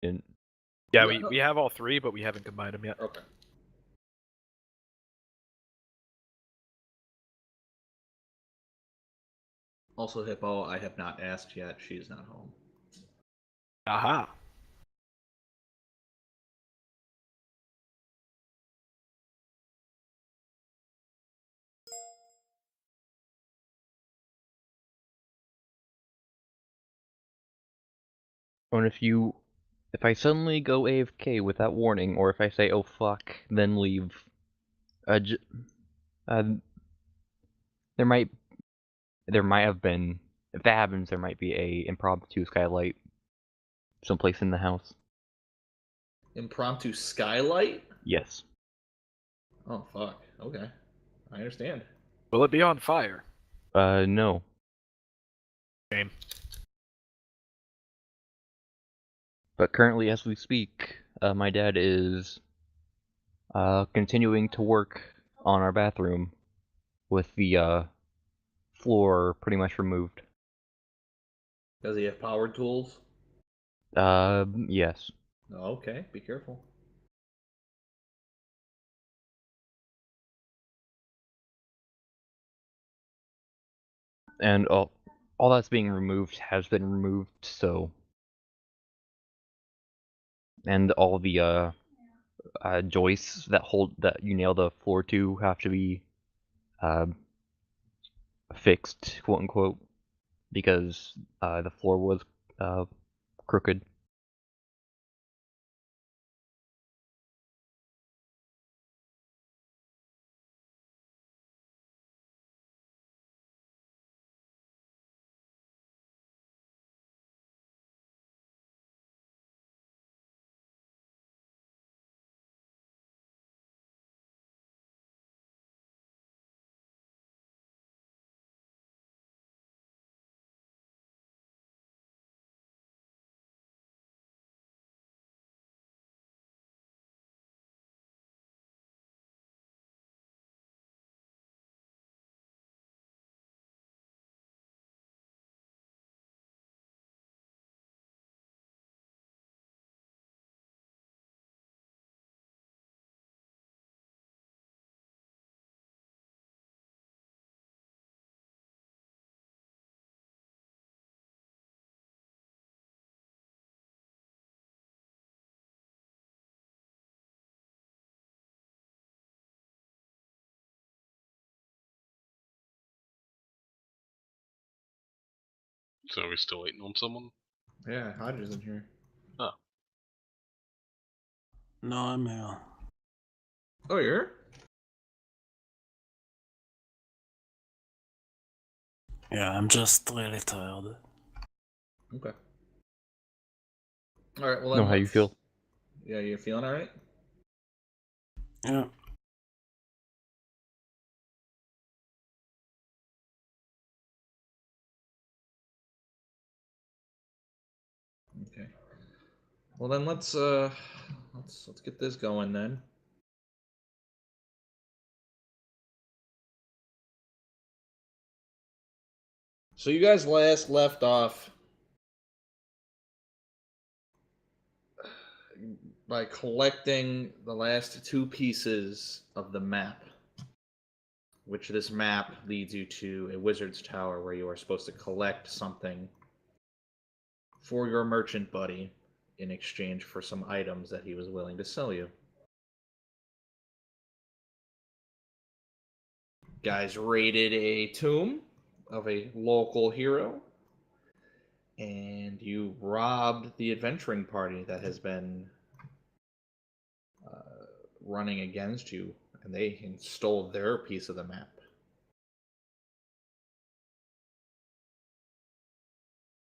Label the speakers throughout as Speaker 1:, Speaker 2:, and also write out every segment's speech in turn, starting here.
Speaker 1: in.
Speaker 2: Yeah, we have all three, but we haven't combined them yet.
Speaker 3: Okay. Also, Hippo, I have not asked yet. She is not home.
Speaker 2: Aha.
Speaker 1: And if I suddenly go AFK without warning, or if I say "oh fuck," then leave, there might have been. If that happens, there might be a impromptu skylight someplace in the house.
Speaker 3: Impromptu skylight?
Speaker 1: Yes.
Speaker 3: Oh, fuck. Okay. I understand.
Speaker 2: Will it be on fire?
Speaker 1: No.
Speaker 2: Shame.
Speaker 1: But currently, as we speak, my dad is continuing to work on our bathroom with the floor pretty much removed.
Speaker 3: Does he have power tools?
Speaker 1: Yes.
Speaker 3: Oh, okay. Be careful.
Speaker 1: And all that's being removed has been removed, so. And all the joists that you nail the floor to have to be fixed, quote unquote, because the floor was crooked.
Speaker 4: So are we still waiting on someone?
Speaker 3: Yeah, Hodger's in here.
Speaker 4: Oh.
Speaker 5: No, I'm here.
Speaker 3: Oh, you're here?
Speaker 5: Yeah, I'm just really tired.
Speaker 3: Okay. All right. Well,
Speaker 1: Know
Speaker 3: then
Speaker 1: how you feel?
Speaker 3: Yeah, you're feeling all right?
Speaker 5: Yeah.
Speaker 3: Okay. Well, then let's get this going then. So you guys last left off by collecting the last two pieces of the map, which this map leads you to a wizard's tower where you are supposed to collect something for your merchant buddy in exchange for some items that he was willing to sell you. Guys raided a tomb of a local hero, and you robbed the adventuring party that has been running against you, and they stole their piece of the map.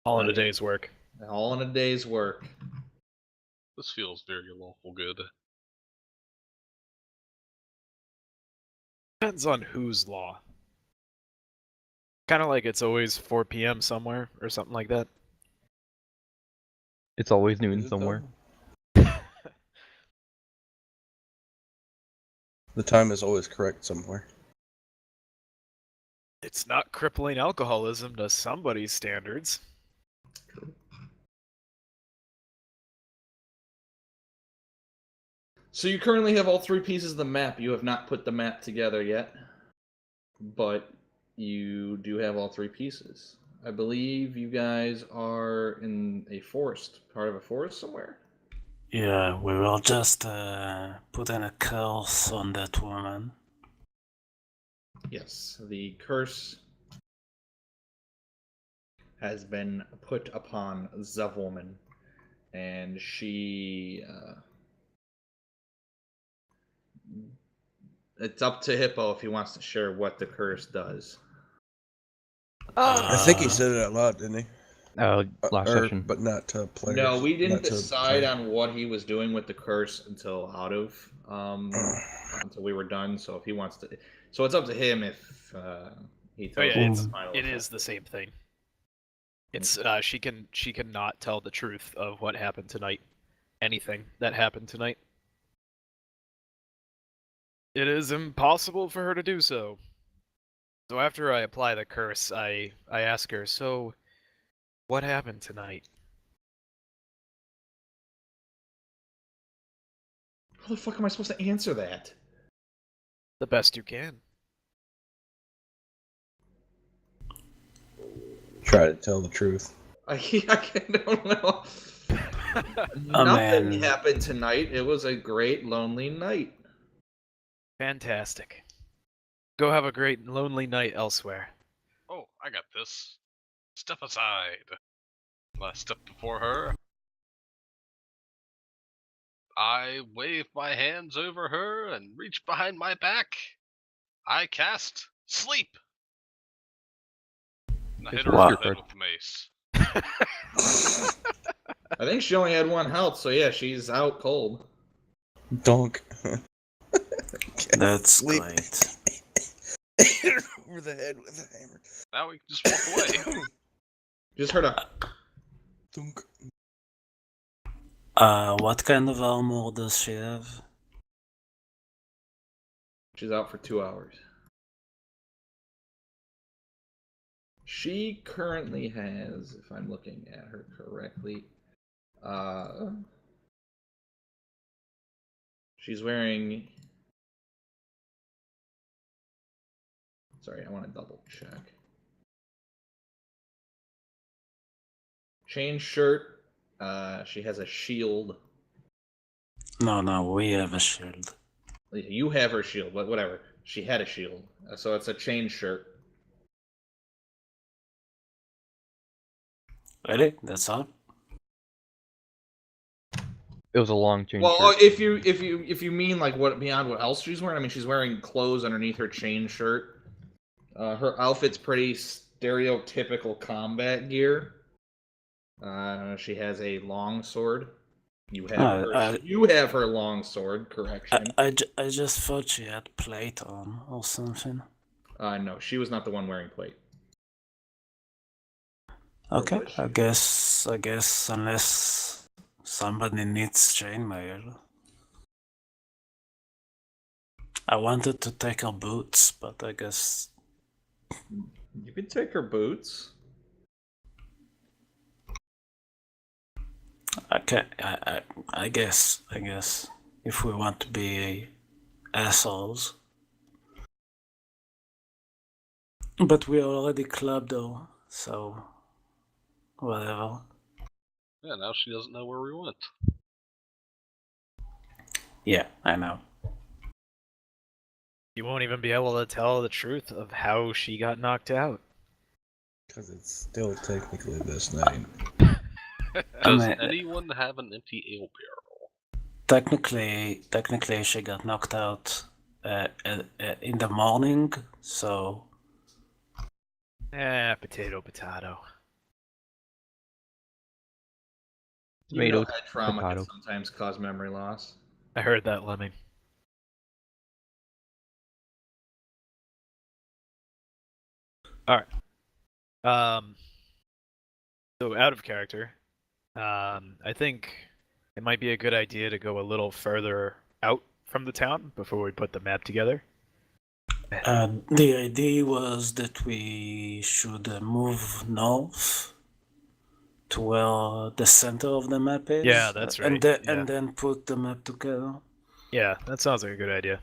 Speaker 2: All in a day's work.
Speaker 3: All in a day's work.
Speaker 4: This feels very lawful good.
Speaker 2: Depends on whose law. Kind of like it's always 4 p.m. somewhere or something like that.
Speaker 1: It's always noon
Speaker 6: Is it
Speaker 1: somewhere.
Speaker 6: The time is always correct somewhere.
Speaker 2: It's not crippling alcoholism to somebody's standards.
Speaker 3: So you currently have all 3 pieces of the map. You have not put the map together yet, but you do have all 3 pieces. I believe you guys are in a forest, part of a forest somewhere.
Speaker 5: Yeah, we will just put in a curse on that woman.
Speaker 3: Yes, the curse has been put upon the woman, and she. It's up to Hippo if he wants to share what the curse does.
Speaker 6: I think he
Speaker 5: Uh,
Speaker 6: said it out loud, didn't he?
Speaker 1: Last
Speaker 6: Or,
Speaker 1: session.
Speaker 6: but not to players.
Speaker 3: No, we didn't
Speaker 6: not to
Speaker 3: decide
Speaker 6: play.
Speaker 3: on what he was doing with the curse until until we were done. So if he wants to, so it's up to him if he
Speaker 2: Oh
Speaker 3: tells
Speaker 2: yeah,
Speaker 3: you
Speaker 2: it's
Speaker 3: the final
Speaker 2: it is
Speaker 3: effect.
Speaker 2: the same thing. It's she can not tell the truth of what happened tonight. Anything that happened tonight. It is impossible for her to do so. So after I apply the curse, I ask her, so what happened tonight?
Speaker 3: How the fuck am I supposed to answer that?
Speaker 2: The best you can.
Speaker 6: Try to tell the truth.
Speaker 3: I don't know.
Speaker 5: I
Speaker 3: Nothing
Speaker 5: mean-
Speaker 3: happened tonight. It was a great lonely night.
Speaker 2: Fantastic. Go have a great lonely night elsewhere.
Speaker 4: Oh, I got this. Step aside. I step before her. I wave my hands over her and reach behind my back. I cast Sleep. And I hit her
Speaker 5: Wow.
Speaker 4: on the head with the mace.
Speaker 3: I think she only had 1 health, so yeah, she's out cold.
Speaker 6: Donk.
Speaker 5: That's
Speaker 6: Sleep.
Speaker 5: great.
Speaker 6: Hit her over the head with a hammer.
Speaker 4: Now we can just walk away.
Speaker 3: Just heard a.
Speaker 6: Donk.
Speaker 5: What kind of armor does she have?
Speaker 3: She's out for 2 hours. She currently has, if I'm looking at her correctly, she's wearing. Sorry, I want to double check. Chain shirt. She has a shield.
Speaker 5: No, we have a shield.
Speaker 3: You have her shield, but whatever. She had a shield, so it's a chain shirt.
Speaker 5: Really? That's all?
Speaker 1: It was a long chain
Speaker 3: Well,
Speaker 1: shirt.
Speaker 3: if you mean like what beyond what else she's wearing, I mean she's wearing clothes underneath her chain shirt. Her outfit's pretty stereotypical combat gear. She has a long sword. You have her long sword. Correction.
Speaker 5: I just thought she had plate on or something.
Speaker 3: No, she was not the one wearing plate.
Speaker 5: Okay,
Speaker 3: was
Speaker 5: I guess unless somebody needs chainmail. I wanted to take her boots, but I guess
Speaker 3: You could take her boots.
Speaker 5: okay. I guess if we want to be assholes, but we already clubbed her, so whatever.
Speaker 4: Yeah, now she doesn't know where we went.
Speaker 5: Yeah, I know.
Speaker 2: You won't even be able to tell the truth of how she got knocked out.
Speaker 6: Because it's still technically this night.
Speaker 4: Does
Speaker 5: mean-
Speaker 4: anyone have an empty ale barrel?
Speaker 5: Technically, she got knocked out in the morning, so
Speaker 2: Potato.
Speaker 3: You know
Speaker 1: Tomato,
Speaker 3: head trauma
Speaker 1: potato.
Speaker 3: can sometimes cause memory loss.
Speaker 2: I heard that, Lemming. Alright. So out of character, I think it might be a good idea to go a little further out from the town before we put the map together.
Speaker 5: the idea was that we should move north to where the center of the map is.
Speaker 2: Yeah, that's right,
Speaker 5: And
Speaker 2: yeah.
Speaker 5: and then put the map together.
Speaker 2: Yeah, that sounds like a good idea.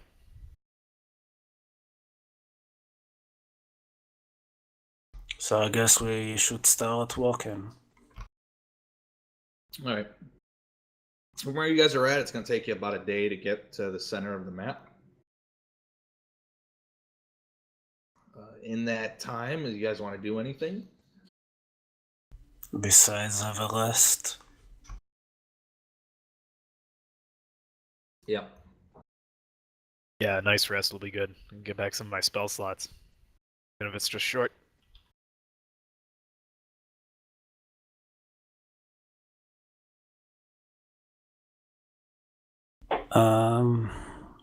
Speaker 5: So I guess we should start walking.
Speaker 3: All right. From where you guys are at, it's going to take you about a day to get to the center of the map. In that time, you guys want to do anything?
Speaker 5: Besides have a rest.
Speaker 3: Yeah.
Speaker 2: Yeah, a nice rest will be good. I can get back some of my spell slots. Even if it's just short.
Speaker 5: Um,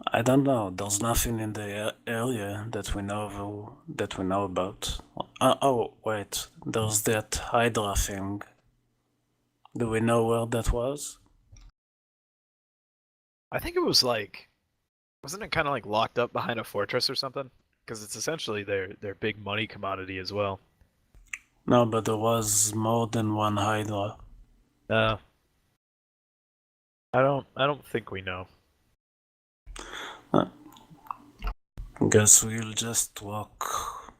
Speaker 5: I don't know. There's nothing in the area that we know about. Oh, wait. There's that Hydra thing. Do we know where that was?
Speaker 2: I think it was like, wasn't it kind of like locked up behind a fortress or something? Because it's essentially their big money commodity as well.
Speaker 5: No, but there was more than one Hydra.
Speaker 2: Uh, I don't think we know.
Speaker 5: Guess we'll just walk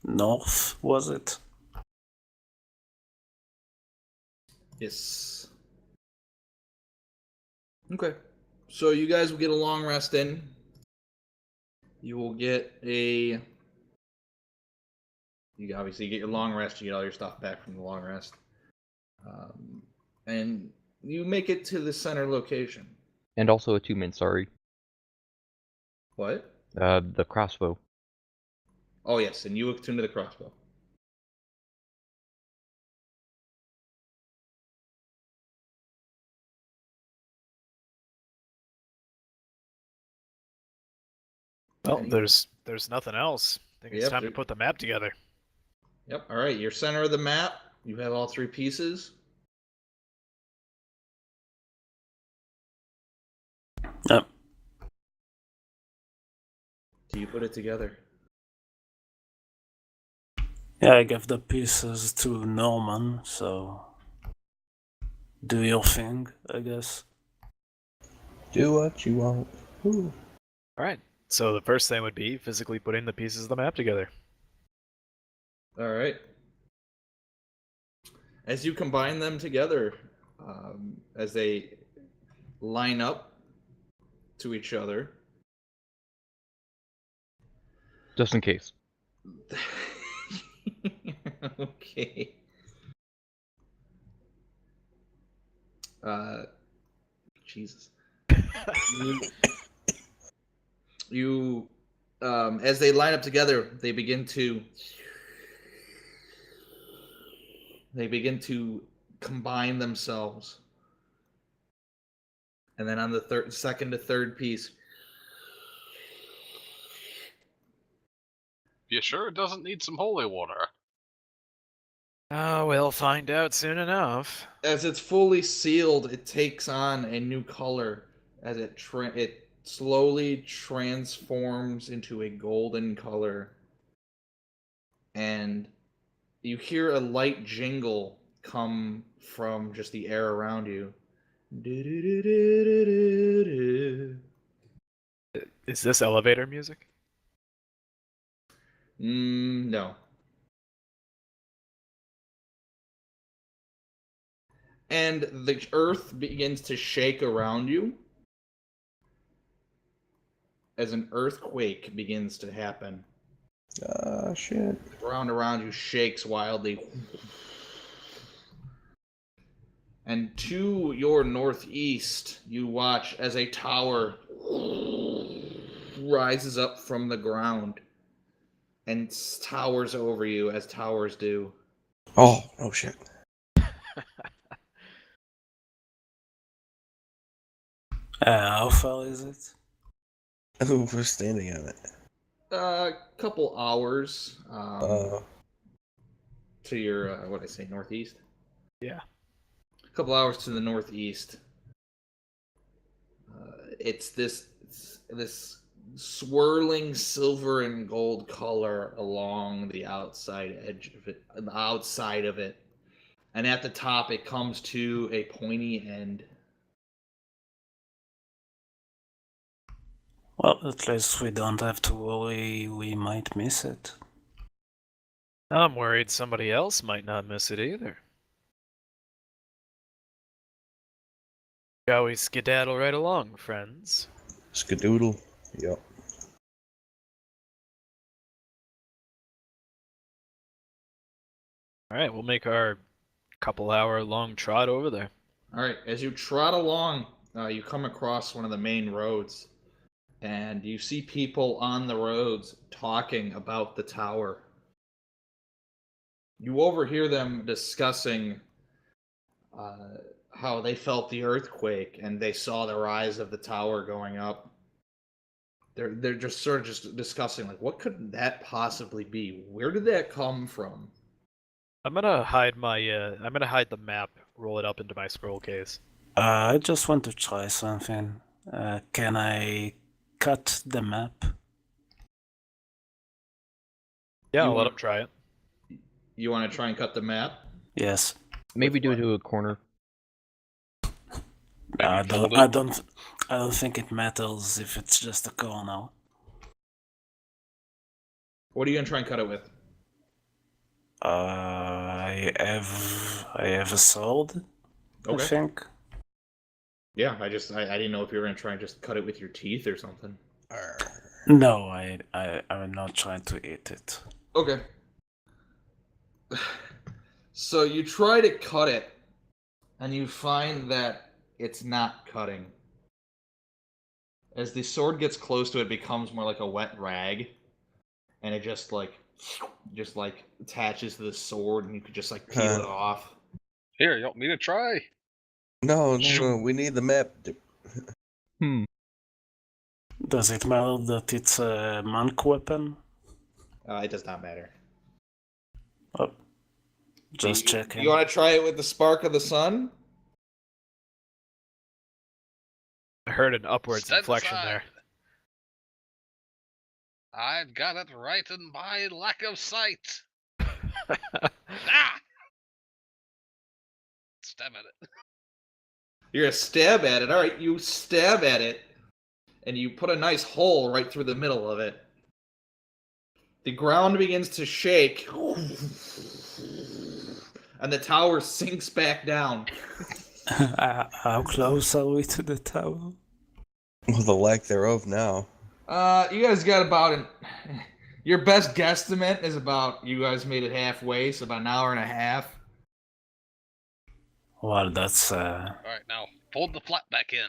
Speaker 5: north, was it?
Speaker 3: Yes. Okay. So you guys will get a long rest in. You will get a. You obviously get your long rest. You get all your stuff back from the long rest, and you make it to the center location.
Speaker 1: And also attunement, sorry.
Speaker 3: What?
Speaker 1: The crossbow.
Speaker 3: Oh yes, and you attune to the crossbow.
Speaker 2: Well,
Speaker 3: Any-
Speaker 2: there's nothing else. I think it's
Speaker 3: Yep,
Speaker 2: time to put the map together.
Speaker 3: Yep. All right. Your center of the map. You have all three pieces.
Speaker 5: Yep.
Speaker 3: Do you put it together?
Speaker 5: Yeah, I gave the pieces to Norman, so do your thing, I guess.
Speaker 6: Do what you want. Ooh.
Speaker 2: All right. So the first thing would be physically putting the pieces of the map together.
Speaker 3: All right. As you combine them together, as they line up to each other.
Speaker 1: Just in case.
Speaker 3: Okay. Jesus. You as they line up together, they begin to combine themselves. And then on the second to third piece,
Speaker 4: You sure it doesn't need some holy water?
Speaker 2: Oh, we'll find out soon enough.
Speaker 3: as it's fully sealed, it takes on a new color as it slowly transforms into a golden color, and you hear a light jingle come from just the air around you.
Speaker 2: Is this elevator music?
Speaker 3: No. And the earth begins to shake around you as an earthquake begins to happen.
Speaker 6: Ah, shit.
Speaker 3: The ground around you shakes wildly. And to your northeast, you watch as a tower rises up from the ground and towers over you as towers do.
Speaker 6: Oh shit.
Speaker 5: How far is it?
Speaker 6: Ooh, we're standing on it.
Speaker 3: A couple hours
Speaker 6: Uh,
Speaker 3: to your, what did I say, northeast?
Speaker 2: Yeah.
Speaker 3: A couple hours to the northeast. It's this swirling silver and gold color along the outside edge of it, the outside of it, and at the top it comes to a pointy end.
Speaker 5: Well, at least we don't have to worry we might miss it.
Speaker 2: I'm worried somebody else might not miss it either. Shall we skedaddle right along, friends?
Speaker 6: Skadoodle. Yep.
Speaker 2: Alright, we'll make our couple-hour-long trot over there.
Speaker 3: All right, as you trot along, you come across one of the main roads, and you see people on the roads talking about the tower. You overhear them discussing how they felt the earthquake and they saw the rise of the tower going up. They're just sort of just discussing like, what could that possibly be? Where did that come from?
Speaker 2: I'm gonna hide the map, roll it up into my scroll case.
Speaker 5: I just want to try something. Can I cut the map?
Speaker 2: Yeah,
Speaker 3: You
Speaker 2: I'll let
Speaker 3: want-
Speaker 2: him try it.
Speaker 3: You want to try and cut the map?
Speaker 5: Yes.
Speaker 1: Maybe
Speaker 3: With
Speaker 1: do
Speaker 3: what?
Speaker 1: it to a corner.
Speaker 5: I
Speaker 4: Maybe fold
Speaker 5: don't.
Speaker 4: it.
Speaker 5: I don't think it matters if it's just a corner.
Speaker 3: What are you gonna try and cut it with?
Speaker 5: I have a sword. I
Speaker 3: Okay.
Speaker 5: think.
Speaker 3: Yeah, I didn't know if you were gonna try and just cut it with your teeth or something.
Speaker 5: No, I'm not trying to eat it.
Speaker 3: Okay. So you try to cut it, and you find that it's not cutting. As the sword gets close to it, it becomes more like a wet rag, and it just like attaches to the sword, and you could just like peel it off.
Speaker 4: Here, you want me to try?
Speaker 6: No, we need the map.
Speaker 1: Hmm.
Speaker 5: Does it matter that it's a monk weapon?
Speaker 3: It does not matter.
Speaker 5: Oh, just
Speaker 3: you,
Speaker 5: checking.
Speaker 3: You want to try it with the spark of the sun?
Speaker 2: I heard an upwards
Speaker 4: Stand
Speaker 2: inflection
Speaker 4: aside.
Speaker 2: there.
Speaker 4: I've got it right in my lack of sight. Ah! Stab at it.
Speaker 3: You're gonna stab at it. All right, you stab at it, and you put a nice hole right through the middle of it. The ground begins to shake, and the tower sinks back down.
Speaker 5: How close are we to the tower?
Speaker 6: Well, the lack thereof now.
Speaker 3: You guys got about your best guesstimate is about, you guys made it halfway, so about an hour and a half.
Speaker 5: Well, that's.
Speaker 4: Alright, now fold the flap back in.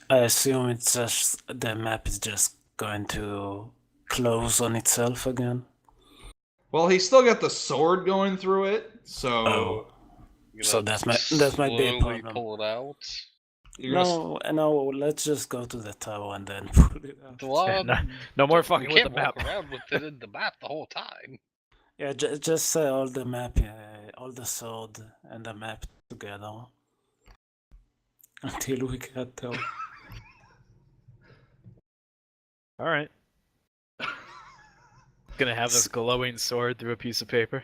Speaker 5: I assume it's just the map is just going to close on itself again.
Speaker 3: Well, he's still got the sword going through it, so
Speaker 5: Oh,
Speaker 4: You
Speaker 5: so
Speaker 4: know,
Speaker 5: that might be a
Speaker 4: slowly
Speaker 5: problem.
Speaker 4: pull it out.
Speaker 3: you're gonna
Speaker 5: No, let's just go to the tower and then pull it out.
Speaker 4: Well,
Speaker 2: No more
Speaker 4: we
Speaker 2: fucking with the
Speaker 4: can't
Speaker 2: map.
Speaker 4: walk around with it in the map the whole time.
Speaker 5: Yeah, just say all the map, all the sword and the map together until we get there.
Speaker 2: Alright. Gonna have this glowing sword through a piece of paper.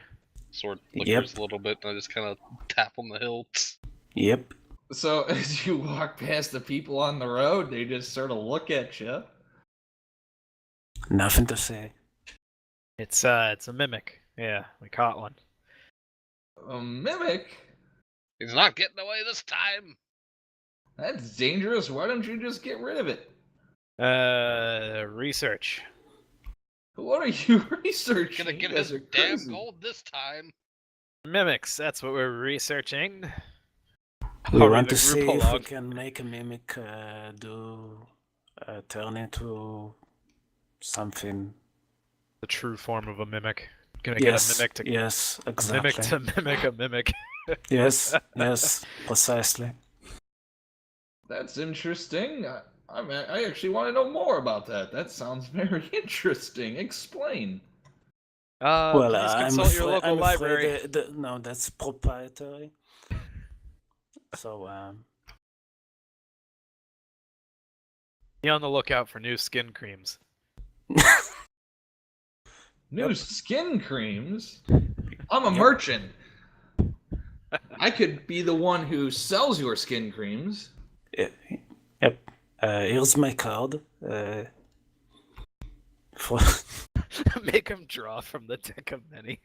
Speaker 4: Sword
Speaker 5: Yep.
Speaker 4: flickers a little bit, and I just kind of tap on the hilt.
Speaker 5: Yep.
Speaker 3: So as you walk past the people on the road, they just sort of look at you.
Speaker 5: Nothing to say.
Speaker 2: It's a mimic. Yeah, we caught one.
Speaker 3: A mimic?
Speaker 4: He's not getting away this time.
Speaker 3: That's dangerous. Why don't you just get rid of it?
Speaker 2: Research.
Speaker 3: What are you researching?
Speaker 4: Gonna get
Speaker 3: You guys
Speaker 4: his
Speaker 3: are
Speaker 4: damn
Speaker 3: crazy.
Speaker 4: gold this time.
Speaker 2: Mimics, that's what we're researching.
Speaker 5: We
Speaker 2: Hurry
Speaker 5: want
Speaker 2: the
Speaker 5: to
Speaker 2: group
Speaker 5: see if
Speaker 2: along.
Speaker 5: we can make a mimic turn into something.
Speaker 2: The true form of a mimic. Gonna
Speaker 5: Yes,
Speaker 2: get a mimic to
Speaker 5: yes,
Speaker 2: a
Speaker 5: exactly.
Speaker 2: mimic to mimic a mimic.
Speaker 5: Yes, yes, precisely.
Speaker 3: That's interesting. I actually want to know more about that. That sounds very interesting. Explain.
Speaker 5: Well,
Speaker 2: Please consult your local
Speaker 5: I'm
Speaker 2: library.
Speaker 5: afraid no, that's proprietary. So,
Speaker 2: Be on the lookout for new skin creams.
Speaker 3: New
Speaker 2: Yep.
Speaker 3: skin creams? I'm a
Speaker 5: Yep.
Speaker 3: merchant. I could be the one who sells your skin creams.
Speaker 5: yep. Here's my card. For
Speaker 2: Make him draw from the deck of many.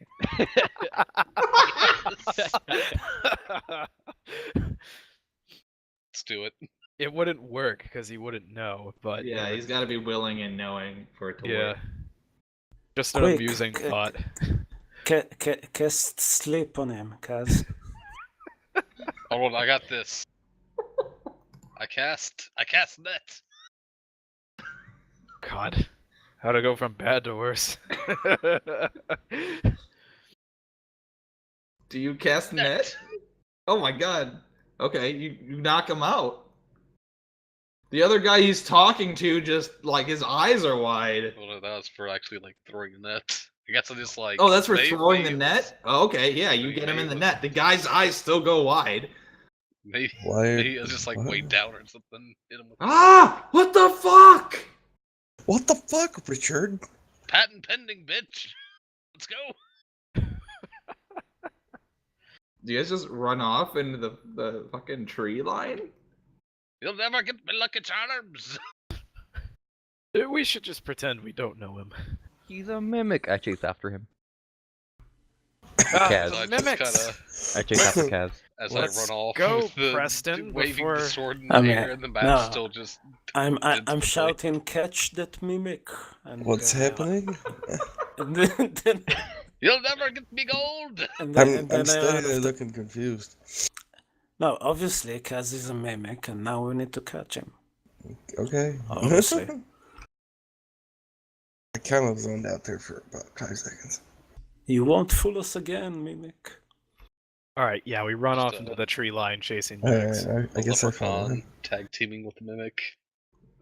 Speaker 4: Let's do it.
Speaker 2: It wouldn't work because he wouldn't know, but
Speaker 3: Yeah, he's got to be willing and knowing for it to
Speaker 2: yeah.
Speaker 3: work.
Speaker 2: Just an
Speaker 5: Quick,
Speaker 2: amusing thought.
Speaker 5: cast sleep on him, Kaz.
Speaker 4: Hold on, I got this. I cast net.
Speaker 2: God, how to go from bad to worse.
Speaker 3: Do you cast net? Oh my god. Okay, you knock him out. The other guy he's talking to just like his eyes are wide.
Speaker 4: Well, no, that was for actually like throwing a net. I guess I just like.
Speaker 3: Oh, that's for
Speaker 4: maybe
Speaker 3: throwing the
Speaker 4: it was-
Speaker 3: net? Oh, okay, yeah, you get him in the
Speaker 4: maybe it
Speaker 3: net. The guy's eyes still go wide.
Speaker 4: Maybe,
Speaker 6: Why?
Speaker 4: maybe it was just like
Speaker 6: what?
Speaker 4: way down or something. Hit him with
Speaker 3: Ah! What the fuck?
Speaker 6: What the fuck, Richard?
Speaker 4: patent pending, bitch. Let's go.
Speaker 3: Do you guys just run off into the fucking tree line?
Speaker 4: You'll never get my Lucky Charms.
Speaker 2: We should just pretend we don't know him.
Speaker 1: He's a mimic. I chase after him.
Speaker 2: Ah,
Speaker 1: Kaz.
Speaker 4: So I
Speaker 2: the
Speaker 4: just
Speaker 2: mimics!
Speaker 4: kinda,
Speaker 1: I chase after Kaz.
Speaker 4: as
Speaker 2: Let's
Speaker 4: I run off
Speaker 2: go,
Speaker 4: with the
Speaker 2: Preston,
Speaker 4: waving
Speaker 2: before-
Speaker 4: the sword in the
Speaker 5: I mean,
Speaker 4: air, and the map
Speaker 5: no.
Speaker 4: still just.
Speaker 5: I'm
Speaker 4: Instantly.
Speaker 5: shouting, catch that mimic. And,
Speaker 6: What's happening?
Speaker 5: And then,
Speaker 4: You'll never get me gold.
Speaker 5: and then, and then
Speaker 6: I'm
Speaker 5: I
Speaker 6: still
Speaker 5: run after-
Speaker 6: looking confused.
Speaker 5: No, obviously, Kaz is a mimic, and now we need to catch him.
Speaker 6: Okay.
Speaker 5: Obviously.
Speaker 6: I kind of zoned out there for about 5 seconds.
Speaker 5: You won't fool us again, mimic.
Speaker 2: Alright, yeah, we run
Speaker 4: Just,
Speaker 2: off into the tree line chasing
Speaker 6: Alright,
Speaker 2: mimics.
Speaker 6: I guess I
Speaker 4: Leprechaun
Speaker 6: followed him.
Speaker 4: tag teaming with the mimic.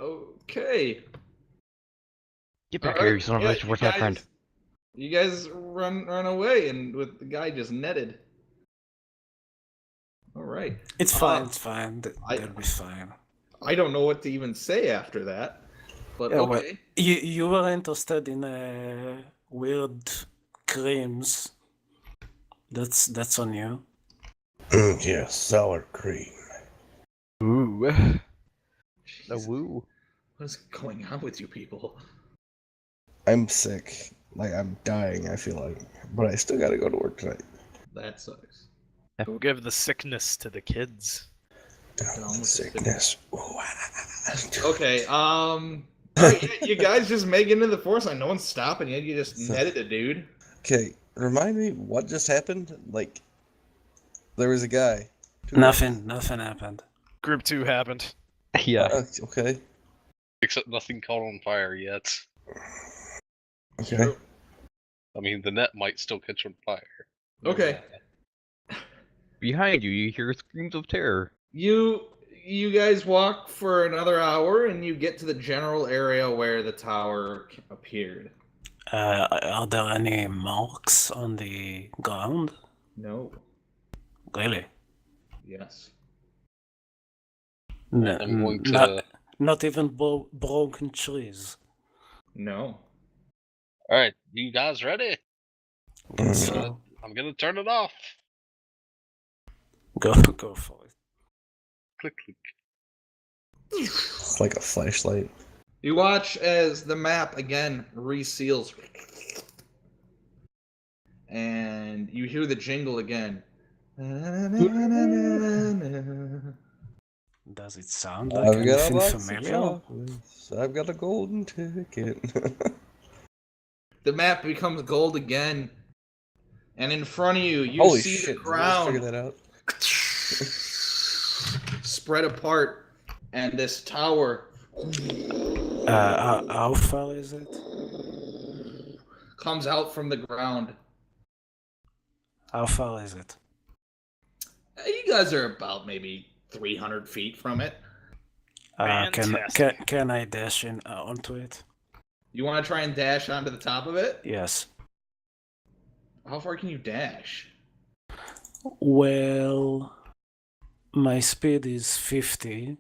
Speaker 3: Okay.
Speaker 1: Get back
Speaker 3: Alright,
Speaker 1: here, you son of a
Speaker 3: yeah,
Speaker 1: bitch. Where's my friend?
Speaker 3: You guys run away and with the guy just netted. Alright.
Speaker 5: It's fine, it's fine.
Speaker 3: I-
Speaker 5: They'll be fine.
Speaker 3: I don't know what to even say after that. But
Speaker 5: Yeah, well,
Speaker 3: okay.
Speaker 5: you were interested in weird creams. That's on you.
Speaker 6: Yeah, sour cream.
Speaker 1: Ooh. The
Speaker 3: Jesus,
Speaker 1: woo.
Speaker 3: what is going on with you people?
Speaker 6: I'm sick. Like, I'm dying, I feel like. But I still gotta go to work tonight.
Speaker 3: That sucks.
Speaker 2: Go give the sickness to the kids.
Speaker 3: Down with the
Speaker 6: Sickness.
Speaker 3: Okay, alright, yeah, you guys just make it into the forest line. No one's stopping you. You just netted a dude.
Speaker 6: Okay, remind me what just happened? Like, there was a guy.
Speaker 5: Nothing happened.
Speaker 2: Group 2 happened.
Speaker 1: Yeah.
Speaker 6: Okay.
Speaker 4: Except nothing caught on fire yet.
Speaker 6: Okay.
Speaker 4: I mean, the net might still catch on fire.
Speaker 3: Okay.
Speaker 1: Behind you, you hear screams of terror.
Speaker 3: You guys walk for another hour and you get to the general area where the tower appeared.
Speaker 5: Are there any marks on the ground?
Speaker 3: No.
Speaker 5: Really?
Speaker 3: Yes.
Speaker 4: I'm going to.
Speaker 5: Not even broken trees.
Speaker 3: No.
Speaker 4: Alright, you guys ready?
Speaker 5: Guess
Speaker 6: Mhm.
Speaker 5: so.
Speaker 4: I'm gonna turn it off.
Speaker 5: Go for it.
Speaker 4: Click, click.
Speaker 6: It's like a flashlight.
Speaker 3: You watch as the map again reseals. And you hear the jingle again.
Speaker 5: Does it sound like
Speaker 6: I've got a
Speaker 5: anything
Speaker 6: box of
Speaker 5: familiar?
Speaker 6: chocolates. I've got a golden ticket.
Speaker 3: The map becomes gold again. And in front of you, you
Speaker 6: Holy
Speaker 3: see
Speaker 6: shit!
Speaker 3: the
Speaker 6: Did you guys figure
Speaker 3: ground
Speaker 6: that out?
Speaker 3: spread apart, and this tower
Speaker 5: How far is it?
Speaker 3: comes out from the ground.
Speaker 5: How far is it?
Speaker 3: You guys are about maybe 300 feet from it.
Speaker 2: Fantastic.
Speaker 5: Can I dash in onto it?
Speaker 3: You want to try and dash onto the top of it?
Speaker 5: Yes.
Speaker 3: How far can you dash?
Speaker 5: Well, my speed is 50,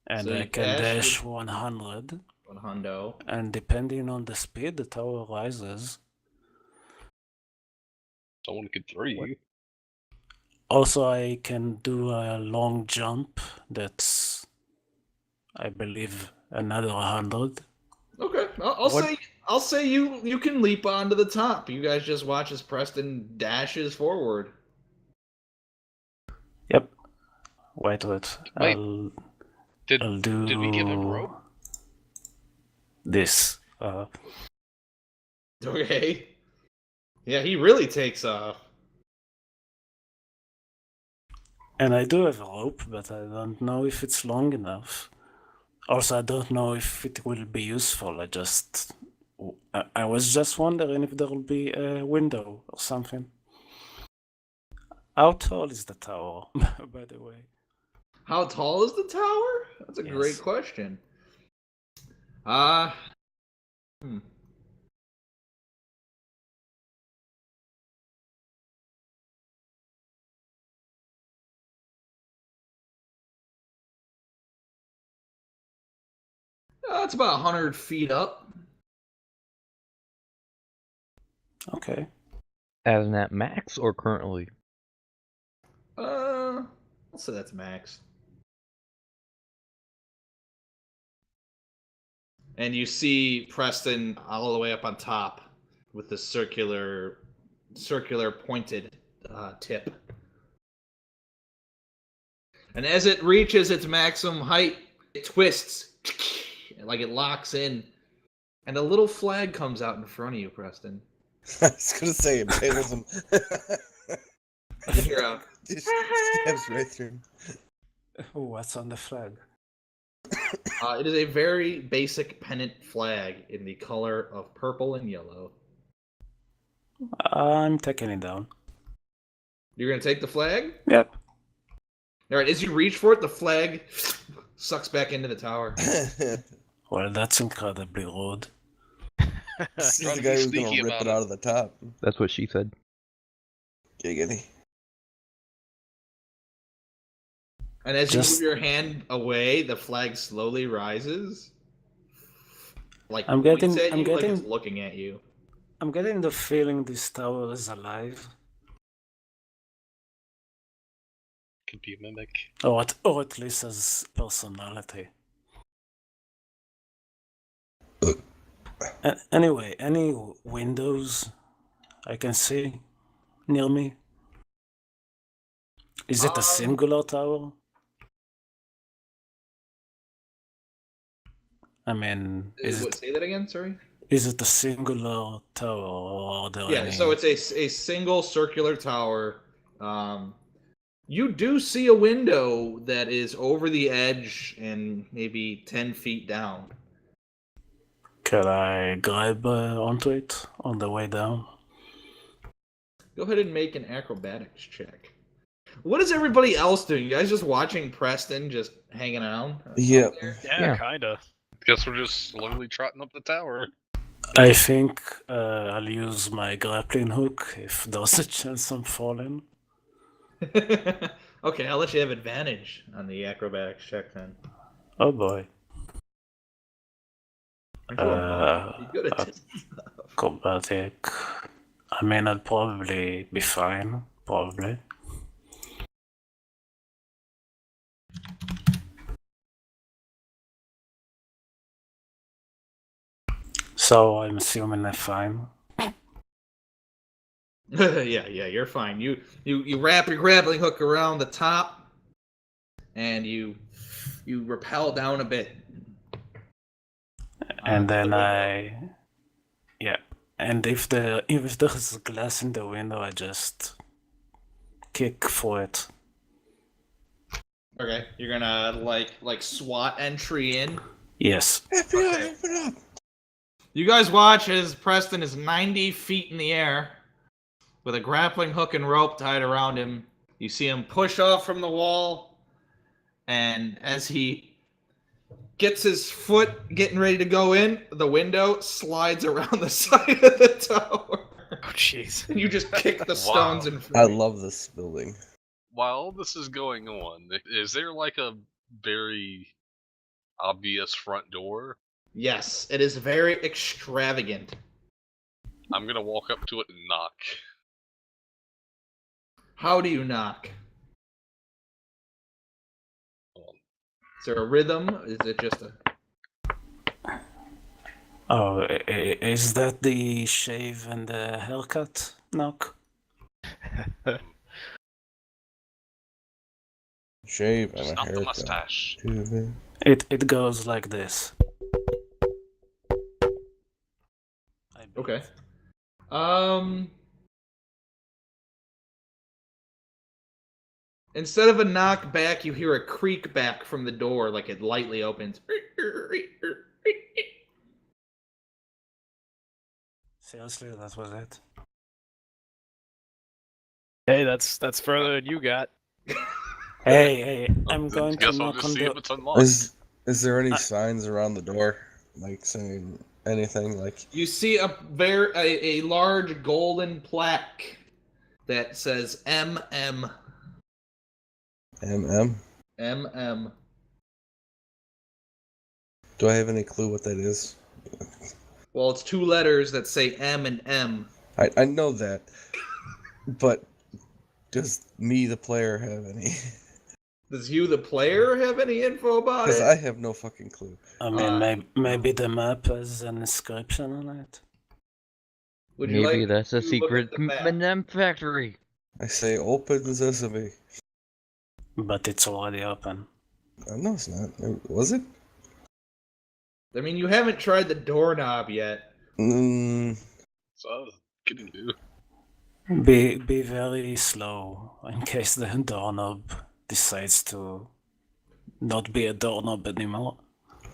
Speaker 5: and
Speaker 3: So
Speaker 5: I
Speaker 3: you
Speaker 5: can
Speaker 3: dash
Speaker 5: dash 100.
Speaker 3: One hundo.
Speaker 5: And depending on the speed, the tower rises.
Speaker 4: Someone could throw you.
Speaker 5: Also, I can do a long jump that's I believe another 100.
Speaker 3: Okay, I'll
Speaker 6: What-
Speaker 3: say you can leap onto the top. You guys just watch as Preston dashes forward.
Speaker 5: Yep. Wait.
Speaker 4: Wait,
Speaker 5: I'll
Speaker 4: did
Speaker 5: do
Speaker 4: did we give him rope?
Speaker 5: this.
Speaker 3: Okay. Yeah, he really takes off.
Speaker 5: And I do have a rope, but I don't know if it's long enough. Also, I don't know if it will be useful. I was just wondering if there will be a window or something. How tall is the tower, by the way?
Speaker 3: How tall is the tower? That's a great
Speaker 5: Yes.
Speaker 3: question. Hmm. It's about 100 feet up.
Speaker 5: Okay.
Speaker 1: As an at max or currently?
Speaker 3: I'll say that's max. And you see Preston all the way up on top with the circular pointed tip. And as it reaches its maximum height, it twists like it locks in, and a little flag comes out in front of you, Preston.
Speaker 6: I was gonna say it impales him.
Speaker 3: You're out.
Speaker 6: Just stabs right through him.
Speaker 5: What's on the flag?
Speaker 3: It is a very basic pennant flag in the color of purple and yellow.
Speaker 5: I'm taking it down.
Speaker 3: You're gonna take the flag?
Speaker 5: Yep.
Speaker 3: All right. As you reach for it, the flag sucks back into the tower.
Speaker 5: Well, that's incredibly rude.
Speaker 6: This is
Speaker 4: Trying
Speaker 6: the
Speaker 4: to
Speaker 6: guy
Speaker 4: be
Speaker 6: who's gonna
Speaker 4: sneaky
Speaker 6: rip
Speaker 4: about
Speaker 6: it
Speaker 4: it.
Speaker 6: out of the top.
Speaker 1: That's what she said.
Speaker 6: Giggity.
Speaker 3: And as
Speaker 5: Just-
Speaker 3: you move your hand away, the flag slowly rises. Like
Speaker 5: I'm
Speaker 3: points
Speaker 5: getting-
Speaker 3: at
Speaker 5: I'm
Speaker 3: you, like
Speaker 5: getting-
Speaker 3: it's looking at you.
Speaker 5: I'm getting the feeling this tower is alive.
Speaker 4: Could be a mimic.
Speaker 5: Or at least has personality. Anyway, any windows I can see near me? Is it a singular tower? I mean,
Speaker 3: Say that again, sorry?
Speaker 5: is it a singular tower or are there
Speaker 3: Yeah,
Speaker 5: any?
Speaker 3: so it's a single circular tower. You do see a window that is over the edge and maybe 10 feet down.
Speaker 5: Can I grab onto it on the way down?
Speaker 3: Go ahead and make an acrobatics check. What is everybody else doing? You guys just watching Preston just hanging out?
Speaker 6: Yep.
Speaker 2: Yeah, kinda.
Speaker 4: Guess we're just slowly trotting up the tower.
Speaker 5: I think I'll use my grappling hook if there's a chance I'm falling.
Speaker 3: Okay, I'll let you have advantage on the acrobatics check then.
Speaker 5: Oh boy.
Speaker 3: Aren't you a monk? You good at this stuff.
Speaker 5: Acrobatic. I mean, I'd probably be fine. Probably. So I'm assuming I'm fine.
Speaker 3: Yeah, you're fine. You wrap your grappling hook around the top, and you rappel down a bit.
Speaker 5: And then
Speaker 3: the window.
Speaker 5: yeah. And if there's glass in the window, I just kick for it.
Speaker 3: Okay, you're gonna like SWAT entry in.
Speaker 5: Yes.
Speaker 3: Okay.
Speaker 6: Open up.
Speaker 3: You guys watch as Preston is 90 feet in the air with a grappling hook and rope tied around him. You see him push off from the wall, and as he gets his foot getting ready to go in, the window slides around the side of the tower.
Speaker 2: Oh, jeez.
Speaker 3: And you just kick the
Speaker 4: Wow.
Speaker 3: stones in
Speaker 6: I
Speaker 3: front.
Speaker 6: love this building.
Speaker 4: While all this is going on, is there like a very obvious front door?
Speaker 3: Yes, it is very extravagant.
Speaker 4: I'm gonna walk up to it and knock.
Speaker 3: How do you knock?
Speaker 4: Hold on.
Speaker 3: Is there a rhythm? Is it just a...
Speaker 5: Oh, is that the shave and the haircut knock?
Speaker 6: Shave and
Speaker 4: Just
Speaker 6: a
Speaker 4: not the
Speaker 6: haircut.
Speaker 4: mustache.
Speaker 6: Too big.
Speaker 5: It goes like this. I believe.
Speaker 3: Okay. Instead of a knock back, you hear a creak back from the door, like it lightly opens.
Speaker 5: Seriously, that was it.
Speaker 2: Hey, that's further than you got.
Speaker 5: Hey, I'm
Speaker 4: Then
Speaker 5: going to
Speaker 4: guess I'll
Speaker 5: knock
Speaker 4: just
Speaker 5: on
Speaker 4: see
Speaker 5: the.
Speaker 4: if it's unlocked.
Speaker 6: Is there any signs around the door, like saying anything? Like
Speaker 3: You see a large golden plaque that says MM.
Speaker 6: MM?
Speaker 3: MM.
Speaker 6: Do I have any clue what that is?
Speaker 3: Well, it's two letters that say M and M.
Speaker 6: I know that, but does me, the player, have any?
Speaker 3: Does you, the player, have any info about
Speaker 6: Because
Speaker 3: it?
Speaker 6: I have no fucking clue.
Speaker 5: I mean,
Speaker 3: Uh,
Speaker 5: maybe the map has an inscription on it.
Speaker 3: Would you
Speaker 1: Maybe
Speaker 3: like
Speaker 1: that's a
Speaker 3: to look
Speaker 1: secret
Speaker 3: at the map?
Speaker 1: M&M factory.
Speaker 6: I say open sesame.
Speaker 5: But it's already open.
Speaker 6: No, it's not. Was it?
Speaker 3: I mean, you haven't tried the doorknob yet.
Speaker 4: So I was getting to.
Speaker 5: Be very slow in case the doorknob decides to not be a doorknob anymore.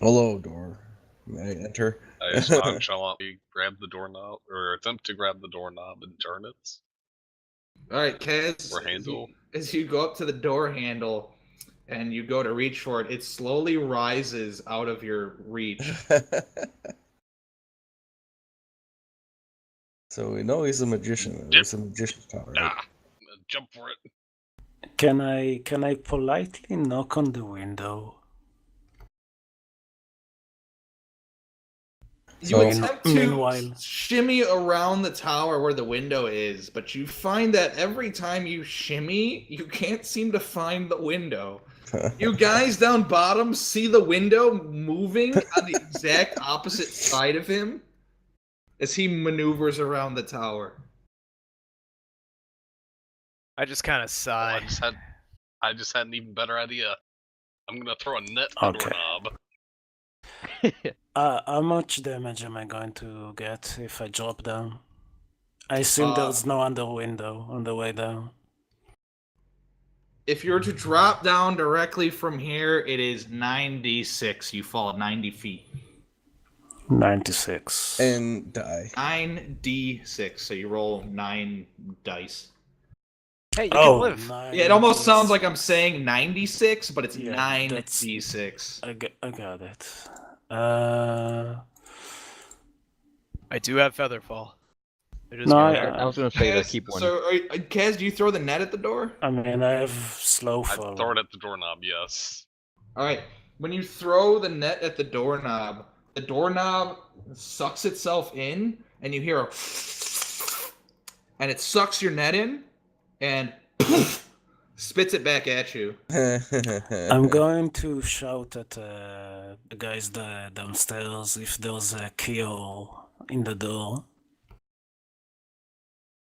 Speaker 6: Hello, door. May I enter?
Speaker 4: I just nonchalantly grab the doorknob, or attempt to grab the doorknob and turn it.
Speaker 3: All right, Kaz.
Speaker 4: Or handle.
Speaker 3: As you go up to the door handle and you go to reach for it, it slowly rises out of your reach.
Speaker 6: So we know he's a magician.
Speaker 4: Yep.
Speaker 6: It's a magician's power, right?
Speaker 4: Ah, I'm gonna jump for it.
Speaker 5: Can I politely knock on the window?
Speaker 3: You
Speaker 6: So-
Speaker 3: attempt to
Speaker 5: Meanwhile-
Speaker 3: shimmy around the tower where the window is, but you find that every time you shimmy, you can't seem to find the window. You guys down bottom see the window moving on the exact opposite side of him as he maneuvers around the tower.
Speaker 2: I just kind of
Speaker 4: Oh,
Speaker 2: sigh.
Speaker 4: I just had an even better idea. I'm gonna throw a net at the
Speaker 5: Okay.
Speaker 4: doorknob.
Speaker 5: How much damage am I going to get if I drop down? I assume there's no under window on the way down.
Speaker 3: If you were to drop down directly from here, it is 9d6. You fall 90 feet.
Speaker 5: 96.
Speaker 6: And die.
Speaker 3: 9d6. So you roll 9 dice.
Speaker 2: Hey, you can live.
Speaker 3: Yeah, it almost sounds like I'm saying 96, but it's
Speaker 5: Yeah,
Speaker 3: 9d6.
Speaker 5: I got it.
Speaker 2: I do have Featherfall. It is
Speaker 5: No,
Speaker 2: good.
Speaker 1: I was gonna say to keep one.
Speaker 3: So, Kaz, do you throw the net at the door?
Speaker 5: I mean, I have slow
Speaker 4: I
Speaker 5: fall.
Speaker 4: throw it at the doorknob, yes.
Speaker 3: All right. When you throw the net at the doorknob sucks itself in, and you hear a, and it sucks your net in, and spits it back at you.
Speaker 5: I'm going to shout at the guys downstairs if there's a keyhole in the door.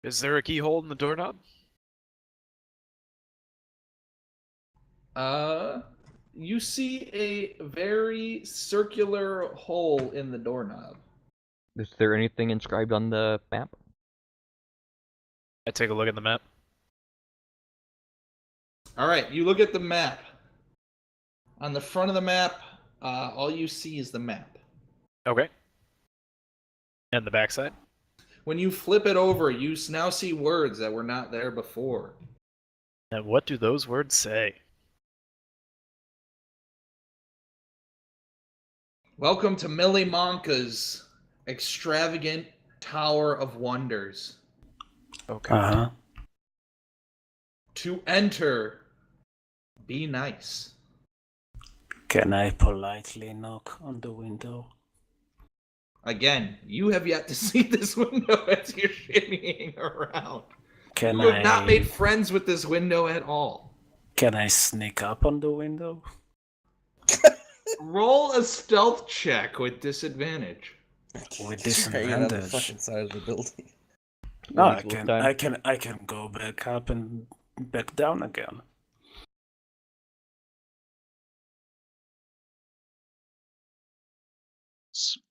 Speaker 2: Is there a keyhole in the doorknob?
Speaker 3: You see a very circular hole in the doorknob.
Speaker 1: Is there anything inscribed on the map?
Speaker 2: I take a look at the map.
Speaker 3: All right, you look at the map. On the front of the map, all you see is the map.
Speaker 2: Okay. And the backside?
Speaker 3: When you flip it over, you now see words that were not there before.
Speaker 2: And what do those words say?
Speaker 3: Welcome to Millie Monka's extravagant Tower of Wonders.
Speaker 2: Okay.
Speaker 5: Uh-huh.
Speaker 3: To enter, be nice.
Speaker 5: Can I politely knock on the window?
Speaker 3: Again, you have yet to see this window as you're shimmying around.
Speaker 5: Can
Speaker 3: You have not made friends with this window at all.
Speaker 5: Can I sneak up on the window?
Speaker 3: Roll a stealth check with disadvantage.
Speaker 5: With
Speaker 6: You're hanging on the
Speaker 5: disadvantage.
Speaker 6: fucking side of the building.
Speaker 5: No,
Speaker 1: Please, wolf time.
Speaker 5: I can go back up and back down again.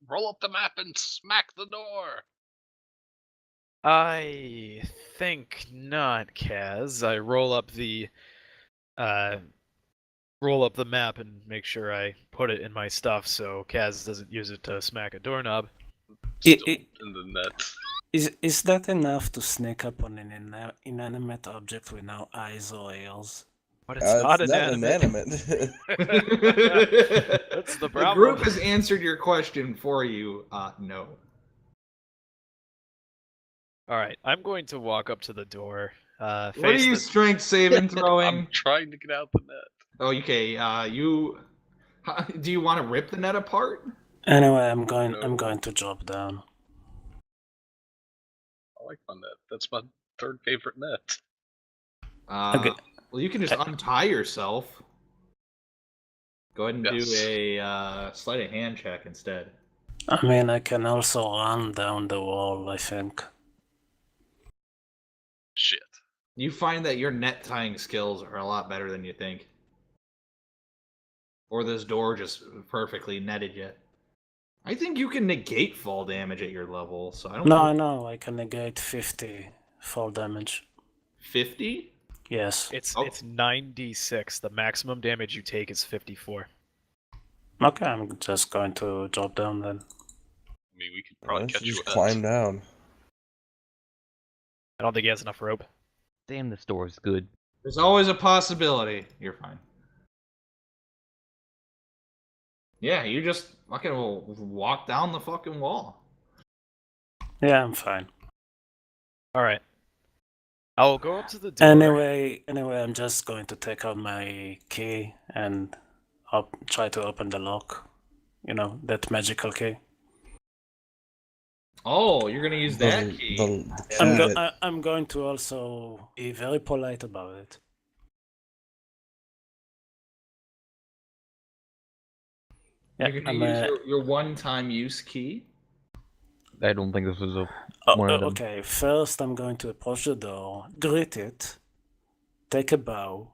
Speaker 4: Roll up the map and smack the door.
Speaker 2: I think not, Kaz. I roll up the map and make sure I put it in my stuff so Kaz doesn't use it to smack a doorknob.
Speaker 4: Still
Speaker 5: I-
Speaker 4: in the net.
Speaker 5: Is that enough to sneak up on an inanimate object with no eyes or ears?
Speaker 2: But it's not inanimate.
Speaker 3: That's
Speaker 2: the
Speaker 3: The
Speaker 2: problem.
Speaker 3: group has answered your question for you. No.
Speaker 2: Alright, I'm going to walk up to the door.
Speaker 3: What are
Speaker 2: Face
Speaker 3: you
Speaker 2: the...
Speaker 3: strength saving throwing?
Speaker 4: I'm trying to get out the net.
Speaker 3: Oh, okay. Do you want to rip the net apart?
Speaker 5: Anyway, I'm going
Speaker 4: No.
Speaker 5: to drop down.
Speaker 4: I like my net. That's my third favorite net.
Speaker 5: Okay.
Speaker 3: Well, you can just untie yourself. Go ahead and
Speaker 4: Yes.
Speaker 3: do a sleight of hand check instead.
Speaker 5: I mean, I can also run down the wall, I think.
Speaker 4: Shit.
Speaker 3: You find that your net tying skills are a lot better than you think. Or this door just perfectly netted you. I think you can negate fall damage at your level, so I don't
Speaker 5: No, I can negate 50 fall damage.
Speaker 3: 50?
Speaker 5: Yes.
Speaker 2: It's
Speaker 3: Oh.
Speaker 2: it's 96. The maximum damage you take is 54.
Speaker 5: Okay, I'm just going to drop down then.
Speaker 4: I mean, we could
Speaker 6: Why
Speaker 4: probably
Speaker 6: don't
Speaker 4: catch
Speaker 6: you
Speaker 4: you
Speaker 6: just
Speaker 4: with
Speaker 6: climb
Speaker 4: that.
Speaker 6: down?
Speaker 2: I don't think he has enough rope.
Speaker 1: Damn, this door is good.
Speaker 3: There's always a possibility. You're fine. Yeah, you just fucking will walk down the fucking wall.
Speaker 5: Yeah, I'm fine.
Speaker 2: Alright. I'll go up to the door.
Speaker 5: Anyway, I'm just going to take out my key and try to open the lock. You know, that magical key.
Speaker 3: Oh, you're gonna use that key.
Speaker 6: The key
Speaker 5: I'm,
Speaker 6: that-
Speaker 5: I'm going to also be very polite about it. Yeah,
Speaker 3: You're gonna use your one-time use key.
Speaker 1: I don't think this was a
Speaker 5: Oh,
Speaker 1: one of them.
Speaker 5: okay, first I'm going to approach the door, greet it, take a bow,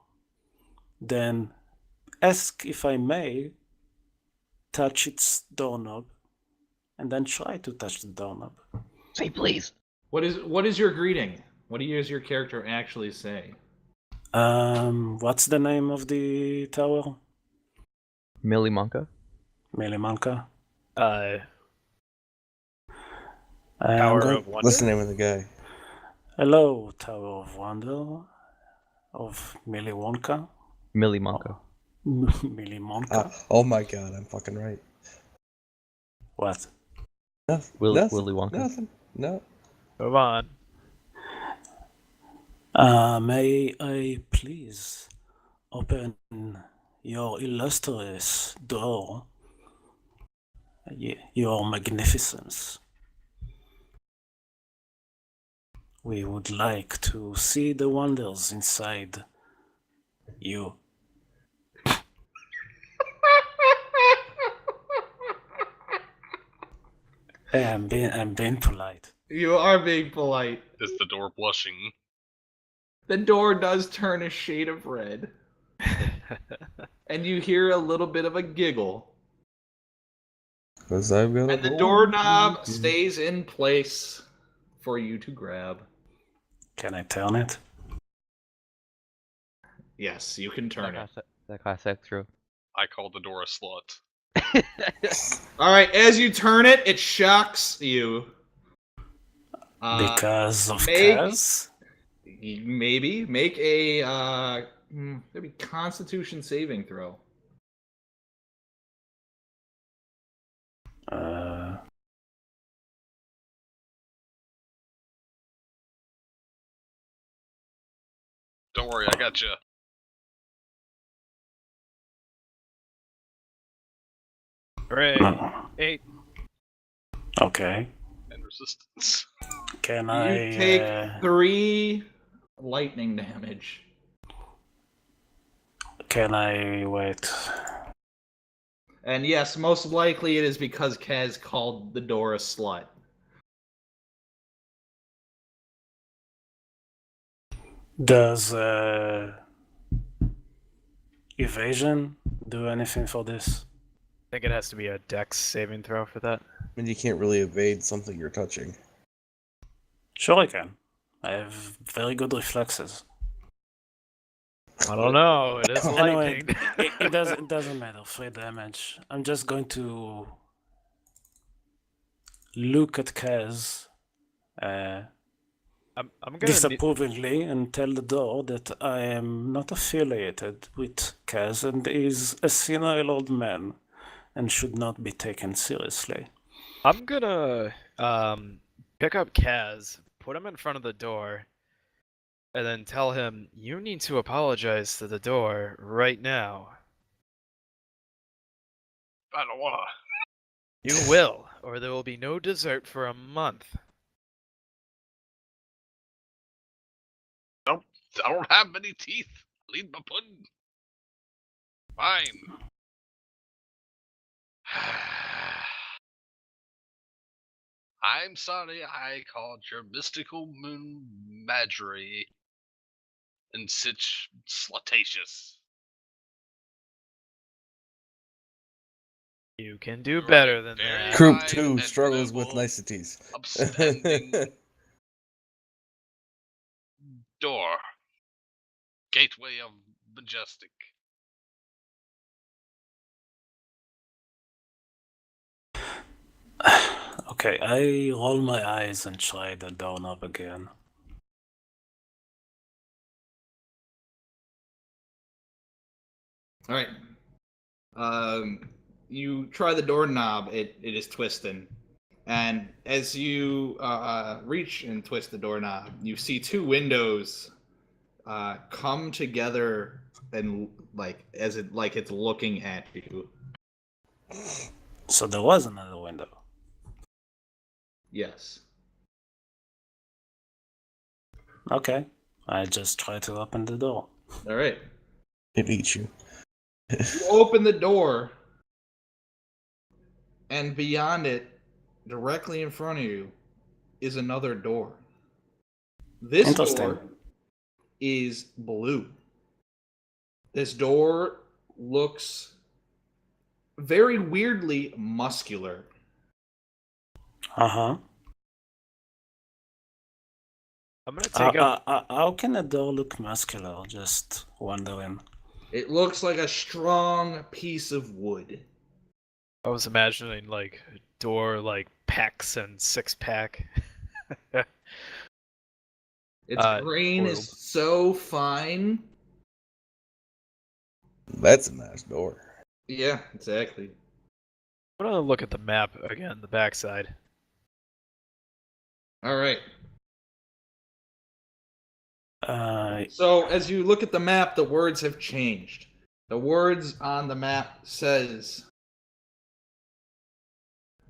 Speaker 5: then ask if I may touch its doorknob, and then try to touch the doorknob.
Speaker 1: Say please.
Speaker 3: What is your greeting? What does your character actually say?
Speaker 5: What's the name of the tower?
Speaker 1: Millimanka?
Speaker 5: Milimanka?
Speaker 2: Tower of Wonder.
Speaker 6: What's the name of the guy?
Speaker 5: Hello, Tower of Wonder of Miliwonka?
Speaker 1: Millimanka.
Speaker 5: Milimonka?
Speaker 6: Oh my god, I'm fucking right.
Speaker 5: What?
Speaker 6: Nothing.
Speaker 1: Willy
Speaker 6: nothing,
Speaker 1: Wonka.
Speaker 6: Nothing. No.
Speaker 2: Move on.
Speaker 5: May I please open your illustrious door? Your magnificence. We would like to see the wonders inside you. Hey, I'm being polite.
Speaker 3: You are being polite.
Speaker 4: Is the door blushing?
Speaker 3: The door does turn a shade of red, and you hear a little bit of a giggle.
Speaker 6: 'Cause I've got a
Speaker 3: And the
Speaker 6: door.
Speaker 3: doorknob stays in place for you to grab.
Speaker 5: Can I turn it?
Speaker 3: Yes, you can turn it.
Speaker 1: That costs extra.
Speaker 4: I called the door a slut.
Speaker 3: All right, as you turn it, it shocks you.
Speaker 5: Because of
Speaker 3: make-
Speaker 5: Kaz?
Speaker 3: Maybe make a maybe Constitution saving throw.
Speaker 4: Don't worry, I got you.
Speaker 2: Hooray.
Speaker 5: No.
Speaker 2: 8.
Speaker 5: Okay.
Speaker 4: And resistance.
Speaker 5: Can
Speaker 3: You
Speaker 5: I
Speaker 3: take 3 lightning damage.
Speaker 5: Can I wait?
Speaker 3: And yes, most likely it is because Kaz called the door a slut.
Speaker 5: Does evasion do anything for this?
Speaker 2: I think it has to be a dex saving throw for that.
Speaker 6: And you can't really evade something you're touching.
Speaker 5: Sure, I can. I have very good reflexes.
Speaker 2: I don't know. It is
Speaker 5: Anyway,
Speaker 2: lightning.
Speaker 5: it doesn't matter. 3 damage. I'm just going to look at Kaz
Speaker 2: I'm gonna.
Speaker 5: disapprovingly and tell the door that I am not affiliated with Kaz and is a senile old man and should not be taken seriously.
Speaker 2: I'm gonna pick up Kaz, put him in front of the door, and then tell him you need to apologize to the door right now.
Speaker 4: I don't wanna.
Speaker 2: You will, or there will be no dessert for a month.
Speaker 4: I don't have many teeth. I'll eat my pudding. Fine. I'm sorry I called your mystical moon Marjorie and such slutatious.
Speaker 2: You can do
Speaker 4: You're
Speaker 2: better than
Speaker 4: very
Speaker 2: that.
Speaker 6: Group
Speaker 4: fine
Speaker 6: 2
Speaker 4: and
Speaker 6: struggles with
Speaker 4: noble,
Speaker 6: niceties.
Speaker 4: upstanding door. Gateway of Majestic.
Speaker 5: Okay, I roll my eyes and try the doorknob again.
Speaker 3: All right. You try the doorknob. It is twisting, and as you reach and twist the doorknob, you see 2 windows come together and like it's looking at you.
Speaker 5: So there was another window.
Speaker 3: Yes.
Speaker 5: Okay, I just try to open the door.
Speaker 3: All right.
Speaker 6: It eats you.
Speaker 3: You open the door, and beyond it, directly in front of you, is another door. This
Speaker 5: Interesting.
Speaker 3: door is blue. This door looks very weirdly muscular.
Speaker 5: Uh-huh.
Speaker 2: I'm gonna take up.
Speaker 5: How can a door look muscular? Just wondering.
Speaker 3: It looks like a strong piece of wood.
Speaker 2: I was imagining like a door, like pecs and 6-pack.
Speaker 3: Its grain is
Speaker 2: Orb.
Speaker 3: so fine.
Speaker 6: That's a nice door.
Speaker 3: Yeah, exactly.
Speaker 2: I'm gonna look at the map again, the backside.
Speaker 3: All right.
Speaker 5: Uh,
Speaker 3: So as you look at the map, the words have changed. The words on the map says,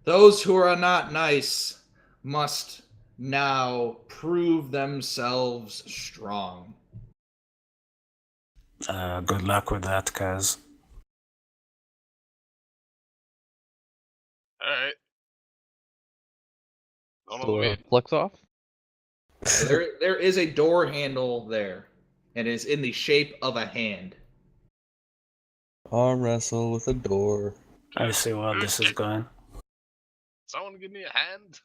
Speaker 3: "Those who are not nice must now prove themselves strong."
Speaker 5: good luck with that, Kaz.
Speaker 4: Alright. Don't know
Speaker 1: So,
Speaker 4: we
Speaker 1: flex off?
Speaker 3: So there is a door handle there, and it is in the shape of a hand.
Speaker 6: Arm wrestle with a door.
Speaker 5: I see where this is going.
Speaker 4: Someone give me a hand?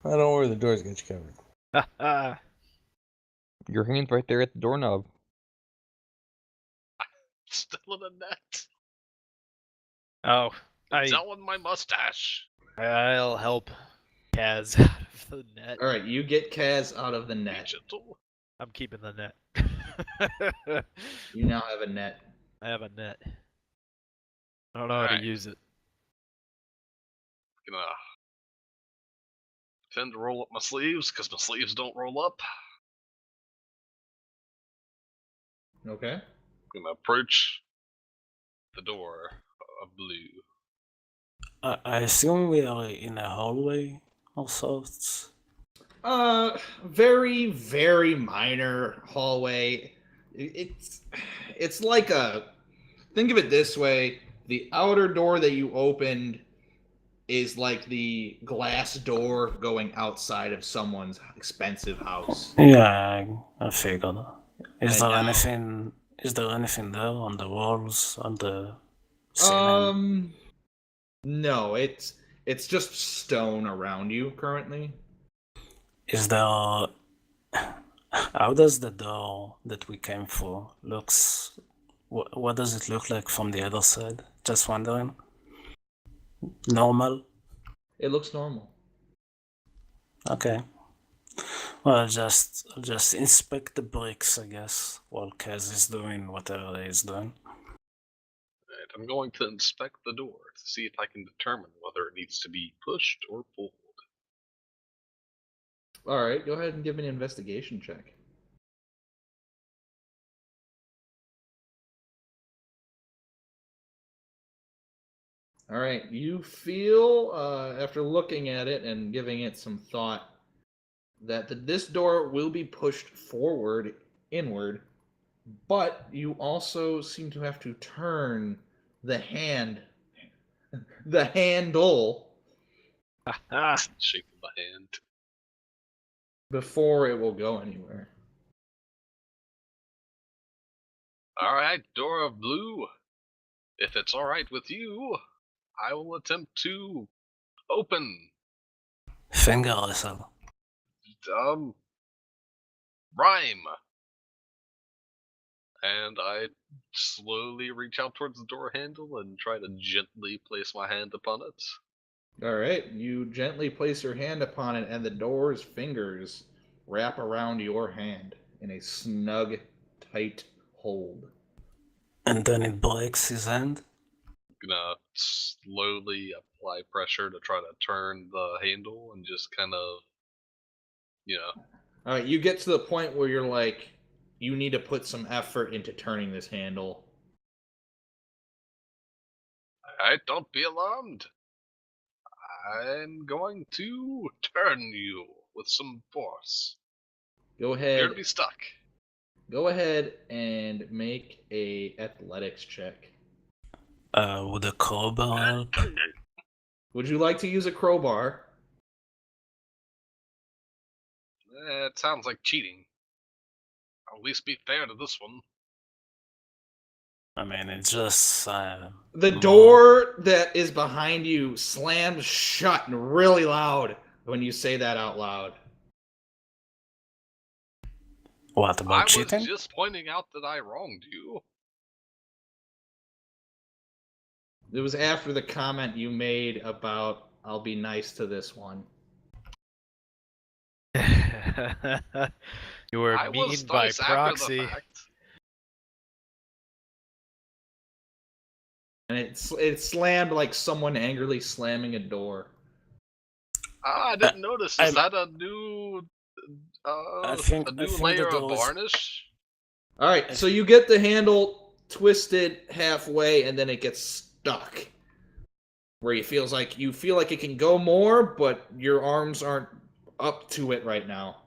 Speaker 6: I don't worry, the door's got you covered.
Speaker 2: Haha.
Speaker 1: Your hand's right there at the doorknob.
Speaker 4: Still in a net.
Speaker 2: Oh,
Speaker 4: Selling my mustache.
Speaker 2: I'll help Kaz out of the net.
Speaker 3: All right, you get Kaz out of the
Speaker 4: Be
Speaker 3: net.
Speaker 4: gentle.
Speaker 2: I'm keeping the net.
Speaker 3: You now have a net.
Speaker 2: I have a net. I don't know how to
Speaker 4: Alright.
Speaker 2: use it.
Speaker 4: Gonna tend to roll up my sleeves because my sleeves don't roll up.
Speaker 3: Okay.
Speaker 4: Gonna approach the door of blue.
Speaker 5: I assume we are in a hallway of sorts.
Speaker 3: Very, very minor hallway. It's like a. Think of it this way: The outer door that you opened is like the glass door going outside of someone's expensive house.
Speaker 5: Yeah, I figured. Is
Speaker 3: And
Speaker 5: there
Speaker 3: now-
Speaker 5: anything? Is there anything there on the walls, on the ceiling?
Speaker 3: No, it's just stone around you currently.
Speaker 5: Is there? How does the door that we came for looks? What does it look like from the other side? Just wondering. Normal.
Speaker 3: It looks normal.
Speaker 5: Okay. Well, I'll just inspect the bricks, I guess, while Kaz is doing whatever he's doing.
Speaker 4: Right, I'm going to inspect the door to see if I can determine whether it needs to be pushed or pulled.
Speaker 3: All right, go ahead and give me an investigation check. All right, you feel, after looking at it and giving it some thought, that this door will be pushed forward, inward, but you also seem to have to turn the handle,
Speaker 4: Shaking my hand.
Speaker 3: before it will go anywhere.
Speaker 4: Alright, door of blue. If it's alright with you, I will attempt to open.
Speaker 5: Finger whistle.
Speaker 4: Rhyme. And I slowly reach out towards the door handle and try to gently place my hand upon it.
Speaker 3: All right, you gently place your hand upon it, and the door's fingers wrap around your hand in a snug, tight hold.
Speaker 5: And then it breaks his hand.
Speaker 4: I'm gonna slowly apply pressure to try to turn the handle and just kind of,
Speaker 3: All right, you get to the point where you're like, you need to put some effort into turning this handle.
Speaker 4: Alright, don't be alarmed. I'm going to turn you with some force.
Speaker 3: Go
Speaker 4: You're
Speaker 3: ahead.
Speaker 4: to be stuck.
Speaker 3: Go ahead and make a athletics check.
Speaker 5: Would a crowbar help?
Speaker 3: Would you like to use a crowbar?
Speaker 4: It sounds like cheating. I'll at least be fair to this one.
Speaker 5: I mean, it's just
Speaker 3: The door that is behind you slams shut really loud when you say that out loud.
Speaker 5: What
Speaker 4: I
Speaker 5: about
Speaker 4: was
Speaker 5: cheating?
Speaker 4: just pointing out that I wronged you.
Speaker 3: It was after the comment you made about, I'll be nice to this one.
Speaker 2: You were
Speaker 4: I was
Speaker 2: mean by
Speaker 4: nice after
Speaker 2: proxy.
Speaker 4: the fact.
Speaker 3: And it slammed like someone angrily slamming a door.
Speaker 4: Ah, I didn't notice. Is that a new,
Speaker 5: I think
Speaker 4: layer
Speaker 5: the
Speaker 4: of
Speaker 5: door is-
Speaker 4: varnish?
Speaker 3: All right, so you get the handle twisted halfway, and then it gets stuck, where you feel like it can go more, but your arms aren't up to it right now.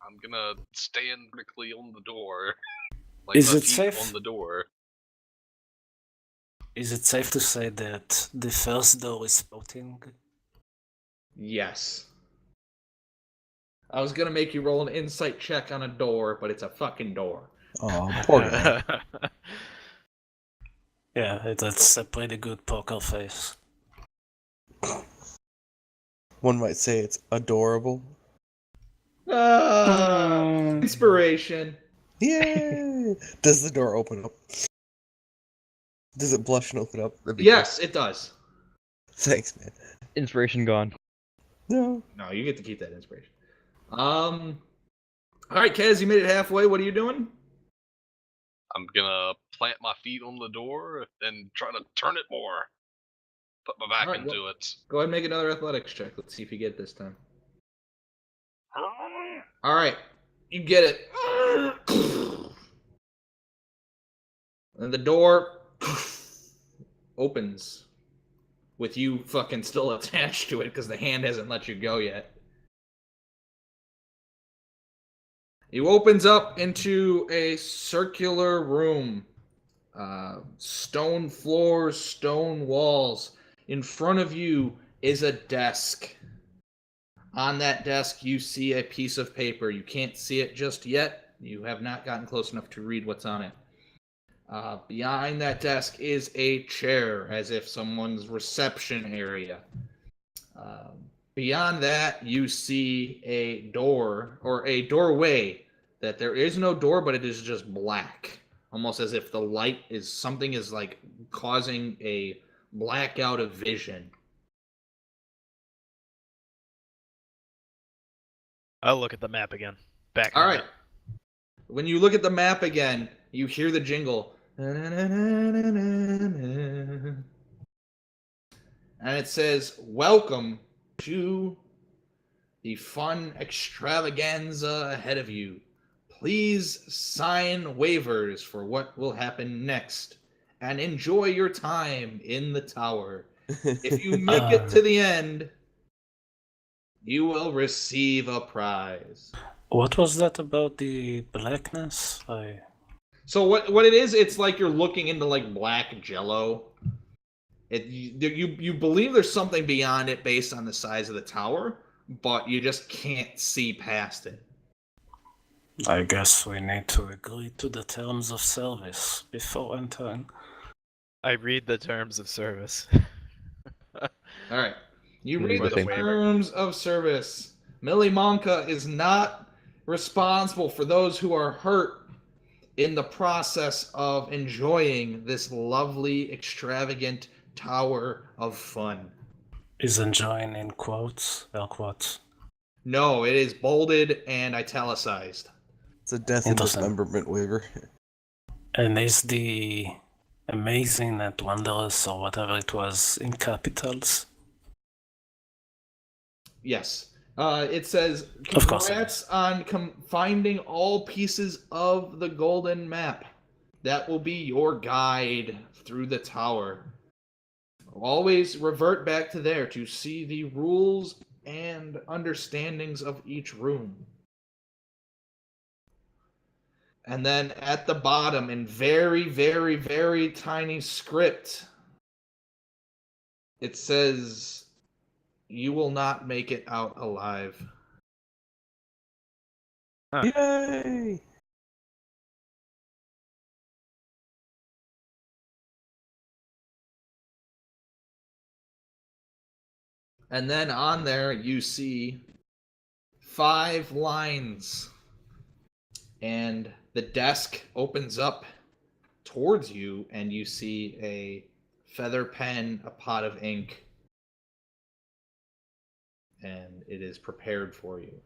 Speaker 4: I'm gonna stand vertically on the door, like
Speaker 5: Is
Speaker 4: my
Speaker 5: it
Speaker 4: feet
Speaker 5: safe?
Speaker 4: on the door.
Speaker 5: Is it safe to say that the first door is floating?
Speaker 3: Yes. I was gonna make you roll an insight check on a door, but it's a fucking door.
Speaker 6: Oh, poor guy.
Speaker 5: Yeah, that's a pretty good poker face.
Speaker 6: One might say it's adorable.
Speaker 3: Inspiration.
Speaker 6: Yay! Does the door open up? Does it blush and open up? That'd be
Speaker 3: Yes, it does.
Speaker 6: cool. Thanks, man.
Speaker 1: Inspiration gone.
Speaker 6: No.
Speaker 3: No, you get to keep that inspiration. All right, Kaz, you made it halfway. What are you doing?
Speaker 4: I'm gonna plant my feet on the door and try to turn it more. Put my back
Speaker 3: Alright,
Speaker 4: into it.
Speaker 3: Go ahead and make another athletics check. Let's see if you get it this time. All right, you get it. And the door opens with you fucking still attached to it because the hand hasn't let you go yet. It opens up into a circular room Stone floors, stone walls. In front of you is a desk. On that desk, you see a piece of paper. You can't see it just yet. You have not gotten close enough to read what's on it. Behind that desk is a chair, as if someone's reception area. Beyond that, you see a door, or a doorway, that there is no door, but it is just black. Almost as if the light is, something is like causing a blackout of vision.
Speaker 2: I'll look at the map again. Back.
Speaker 3: All right. When you look at the map again, you hear the jingle. And it says, "Welcome to the fun extravaganza ahead of you. Please sign waivers for what will happen next and enjoy your time in the tower. If you make it to the end, you will receive a prize."
Speaker 5: What was that about the blackness?
Speaker 3: So what it is, it's like you're looking into like black jello. You believe there's something beyond it based on the size of the tower, but you just can't see past it.
Speaker 5: I guess we need to agree to the terms of service before entering.
Speaker 2: I read the terms of service.
Speaker 3: All right. You
Speaker 1: Mm,
Speaker 3: read
Speaker 1: the
Speaker 3: the
Speaker 1: same.
Speaker 3: terms of service. Millie Monka is not responsible for those who are hurt in the process of enjoying this lovely, extravagant tower of fun.
Speaker 5: Is enjoying in quotes? Air quotes.
Speaker 3: No, it is bolded and italicized.
Speaker 6: It's a death and
Speaker 5: Interesting.
Speaker 6: dismemberment waiver.
Speaker 5: And is the amazing and wondrous or whatever it was in capitals?
Speaker 3: Yes. It says,
Speaker 5: Of course it
Speaker 3: "Congrats on finding all pieces of the golden map. That will be your guide through the tower. Always revert back to there to see the rules and understandings of each room." And then at the bottom, in very, very, very tiny script, it says, "You will not make it out alive."
Speaker 6: Yay!
Speaker 3: And then on there, you see 5 lines. And the desk opens up towards you, and you see a feather pen, a pot of ink, and it is prepared for you.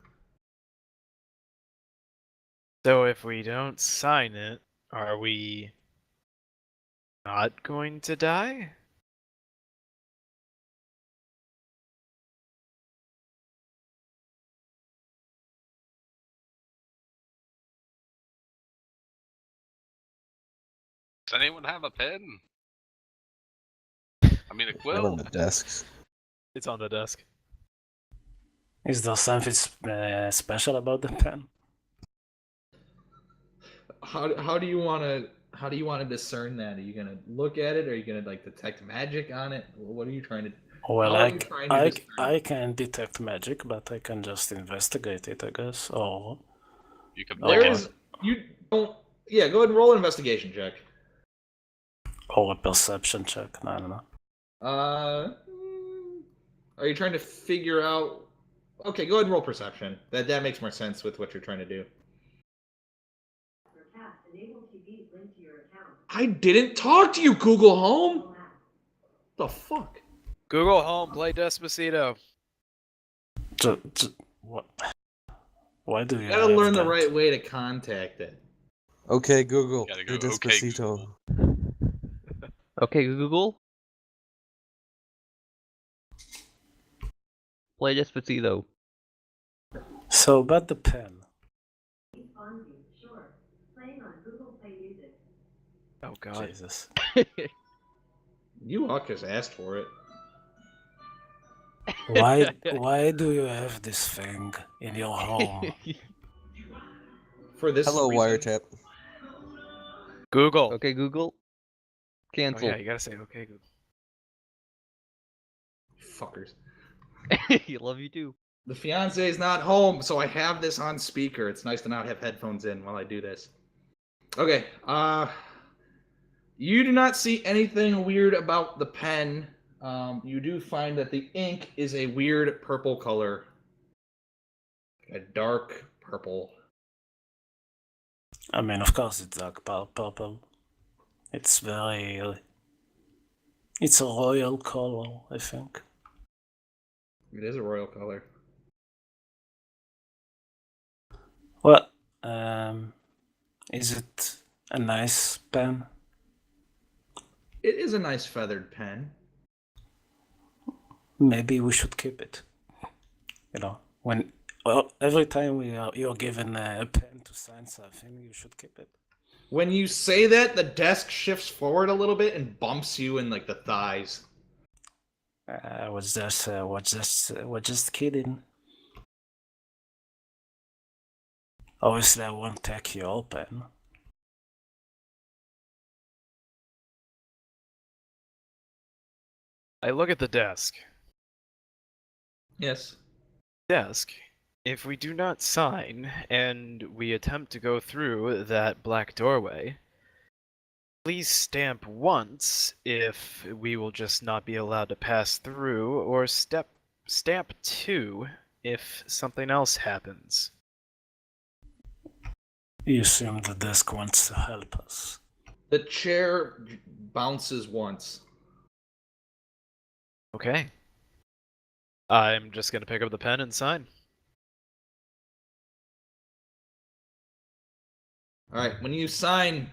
Speaker 2: So if we don't sign it, are we not going to die?
Speaker 4: Does anyone have a pen? I mean, a
Speaker 6: One on
Speaker 4: quill?
Speaker 6: the desks.
Speaker 2: It's on the desk.
Speaker 5: Is there something special about the pen?
Speaker 3: How do you want to discern that? Are you gonna look at it? Are you gonna like detect magic on it? What are you trying to?
Speaker 5: Well,
Speaker 3: How are you trying to discern?
Speaker 5: I can detect magic, but I can just investigate it, I guess. Or
Speaker 4: You could
Speaker 3: There
Speaker 4: break
Speaker 3: is
Speaker 4: it.
Speaker 3: you don't. Yeah, go ahead and roll an investigation check.
Speaker 5: a perception check. No, I don't know.
Speaker 3: Are you trying to figure out? Okay, go ahead and roll perception. That makes more sense with what you're trying to do. I didn't talk to you, Google Home. The fuck?
Speaker 2: Google Home, play Despacito.
Speaker 5: What? Why do you
Speaker 3: You gotta
Speaker 5: have
Speaker 3: learn the
Speaker 5: that?
Speaker 3: right way to contact it.
Speaker 6: Okay, Google.
Speaker 4: Gotta
Speaker 6: Do
Speaker 4: go, okay,
Speaker 6: Despacito.
Speaker 1: Okay, Google. Play Despacito.
Speaker 5: So about the pen.
Speaker 2: Oh god.
Speaker 5: Jesus.
Speaker 3: You just asked for it.
Speaker 5: Why do you have this thing in your home?
Speaker 3: For this
Speaker 6: Hello,
Speaker 3: reason.
Speaker 6: wiretap.
Speaker 2: Google.
Speaker 1: Okay, Google. Cancel.
Speaker 2: Oh yeah, you gotta say okay, Google.
Speaker 3: Fuckers.
Speaker 1: Love you too.
Speaker 3: The fiance is not home, so I have this on speaker. It's nice to not have headphones in while I do this. Okay, you do not see anything weird about the pen. You do find that the ink is a weird purple color. A dark purple.
Speaker 5: I mean, of course it's dark purple. It's very... it's a royal color, I think.
Speaker 3: It is a royal color.
Speaker 5: Well, is it a nice pen?
Speaker 3: It is a nice feathered pen.
Speaker 5: Maybe we should keep it. You know, every time you're given a pen to sign something, you should keep it.
Speaker 3: When you say that, the desk shifts forward a little bit and bumps you in like the thighs.
Speaker 5: I was just kidding. Obviously, I won't take your pen.
Speaker 2: I look at the desk.
Speaker 3: Yes.
Speaker 2: Desk. If we do not sign and we attempt to go through that black doorway, please stamp once if we will just not be allowed to pass through, or stamp 2 if something else happens.
Speaker 5: You assume the desk wants to help us.
Speaker 3: The chair bounces once.
Speaker 2: Okay. I'm just gonna pick up the pen and sign.
Speaker 3: All right. When you sign,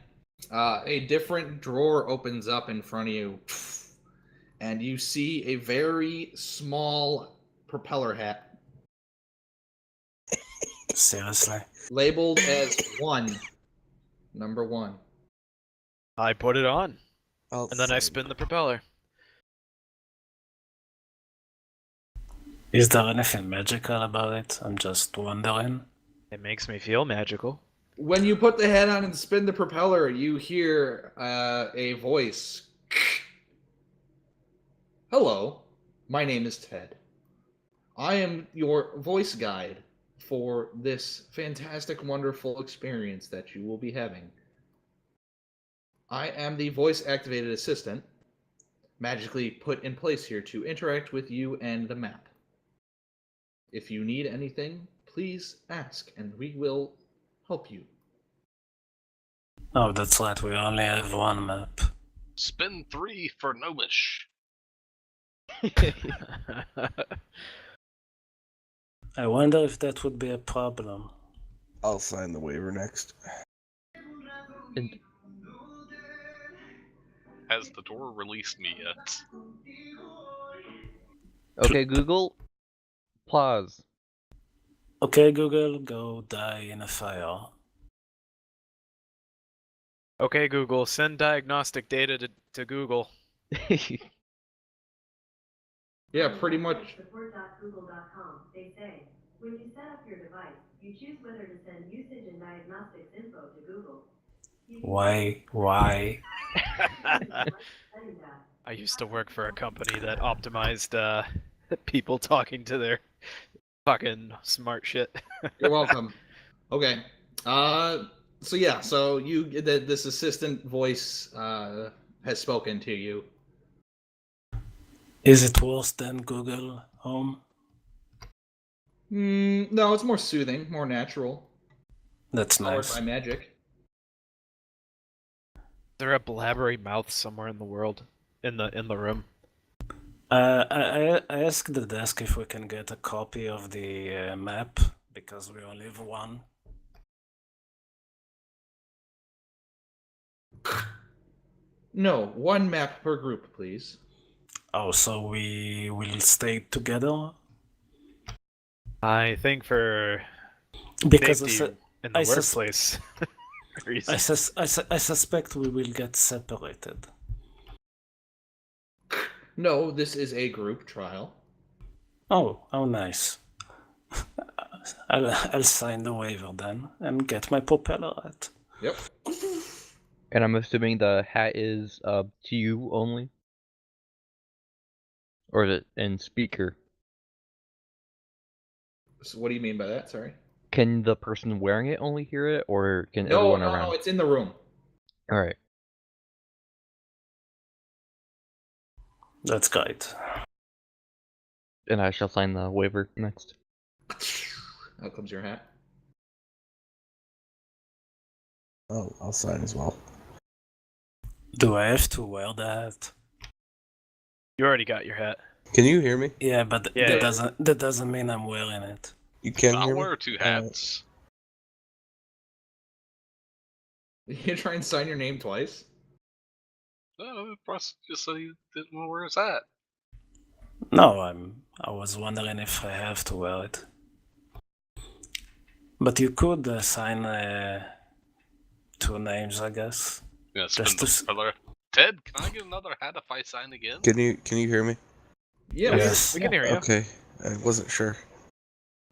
Speaker 3: a different drawer opens up in front of you, and you see a very small propeller hat
Speaker 5: Seriously?
Speaker 3: labeled as 1. Number 1.
Speaker 2: I put it on,
Speaker 6: I'll
Speaker 2: and then I
Speaker 6: sign.
Speaker 2: spin the propeller.
Speaker 5: Is there anything magical about it? I'm just wondering.
Speaker 2: It makes me feel magical.
Speaker 3: When you put the hat on and spin the propeller, you hear a voice. Hello, my name is Ted. I am your voice guide for this fantastic, wonderful experience that you will be having. I am the voice-activated assistant, magically put in place here to interact with you and the map. If you need anything, please ask, and we will help you.
Speaker 5: Oh, that's right, we only have one map.
Speaker 4: Spin 3 for Gnomish.
Speaker 5: I wonder if that would be a problem.
Speaker 6: I'll sign the waiver next.
Speaker 1: And
Speaker 4: Has the door released me yet?
Speaker 1: okay, Google, pause.
Speaker 5: Okay, Google, go die in a fire.
Speaker 2: Okay, Google, send diagnostic data to Google.
Speaker 3: Yeah, pretty much.
Speaker 7: Support.google.com. They say, when you set up your device, you choose whether to send usage and diagnostics info to Google.
Speaker 5: Why?
Speaker 2: I used to work for a company that optimized people talking to their fucking smart shit.
Speaker 3: You're welcome. Okay. So yeah, so this assistant voice has spoken to you.
Speaker 5: Is it worse than Google Home?
Speaker 3: No, it's more soothing, more natural.
Speaker 5: That's
Speaker 3: Powered
Speaker 5: nice.
Speaker 3: by magic.
Speaker 2: Is there a blabbery mouth somewhere in the world? In the room?
Speaker 5: I asked the desk if we can get a copy of the map, because we only have one.
Speaker 3: No, one map per group, please.
Speaker 5: Oh, so we will stay together?
Speaker 2: I think for
Speaker 5: Because
Speaker 2: safety in the
Speaker 5: I sus-
Speaker 2: workplace reasons.
Speaker 5: I suspect we will get separated.
Speaker 3: No, this is a group trial.
Speaker 5: Oh, how nice. I'll sign the waiver then and get my propeller hat.
Speaker 3: Yep.
Speaker 1: And I'm assuming the hat is to you only? Or is it in speaker?
Speaker 3: So what do you mean by that? Sorry.
Speaker 1: Can the person wearing it only hear it, or can
Speaker 3: No,
Speaker 1: everyone
Speaker 3: no,
Speaker 1: around?
Speaker 3: no. It's in the room.
Speaker 1: Alright.
Speaker 5: That's great.
Speaker 1: And I shall sign the waiver next.
Speaker 3: Out comes your hat.
Speaker 6: Oh, I'll sign as well.
Speaker 5: Do I have to wear that?
Speaker 2: You already got your hat.
Speaker 6: Can you hear me?
Speaker 5: Yeah, but
Speaker 2: Yeah,
Speaker 5: that
Speaker 2: yeah.
Speaker 5: doesn't mean I'm wearing it.
Speaker 6: You can
Speaker 4: I'll
Speaker 6: hear me?
Speaker 4: wear 2 hats.
Speaker 3: You try and sign your name twice?
Speaker 4: Russ just said he didn't want to wear his hat.
Speaker 5: No, I was wondering if I have to wear it. But you could sign 2 names, I guess.
Speaker 4: Yeah,
Speaker 5: Just
Speaker 4: spin the color. Ted, can I get another hat if I sign again?
Speaker 6: Can you hear me?
Speaker 3: Yeah,
Speaker 5: Yes.
Speaker 2: We can hear you.
Speaker 6: Okay, I wasn't sure.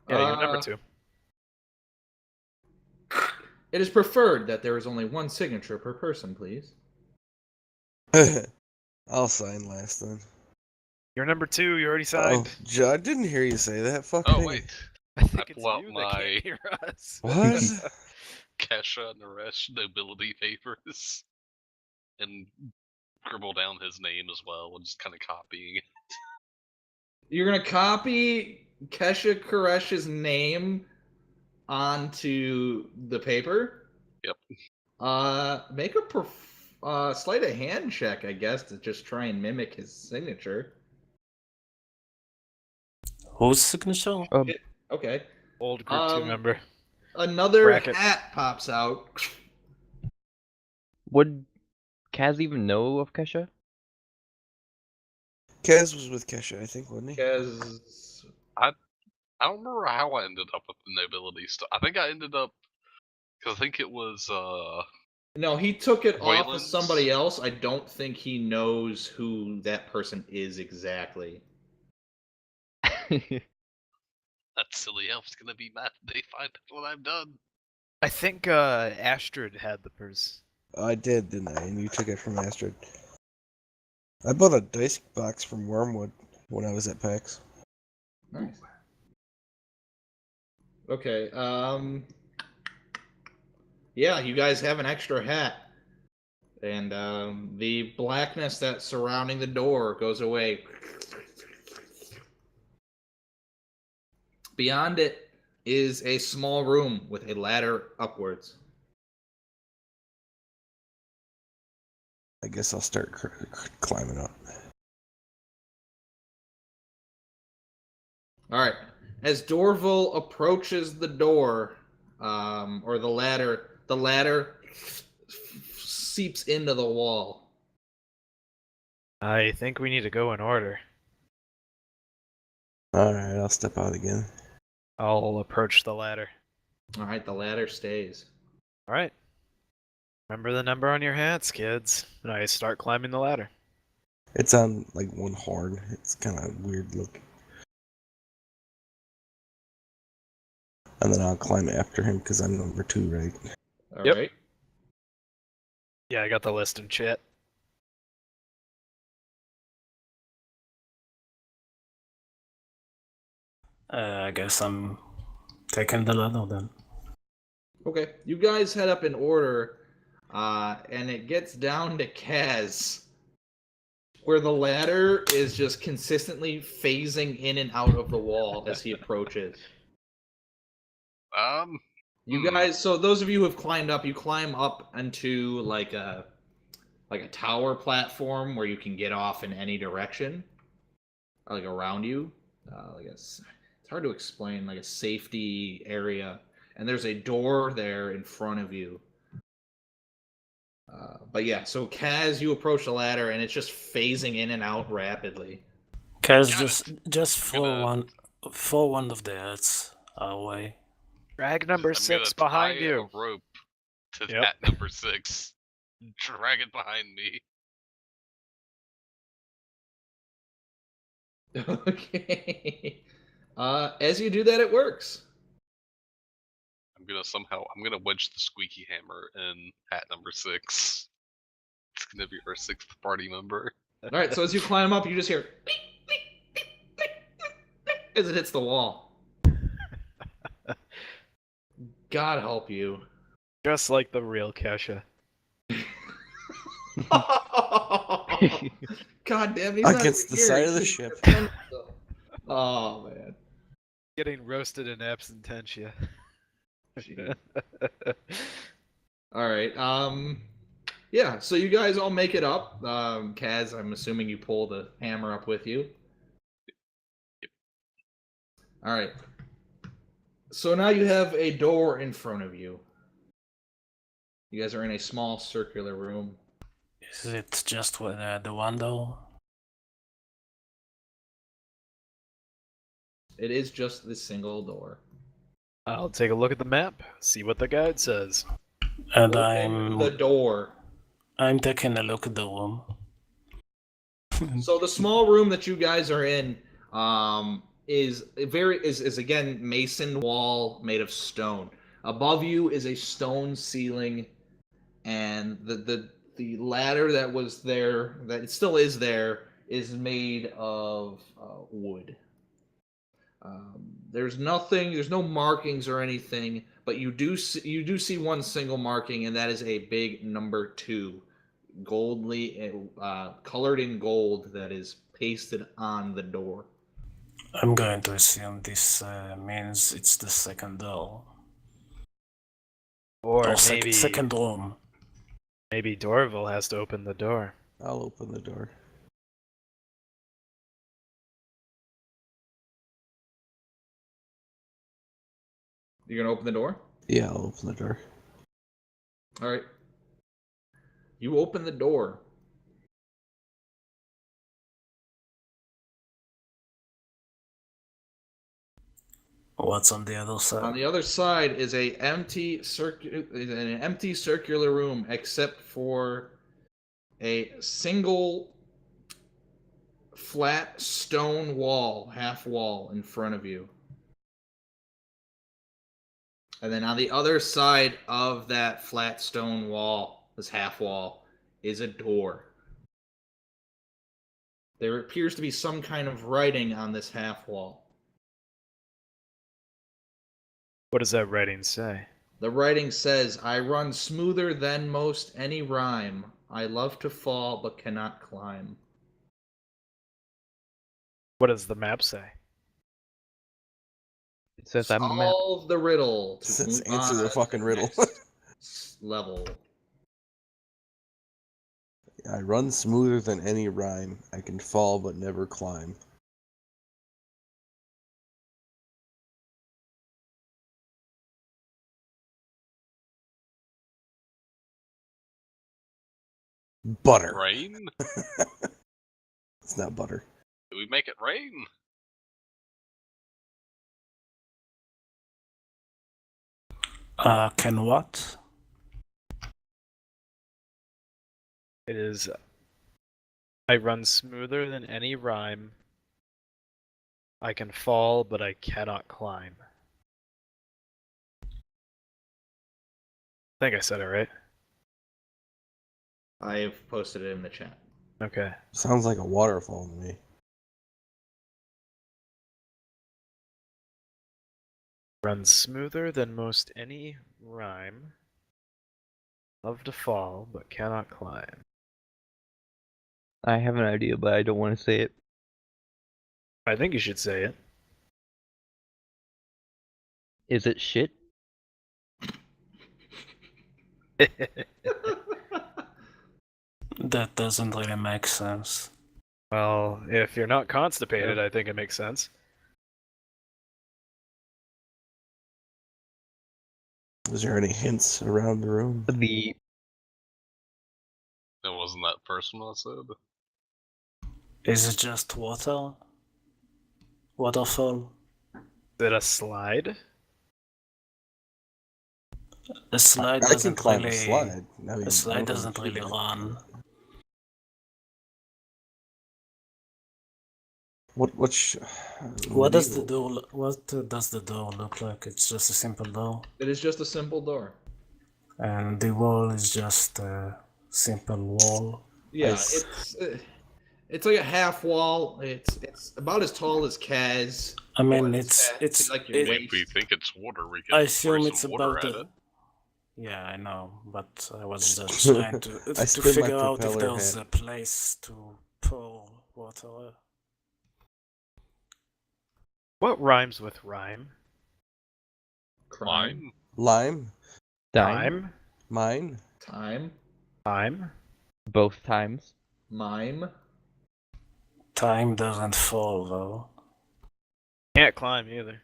Speaker 2: Yeah, you're number 2.
Speaker 3: It is preferred that there is only one signature per person, please.
Speaker 6: I'll sign last then.
Speaker 2: You're number 2. You already
Speaker 6: Oh,
Speaker 2: signed.
Speaker 6: I didn't hear you say that. Fuck
Speaker 4: Oh
Speaker 6: me.
Speaker 4: wait,
Speaker 2: I think
Speaker 4: I
Speaker 2: it's
Speaker 4: pull out
Speaker 2: you that
Speaker 4: my
Speaker 2: can't hear us.
Speaker 6: What?
Speaker 4: Kesha Naresh nobility papers and scribble down his name as well and just kind of copying it.
Speaker 3: You're gonna copy Kesha Koresh's name onto the paper?
Speaker 4: Yep.
Speaker 3: Make a sleight of hand check, I guess, to just try and mimic his signature.
Speaker 5: Whose signature?
Speaker 3: Okay.
Speaker 2: Old Group 2 member.
Speaker 3: Another
Speaker 2: Bracket.
Speaker 3: hat pops out.
Speaker 1: Would Kaz even know of Kesha?
Speaker 6: Kaz was with Kesha, I think, wasn't he?
Speaker 3: Because
Speaker 4: I don't remember how I ended up with the nobility stuff. I think I ended up because I think it was
Speaker 3: no, he took it off of
Speaker 4: Wayland's?
Speaker 3: somebody else. I don't think he knows who that person is exactly.
Speaker 4: that silly elf's gonna be mad if they find out what I've done.
Speaker 2: I think Astrid had the purse.
Speaker 6: I did, didn't I? And you took it from Astrid. I bought a dice box from Wormwood when I was at PAX.
Speaker 3: Nice. Okay, yeah, you guys have an extra hat. And the blackness that's surrounding the door goes away. Beyond it is a small room with a ladder upwards.
Speaker 6: I guess I'll start climbing up.
Speaker 3: All right. As Dorval approaches the door, or the ladder seeps into the wall.
Speaker 2: I think we need to go in order.
Speaker 6: Alright, I'll step out again.
Speaker 2: I'll approach the ladder.
Speaker 3: All right, the ladder stays.
Speaker 2: All right. Remember the number on your hats, kids. And I start climbing the ladder.
Speaker 6: It's on, like, one horn. It's kind of weird looking. And then I'll climb after him because I'm number 2, right?
Speaker 3: All
Speaker 2: Yep.
Speaker 3: right.
Speaker 2: Yeah, I got the list in chat.
Speaker 5: I guess I'm taking the ladder then.
Speaker 3: Okay. You guys head up in order, and it gets down to Kaz, where the ladder is just consistently phasing in and out of the wall as he approaches. You guys, so those of you who have climbed up, you climb up into like a tower platform where you can get off in any direction, like around you. It's hard to explain, like a safety area, and there's a door there in front of you. But yeah, so Kaz, you approach the ladder, and it's just phasing in and out rapidly.
Speaker 5: Kaz,
Speaker 4: Got
Speaker 5: just
Speaker 4: gonna-
Speaker 5: throw one of the hats our way.
Speaker 2: Drag number
Speaker 4: I'm
Speaker 2: 6
Speaker 4: gonna
Speaker 2: behind
Speaker 4: tie
Speaker 2: you.
Speaker 4: a rope to
Speaker 2: Yep.
Speaker 4: that number 6. Drag it behind me.
Speaker 3: Okay. As you do that, it works.
Speaker 4: I'm gonna wedge the squeaky hammer in hat number 6. It's gonna be our 6th party member.
Speaker 3: All right, so as you climb up, you just hear as it hits the wall. God help you.
Speaker 2: Just like the real Kesha.
Speaker 3: God damn, he's not
Speaker 6: Against
Speaker 3: even
Speaker 6: the
Speaker 3: here.
Speaker 6: side
Speaker 3: He's
Speaker 6: of the
Speaker 3: just
Speaker 6: ship.
Speaker 3: defending himself. Oh man.
Speaker 2: Getting roasted in absententia.
Speaker 3: Jeez. All right. Yeah. So you guys all make it up. Kaz, I'm assuming you pull the hammer up with you. All right. So now you have a door in front of you. You guys are in a small circular room.
Speaker 5: Is it just with the one door?
Speaker 3: It is just this single door.
Speaker 2: I'll take a look at the map, see what the guide says.
Speaker 5: And
Speaker 3: Open the door.
Speaker 5: I'm taking a look at the room.
Speaker 3: So the small room that you guys are in is again masoned wall made of stone. Above you is a stone ceiling, and the ladder that was there, that it still is there, is made of wood. There's no markings or anything, but you do see one single marking, and that is a big number 2, colored in gold, that is pasted on the door.
Speaker 5: I'm going to assume this means it's the second door.
Speaker 2: Or
Speaker 5: Or
Speaker 2: maybe
Speaker 5: second room.
Speaker 2: maybe Dorville has to open the door.
Speaker 6: I'll open the door.
Speaker 3: You're gonna open the door?
Speaker 6: Yeah, I'll open the door.
Speaker 3: All right. You open the door.
Speaker 5: What's on the other
Speaker 3: On
Speaker 5: side?
Speaker 3: the other side is an empty circular room, except for a single flat stone wall, half wall in front of you. And then on the other side of that flat stone wall, this half wall, is a door. There appears to be some kind of writing on this half wall.
Speaker 2: What does that writing say?
Speaker 3: The writing says, "I run smoother than most any rhyme. I love to fall but cannot climb."
Speaker 2: What does the map say?
Speaker 1: It says I'm a map.
Speaker 3: Solve the riddle to
Speaker 6: Let's
Speaker 3: move
Speaker 6: answer the
Speaker 3: on
Speaker 6: fucking
Speaker 3: to
Speaker 6: riddle.
Speaker 3: next level.
Speaker 6: I run smoother than any rhyme. I can fall but never climb. Butter.
Speaker 4: Rain?
Speaker 6: It's not butter.
Speaker 4: Did we make it rain?
Speaker 5: Can what?
Speaker 2: It is I run smoother than any rhyme. I can fall, but I cannot climb. I think I said it right.
Speaker 3: I've posted it in the chat.
Speaker 2: Okay.
Speaker 6: Sounds like a waterfall to me.
Speaker 2: Run smoother than most any rhyme. Love to fall, but cannot climb.
Speaker 1: I have an idea, but I don't want to say it.
Speaker 2: I think you should say it.
Speaker 1: Is it shit?
Speaker 5: That doesn't really make sense.
Speaker 2: Well, if you're not constipated, I think it makes sense.
Speaker 6: Is there any hints around the room?
Speaker 1: The
Speaker 4: It wasn't that first one I said.
Speaker 5: Is it just water? Waterfall?
Speaker 2: Is it a slide?
Speaker 5: A slide
Speaker 6: I can
Speaker 5: doesn't
Speaker 6: climb
Speaker 5: really.
Speaker 6: a slide. I mean,
Speaker 5: A slide
Speaker 6: I don't
Speaker 5: doesn't
Speaker 6: think
Speaker 5: really
Speaker 6: that-
Speaker 5: run.
Speaker 6: What
Speaker 5: What does the door? What does the door look like? It's just a simple door,
Speaker 3: It is just a simple door.
Speaker 5: and the wall is just simple wall.
Speaker 3: Yeah,
Speaker 6: s-
Speaker 3: it's like a half wall. It's about as tall as Kaz.
Speaker 5: I mean,
Speaker 3: or
Speaker 5: it's
Speaker 3: like your
Speaker 5: it,
Speaker 4: If we
Speaker 3: waist.
Speaker 4: think it's water, we
Speaker 5: I
Speaker 4: can throw
Speaker 5: assume it's
Speaker 4: some water
Speaker 5: about
Speaker 4: at
Speaker 5: the.
Speaker 4: it.
Speaker 5: Yeah, I know, but I was just trying to
Speaker 6: I spin my
Speaker 5: figure out if
Speaker 6: propeller
Speaker 5: there was
Speaker 6: hat.
Speaker 5: a place to pour water.
Speaker 2: What rhymes with rhyme?
Speaker 3: Crime.
Speaker 6: Lime,
Speaker 1: Dime.
Speaker 6: mine.
Speaker 3: Time.
Speaker 2: Time.
Speaker 1: Both times.
Speaker 3: Mime.
Speaker 5: Time doesn't fall though.
Speaker 2: Can't climb either.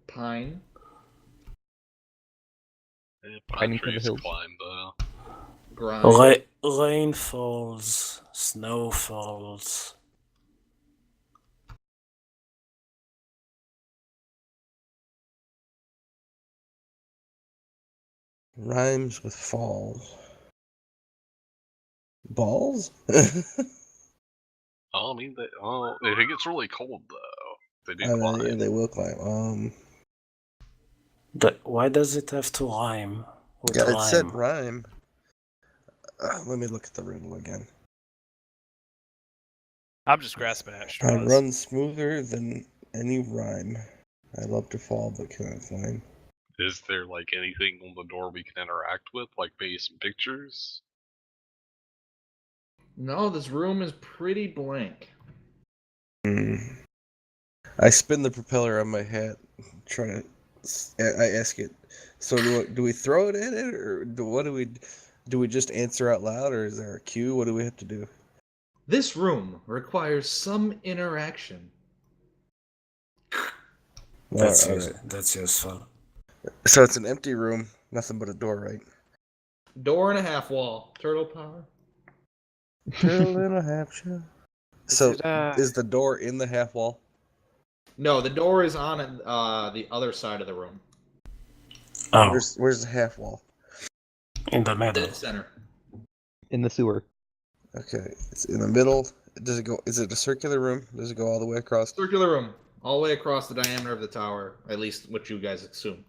Speaker 3: Pine.
Speaker 1: I
Speaker 4: Pine
Speaker 1: need to the
Speaker 4: trees
Speaker 1: hills.
Speaker 4: climb though.
Speaker 3: Grind.
Speaker 5: Rain falls, snow falls.
Speaker 6: Rhymes with falls. Balls?
Speaker 4: Oh, I mean, if it gets really cold though, they do climb.
Speaker 6: Yeah, they will climb.
Speaker 5: Why does it have to rhyme with
Speaker 6: Yeah, it said
Speaker 5: rhyme?
Speaker 6: rhyme. Let me look at the riddle again.
Speaker 2: I'm just grasping at
Speaker 6: I
Speaker 2: straws.
Speaker 6: run smoother than any rhyme. I love to fall but cannot climb.
Speaker 4: Is there like anything on the door we can interact with, like maybe some pictures?
Speaker 3: No, this room is pretty blank.
Speaker 6: I spin the propeller on my hat, trying to. I ask it. So do we throw it at it, or do we just answer out loud, or is there a cue? What do we have to do?
Speaker 3: This room requires some interaction.
Speaker 5: That's
Speaker 6: All right.
Speaker 5: that's useful.
Speaker 6: So it's an empty room, nothing but a door, right?
Speaker 3: Door and a half wall. Turtle power.
Speaker 6: Turtle in a half shell. So
Speaker 2: it,
Speaker 6: is the door in the half wall?
Speaker 3: No, the door is on the other side of the room.
Speaker 5: Oh,
Speaker 6: Where's the half wall?
Speaker 5: in the middle.
Speaker 3: Dead center.
Speaker 1: In the sewer.
Speaker 6: Okay, it's in the middle. Does it go? Is it a circular room? Does it go all the way across?
Speaker 3: Circular room. All the way across the diameter of the tower. At least what you guys assume.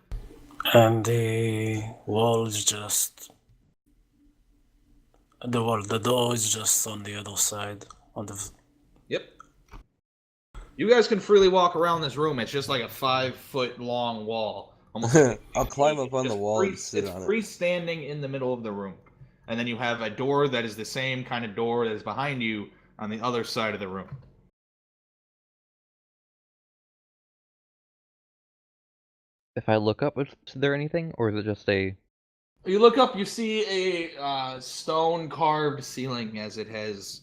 Speaker 5: And the wall is just the door is just on the other side on the.
Speaker 3: Yep. You guys can freely walk around this room. It's just like a 5-foot long wall. Almost.
Speaker 6: I'll climb up on the wall and sit on
Speaker 3: It's
Speaker 6: it.
Speaker 3: freestanding in the middle of the room, and then you have a door that is the same kind of door that is behind you on the other side of the room.
Speaker 1: If I look up, is there anything, or is it just a?
Speaker 3: You look up, you see a stone carved ceiling as it has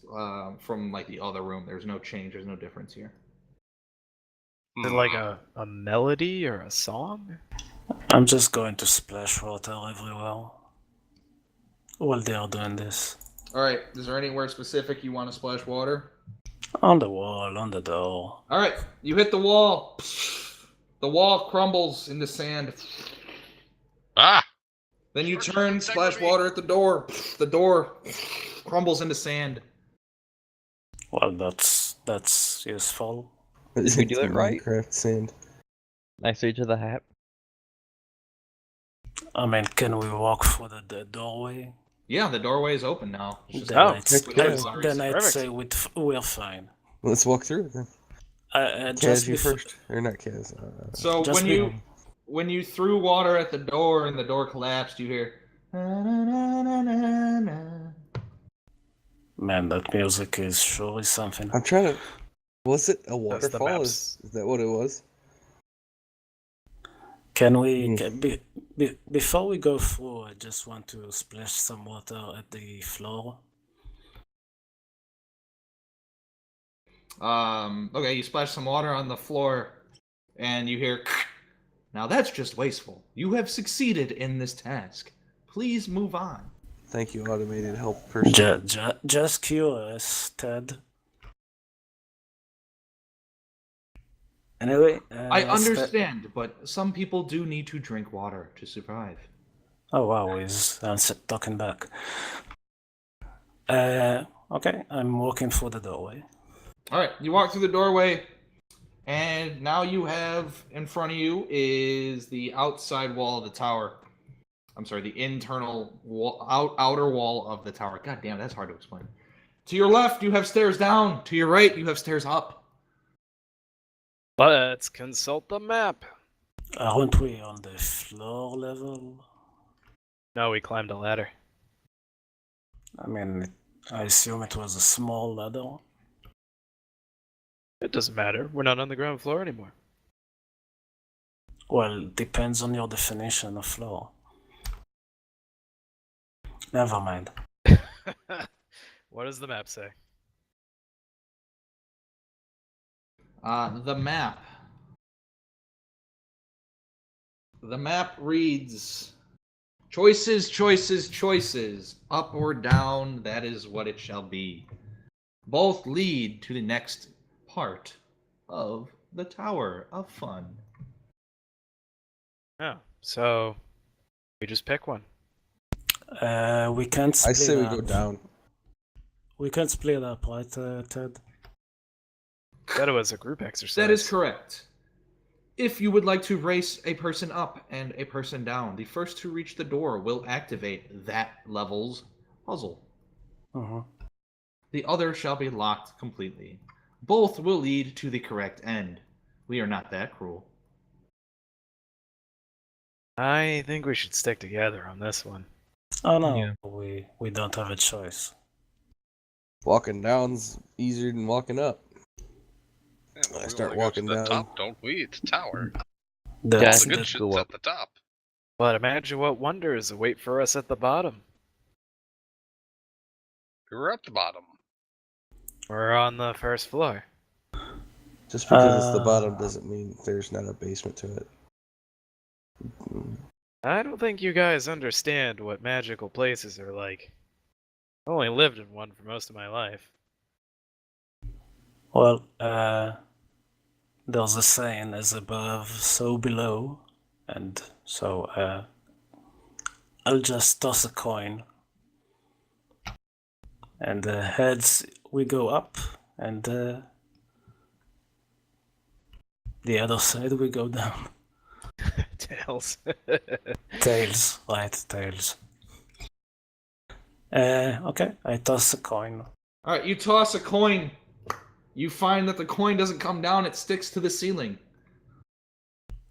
Speaker 3: from like the other room. There's no change. There's no difference here.
Speaker 2: Is it like a melody or a song?
Speaker 5: I'm just going to splash water everywhere while they are doing this.
Speaker 3: All right. Is there anywhere specific you want to splash water?
Speaker 5: On the wall, on the door.
Speaker 3: All right. You hit the wall. The wall crumbles into sand.
Speaker 4: Ah!
Speaker 3: Then you
Speaker 4: Structural
Speaker 3: turn, splash
Speaker 4: integrity.
Speaker 3: water at the door. The door crumbles into sand.
Speaker 5: Well, that's useful.
Speaker 1: Did we do it right?
Speaker 6: Minecraft sand.
Speaker 1: I say to the hat.
Speaker 5: I mean, can we walk through the doorway?
Speaker 3: Yeah, the doorway is open now. It's just
Speaker 5: Then
Speaker 2: Oh,
Speaker 5: I'd,
Speaker 6: heck
Speaker 5: then,
Speaker 6: yeah.
Speaker 5: then I'd
Speaker 2: Perfect.
Speaker 5: say we're fine.
Speaker 6: Let's walk through it then.
Speaker 5: Just
Speaker 6: Kaz, you
Speaker 5: bef-
Speaker 6: first, or not Kaz?
Speaker 3: So
Speaker 5: Just
Speaker 3: when you threw water at the door and the door collapsed, you hear. "Na, na, na, na, na, na."
Speaker 5: Man, that music is surely something.
Speaker 6: I'm trying to. Was it a
Speaker 2: That's the
Speaker 6: waterfall?
Speaker 2: maps.
Speaker 6: Is that what it was?
Speaker 5: Can we before we go through? I just want to splash some water at the floor.
Speaker 3: Okay, you splash some water on the floor, and you hear. Now that's just wasteful. You have succeeded in this task. Please move on.
Speaker 6: Thank you, automated help person.
Speaker 5: Just curious, Ted. Anyway,
Speaker 3: I understand, but some people do need to drink water to survive.
Speaker 5: Oh wow, he's talking back. Okay, I'm walking through the doorway.
Speaker 3: All right, you walk through the doorway, and now you have in front of you is the outside wall of the tower. I'm sorry, the internal outer wall of the tower. God damn, that's hard to explain. To your left, you have stairs down. To your right, you have stairs up.
Speaker 2: Let's consult the map.
Speaker 5: Aren't we on the floor level?
Speaker 2: No, we climbed a ladder.
Speaker 5: I mean, I assume it was a small ladder.
Speaker 2: It doesn't matter. We're not on the ground floor anymore.
Speaker 5: Well, depends on your definition of floor. Never mind.
Speaker 2: What does the map say?
Speaker 3: The map. The map reads choices, choices, choices. Up or down, that is what it shall be. Both lead to the next part of the Tower of Fun.
Speaker 2: Oh, so we just pick one.
Speaker 5: We can't
Speaker 6: I
Speaker 5: split
Speaker 6: say we
Speaker 5: up.
Speaker 6: go down.
Speaker 5: We can't split up, right, Ted?
Speaker 2: That was a group exercise.
Speaker 3: That is correct. If you would like to race a person up and a person down, the first to reach the door will activate that level's puzzle.
Speaker 5: Uh-huh.
Speaker 3: The other shall be locked completely. Both will lead to the correct end. We are not that cruel.
Speaker 2: I think we should stick together on this one.
Speaker 5: Oh no,
Speaker 1: Yeah.
Speaker 5: we don't have a choice.
Speaker 6: Walking down's easier than walking up.
Speaker 4: Yeah, but
Speaker 6: I
Speaker 4: we
Speaker 6: start
Speaker 4: wanna go
Speaker 6: walking
Speaker 4: to the
Speaker 6: down.
Speaker 4: top, don't we? It's a tower. All
Speaker 5: That's
Speaker 4: the
Speaker 1: Yeah,
Speaker 4: good
Speaker 1: just
Speaker 4: shit's
Speaker 1: go
Speaker 4: at
Speaker 1: up.
Speaker 4: the top.
Speaker 2: But imagine what wonders await for us at the bottom.
Speaker 4: We're at the bottom.
Speaker 2: We're on the first floor.
Speaker 6: Just because it's the bottom doesn't mean there's not a basement to it.
Speaker 2: I don't think you guys understand what magical places are like. I only lived in one for most of my life.
Speaker 5: well, there's a saying, as above, so below, and so I'll just toss a coin, and heads we go up, and the other side we go down.
Speaker 2: Tails.
Speaker 5: Tails, right? Tails. Okay, I toss a coin.
Speaker 3: All right, you toss a coin. You find that the coin doesn't come down, it sticks to the ceiling.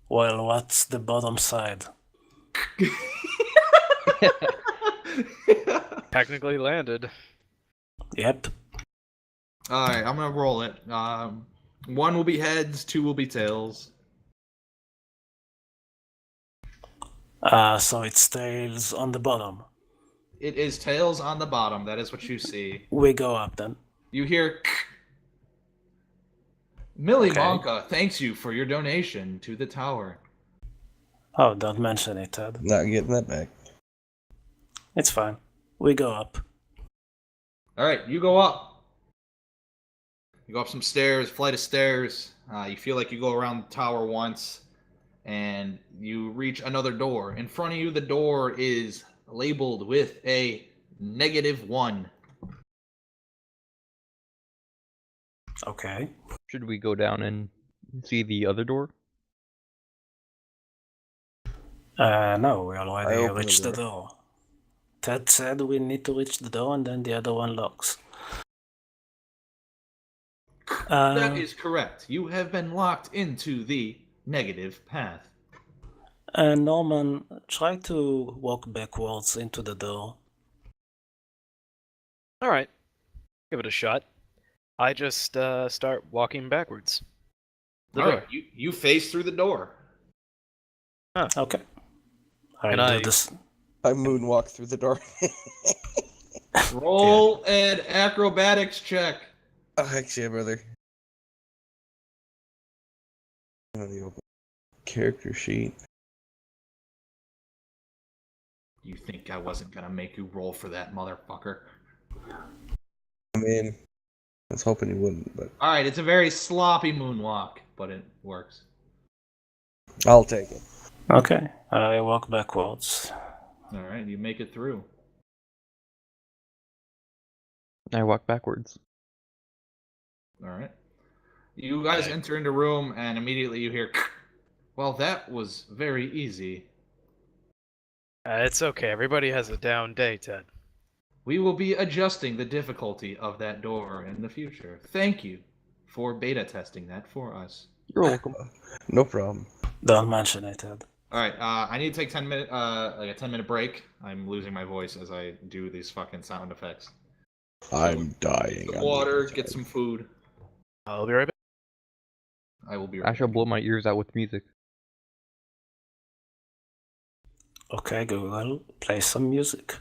Speaker 5: Well, what's the bottom side?
Speaker 2: Technically landed.
Speaker 5: Yep.
Speaker 3: All right, I'm going to roll it. One will be heads, two will be tails.
Speaker 5: So it's tails on the bottom.
Speaker 3: It is tails on the bottom. That is what you see.
Speaker 5: We go up then.
Speaker 3: You hear Millie
Speaker 5: Okay.
Speaker 3: Monka thanks you for your donation to the tower.
Speaker 5: Oh, don't mention it, Ted.
Speaker 6: Not getting that back.
Speaker 5: It's fine. We go up.
Speaker 3: All right, you go up. You go up some stairs, flight of stairs. You feel like you go around the tower once, and you reach another door. In front of you, the door is labeled with a -1.
Speaker 5: Okay.
Speaker 1: Should we go down and see the other door?
Speaker 5: No, we
Speaker 6: I
Speaker 5: already
Speaker 6: open the
Speaker 5: reached the
Speaker 6: door.
Speaker 5: door. Ted said we need to reach the door and then the other one locks.
Speaker 3: That is correct. You have been locked into the negative path.
Speaker 5: Norman, try to walk backwards into the door.
Speaker 2: Alright. Give it a shot. I just start walking backwards. The
Speaker 3: All
Speaker 2: door.
Speaker 3: right, you face through the door.
Speaker 5: Okay.
Speaker 2: And
Speaker 5: I'll
Speaker 2: I-
Speaker 5: do this.
Speaker 6: I moonwalk through the door.
Speaker 3: Roll an acrobatics check.
Speaker 6: Oh, heck yeah, brother. On the open character sheet.
Speaker 3: You think I wasn't gonna make you roll for that, motherfucker?
Speaker 6: I mean, I was hoping you wouldn't, but
Speaker 3: All right, it's a very sloppy moonwalk, but it works.
Speaker 6: I'll take it.
Speaker 5: Okay, I walk backwards.
Speaker 3: All right, you make it through.
Speaker 1: I walk backwards.
Speaker 3: All right. You guys
Speaker 4: Okay.
Speaker 3: enter into a room, and immediately you hear, well, that was very easy.
Speaker 2: It's okay. Everybody has a down day, Ted.
Speaker 3: We will be adjusting the difficulty of that door in the future. Thank you for beta testing that for us.
Speaker 1: You're welcome.
Speaker 6: No problem.
Speaker 5: Don't mention it, Ed.
Speaker 3: All right, I need to take 10-minute, like a 10-minute break. I'm losing my voice as I do these fucking sound effects.
Speaker 6: I'm dying.
Speaker 3: Some
Speaker 6: on the
Speaker 3: water,
Speaker 6: inside.
Speaker 3: get some food.
Speaker 2: I'll be right back.
Speaker 3: I will be
Speaker 1: I
Speaker 3: right
Speaker 1: shall
Speaker 3: back.
Speaker 1: blow my ears out with music.
Speaker 5: Okay, Google, play some music.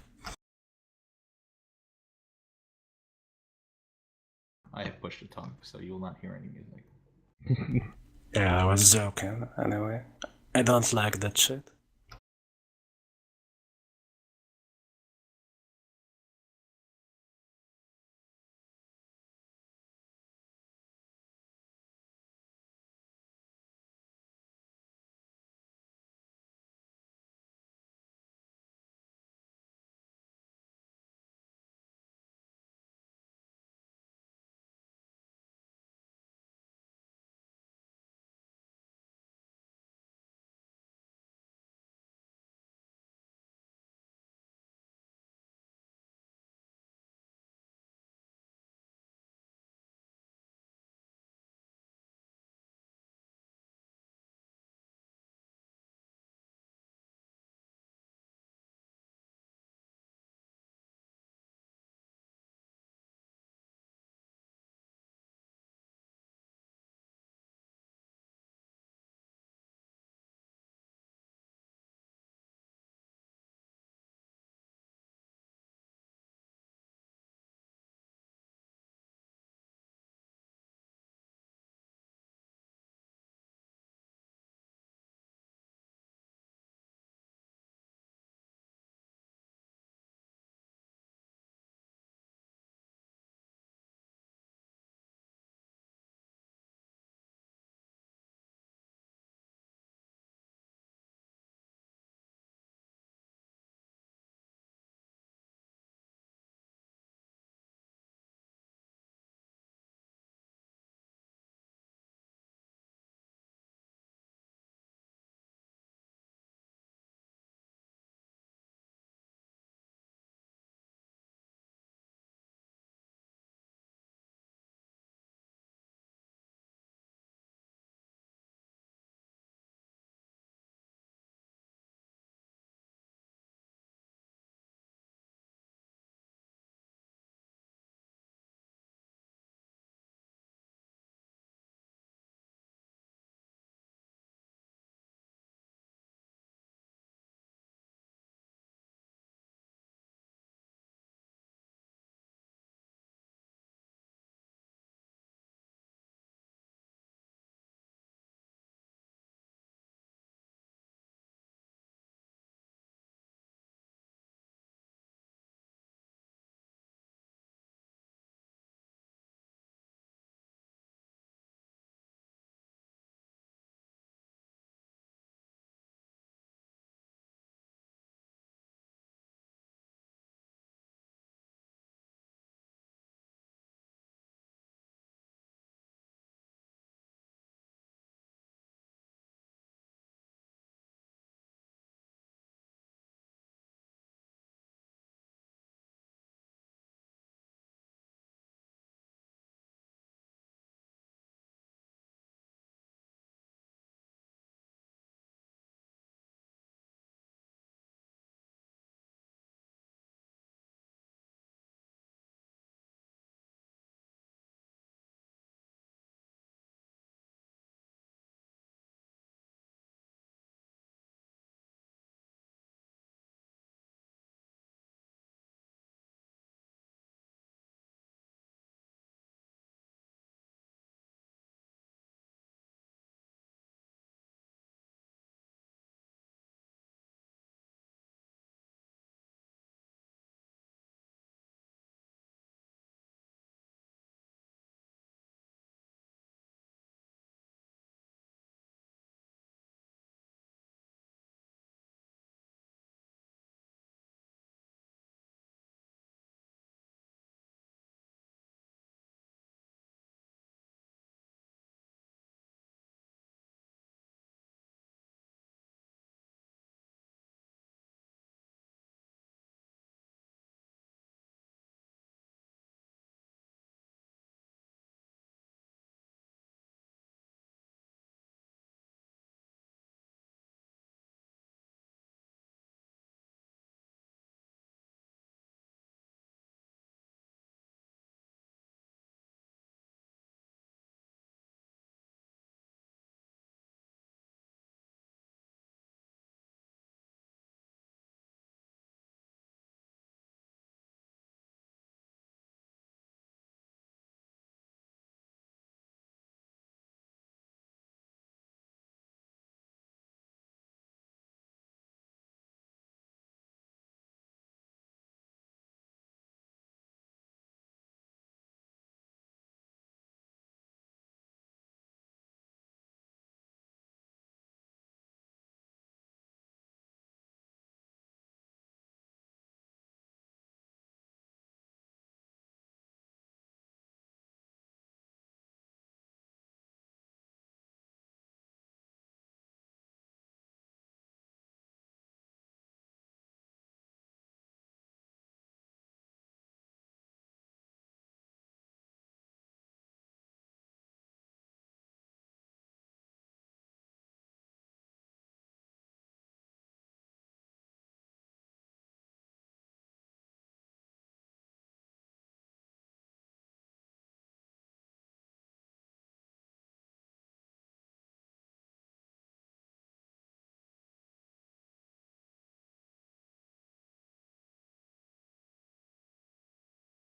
Speaker 3: I have pushed to talk, so you will not hear any music.
Speaker 5: Yeah, I was joking. Anyway, I don't like that shit.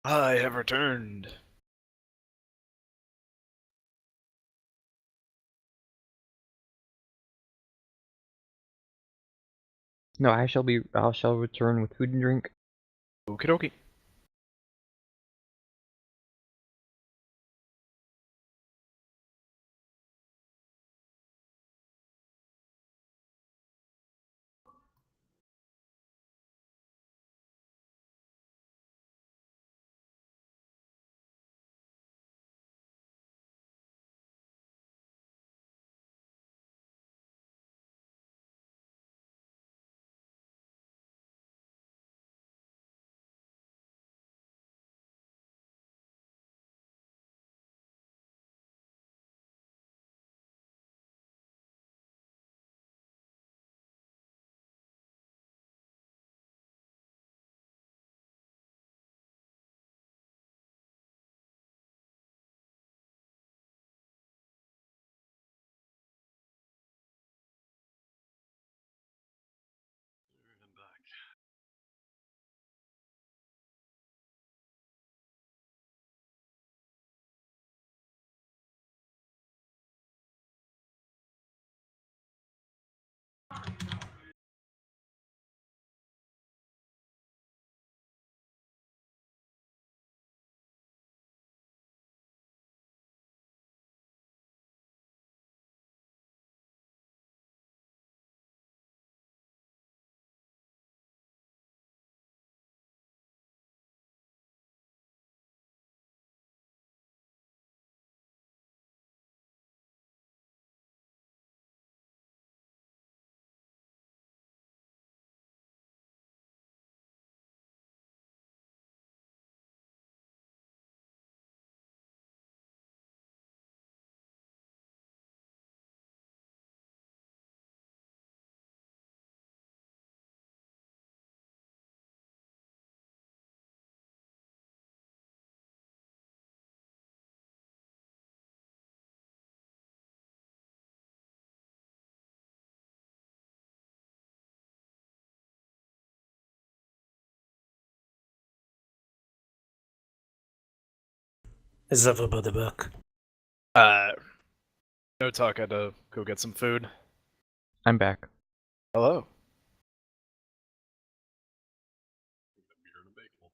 Speaker 2: I have returned.
Speaker 1: No, I shall return with food and drink.
Speaker 2: Okie dokie.
Speaker 4: I'm back.
Speaker 5: Is everybody back?
Speaker 2: No talk. I had to go get some food.
Speaker 1: I'm back.
Speaker 2: Hello.
Speaker 4: A beer and a bagel.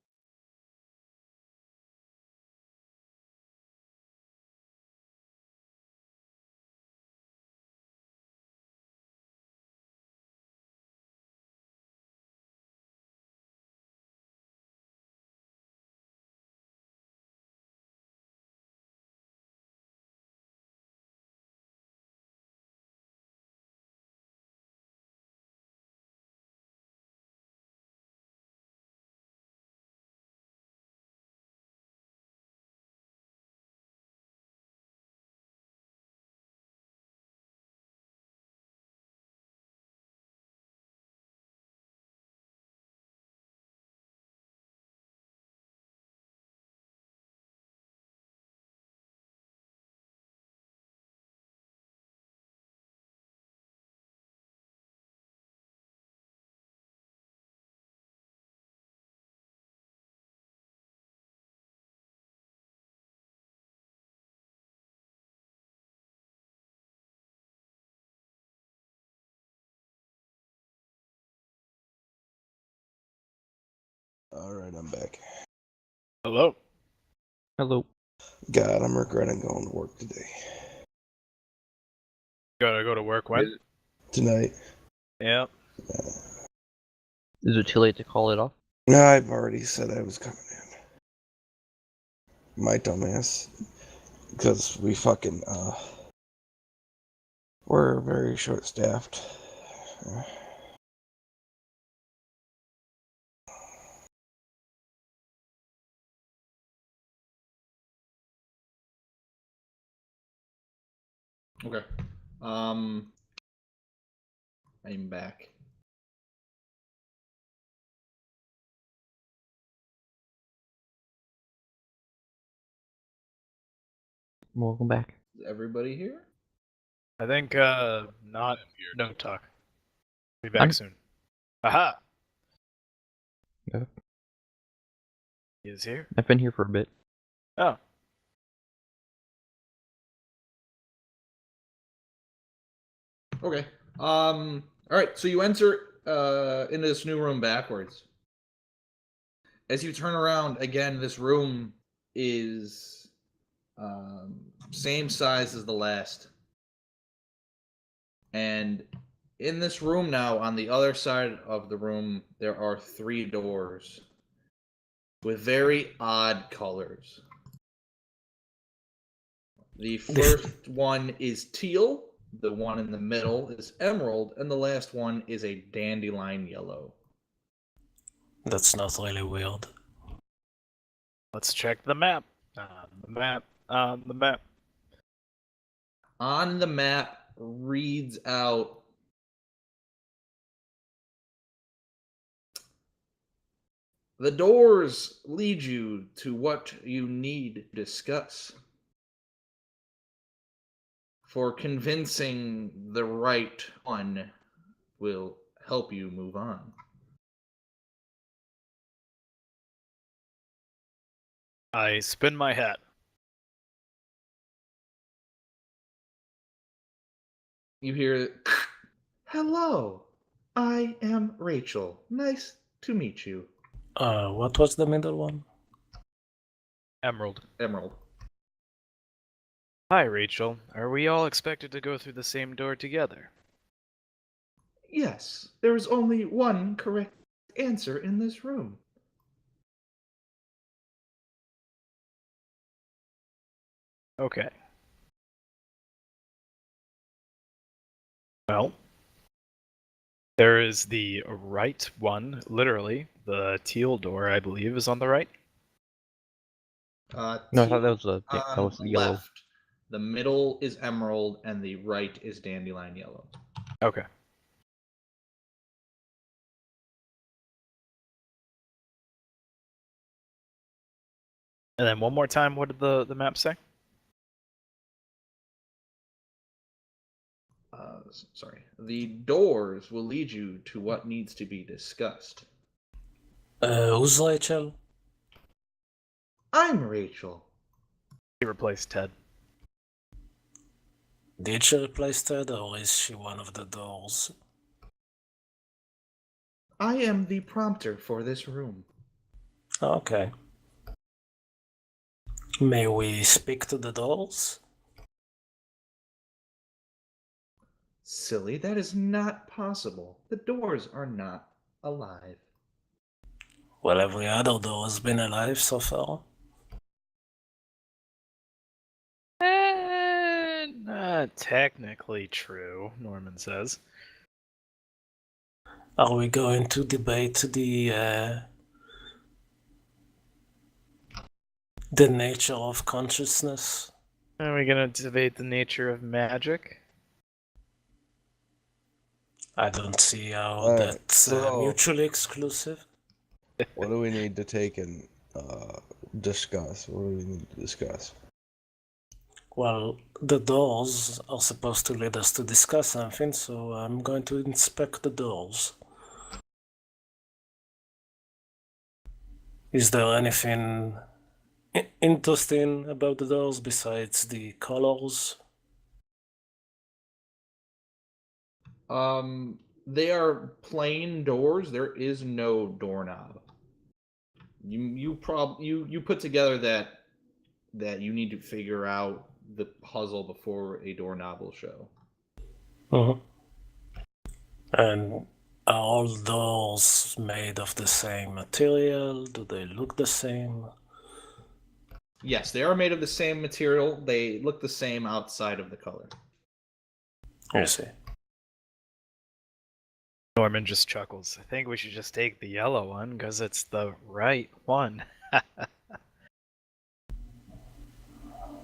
Speaker 6: All right, I'm back.
Speaker 2: Hello.
Speaker 1: Hello.
Speaker 6: God, I'm regretting going to work today.
Speaker 2: Gotta go to work when?
Speaker 6: Tonight.
Speaker 2: Yeah.
Speaker 1: Is it too late to call it off?
Speaker 6: No, I've already said I was coming in. My dumbass. Because we fucking, we're very short staffed.
Speaker 3: Okay. I'm back.
Speaker 1: Welcome back.
Speaker 3: Is everybody here?
Speaker 2: I think, not.
Speaker 4: I'm here.
Speaker 2: No talk. Be back soon. Aha!
Speaker 1: Yeah.
Speaker 2: He is here.
Speaker 1: I've been here for a bit.
Speaker 2: Oh.
Speaker 3: Okay. All right. So you enter into this new room backwards. As you turn around again, this room is same size as the last. And in this room now, on the other side of the room, there are 3 doors with very odd colors. The first one is teal, the one in the middle is emerald, and the last one is a dandelion yellow.
Speaker 5: That's not really weird.
Speaker 2: Let's check the map. The map. The map.
Speaker 3: On the map reads out the doors lead you to what you need to discuss. For convincing the right one will help you move on.
Speaker 2: I spin my hat.
Speaker 3: You hear, "Hello, I am Rachel. Nice to meet you."
Speaker 5: What was the middle one?
Speaker 2: Emerald.
Speaker 3: Emerald.
Speaker 2: Hi, Rachel. Are we all expected to go through the same door together?
Speaker 3: Yes, there is only one correct answer in this room.
Speaker 2: Okay. Well, there is the right one, literally. The teal door, I believe, is on the right.
Speaker 1: No, I thought that was the yellow.
Speaker 3: Left. The middle is emerald, and the right is dandelion yellow.
Speaker 2: Okay. And then one more time, what did the map say?
Speaker 3: Sorry. The doors will lead you to what needs to be discussed.
Speaker 5: Who's Rachel?
Speaker 3: I'm Rachel.
Speaker 2: He replaced Ted.
Speaker 5: Did she replace Ted, or is she one of the doors?
Speaker 3: I am the prompter for this room.
Speaker 5: Okay. May we speak to the doors?
Speaker 3: Silly, that is not possible. The doors are not alive.
Speaker 5: Well, every other door has been alive so far.
Speaker 2: Not technically true, Norman says.
Speaker 5: Are we going to debate the nature of consciousness?
Speaker 2: Are we gonna debate the nature of magic?
Speaker 5: I don't see how
Speaker 6: Alright,
Speaker 5: that's
Speaker 6: so-
Speaker 5: mutually exclusive.
Speaker 6: What do we need to take and discuss? What do we need to discuss?
Speaker 5: Well, the doors are supposed to lead us to discuss something, so I'm going to inspect the doors. Is there anything interesting about the doors besides the colors?
Speaker 3: They are plain doors. There is no doorknob. You put together that you need to figure out the puzzle before a doorknob will show.
Speaker 5: Uh-huh. And are all doors made of the same material? Do they look the same?
Speaker 3: Yes, they are made of the same material. They look the same outside of the color.
Speaker 5: I see.
Speaker 2: Norman just chuckles. I think we should just take the yellow one, because it's the right one.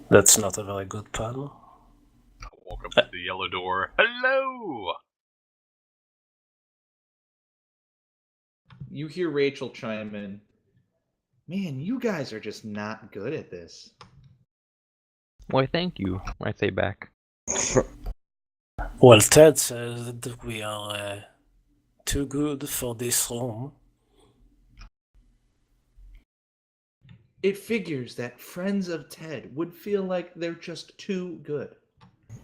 Speaker 5: That's not a very good plan.
Speaker 4: I'll walk up to the yellow door. Hello!
Speaker 3: You hear Rachel chime in. Man, you guys are just not good at this.
Speaker 1: Why, thank you, I say back.
Speaker 5: Well, Ted said we are too good for this room.
Speaker 3: It figures that friends of Ted would feel like they're just too good.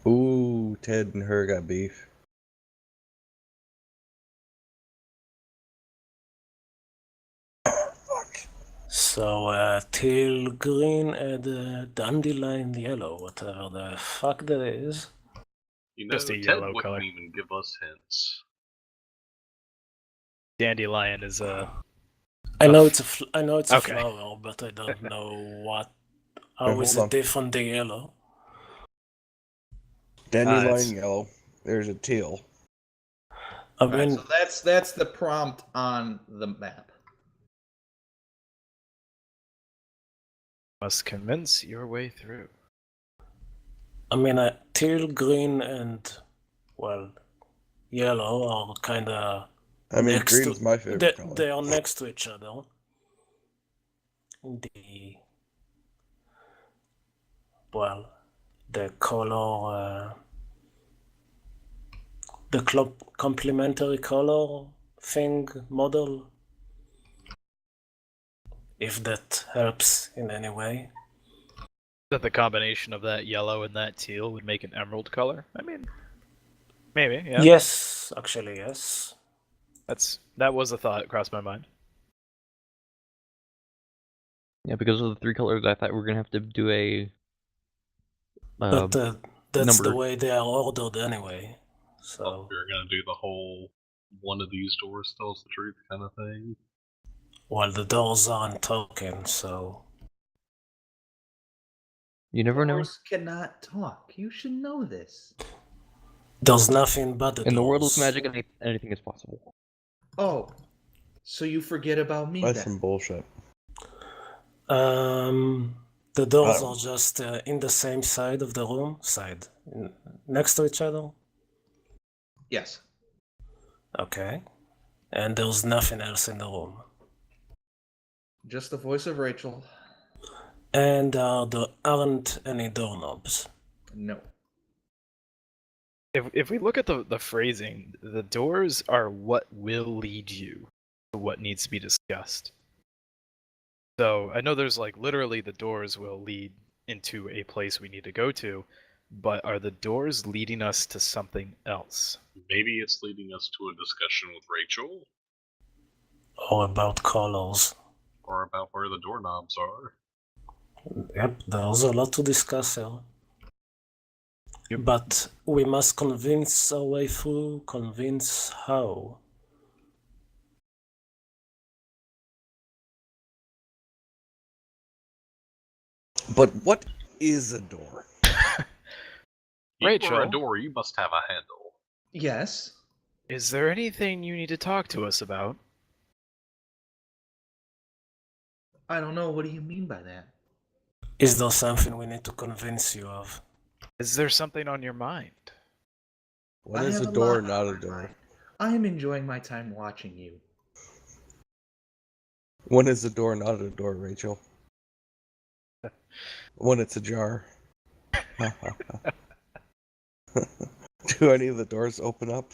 Speaker 6: Ooh, Ted and her got beef. Fuck.
Speaker 5: So, teal green and dandelion yellow, whatever the fuck that is.
Speaker 4: You know,
Speaker 2: Just a
Speaker 4: Ted
Speaker 2: yellow
Speaker 4: wouldn't
Speaker 2: color.
Speaker 4: even give us hints.
Speaker 2: Dandelion is a.
Speaker 5: I know
Speaker 2: f-
Speaker 5: I know it's a
Speaker 2: Okay.
Speaker 5: flower, but I don't know what.
Speaker 6: Wait,
Speaker 5: How is
Speaker 6: hold
Speaker 5: it
Speaker 6: on.
Speaker 5: different than yellow?
Speaker 6: Dandelion
Speaker 2: it's-
Speaker 6: yellow. There's a teal.
Speaker 5: I
Speaker 3: Alright,
Speaker 5: mean,
Speaker 3: so that's the prompt on the map.
Speaker 2: Must convince your way through.
Speaker 5: teal, green, and well, yellow are kind of
Speaker 6: I mean,
Speaker 5: next
Speaker 6: green
Speaker 5: to.
Speaker 6: is my favorite color.
Speaker 5: They are next to each other. The well, the color, the complementary color thing model. If that helps in any way.
Speaker 2: That the combination of that yellow and that teal would make an emerald color? I mean, maybe, yeah.
Speaker 5: Yes, actually, yes.
Speaker 2: That was a thought that crossed my mind.
Speaker 1: Yeah, because of the 3 colors, I thought we were gonna have to do a
Speaker 5: But that's the
Speaker 1: number.
Speaker 5: way they are ordered anyway. So
Speaker 4: Oh, you're gonna do the whole one of these doors tells the truth kind of thing.
Speaker 5: well, the doors aren't talking, so
Speaker 1: You never know.
Speaker 3: Doors cannot talk. You should know this.
Speaker 5: there's nothing but the
Speaker 1: In the world of
Speaker 5: doors.
Speaker 1: magic, anything is possible.
Speaker 3: Oh, so you forget about me
Speaker 6: That's
Speaker 3: then?
Speaker 6: some bullshit.
Speaker 5: The doors
Speaker 6: Oh.
Speaker 5: are just in the same side of the room, next to each other.
Speaker 3: Yes.
Speaker 5: Okay, and there's nothing else in the room.
Speaker 3: Just the voice of Rachel.
Speaker 5: And there aren't any doorknobs.
Speaker 3: No.
Speaker 2: If we look at the phrasing, the doors are what will lead you to what needs to be discussed. So I know there's like literally the doors will lead into a place we need to go to, but are the doors leading us to something else?
Speaker 4: Maybe it's leading us to a discussion with Rachel,
Speaker 5: Or about colors.
Speaker 4: or about where the doorknobs are.
Speaker 5: Yep, there's a lot to discuss here. But we must convince our way through. Convince how?
Speaker 6: But what is a door?
Speaker 4: You are
Speaker 2: Rachel?
Speaker 4: a door, you must have a handle.
Speaker 3: Yes.
Speaker 2: Is there anything you need to talk to us about?
Speaker 3: I don't know. What do you mean by that?
Speaker 5: Is there something we need to convince you of?
Speaker 2: Is there something on your mind?
Speaker 6: What
Speaker 3: I
Speaker 6: is
Speaker 3: have
Speaker 6: a
Speaker 3: a
Speaker 6: door,
Speaker 3: lot
Speaker 6: not
Speaker 3: on
Speaker 6: a
Speaker 3: my
Speaker 6: door?
Speaker 3: mind. I am enjoying my time watching you.
Speaker 6: When is a door not a door, Rachel? When it's ajar. Do any of the doors open up?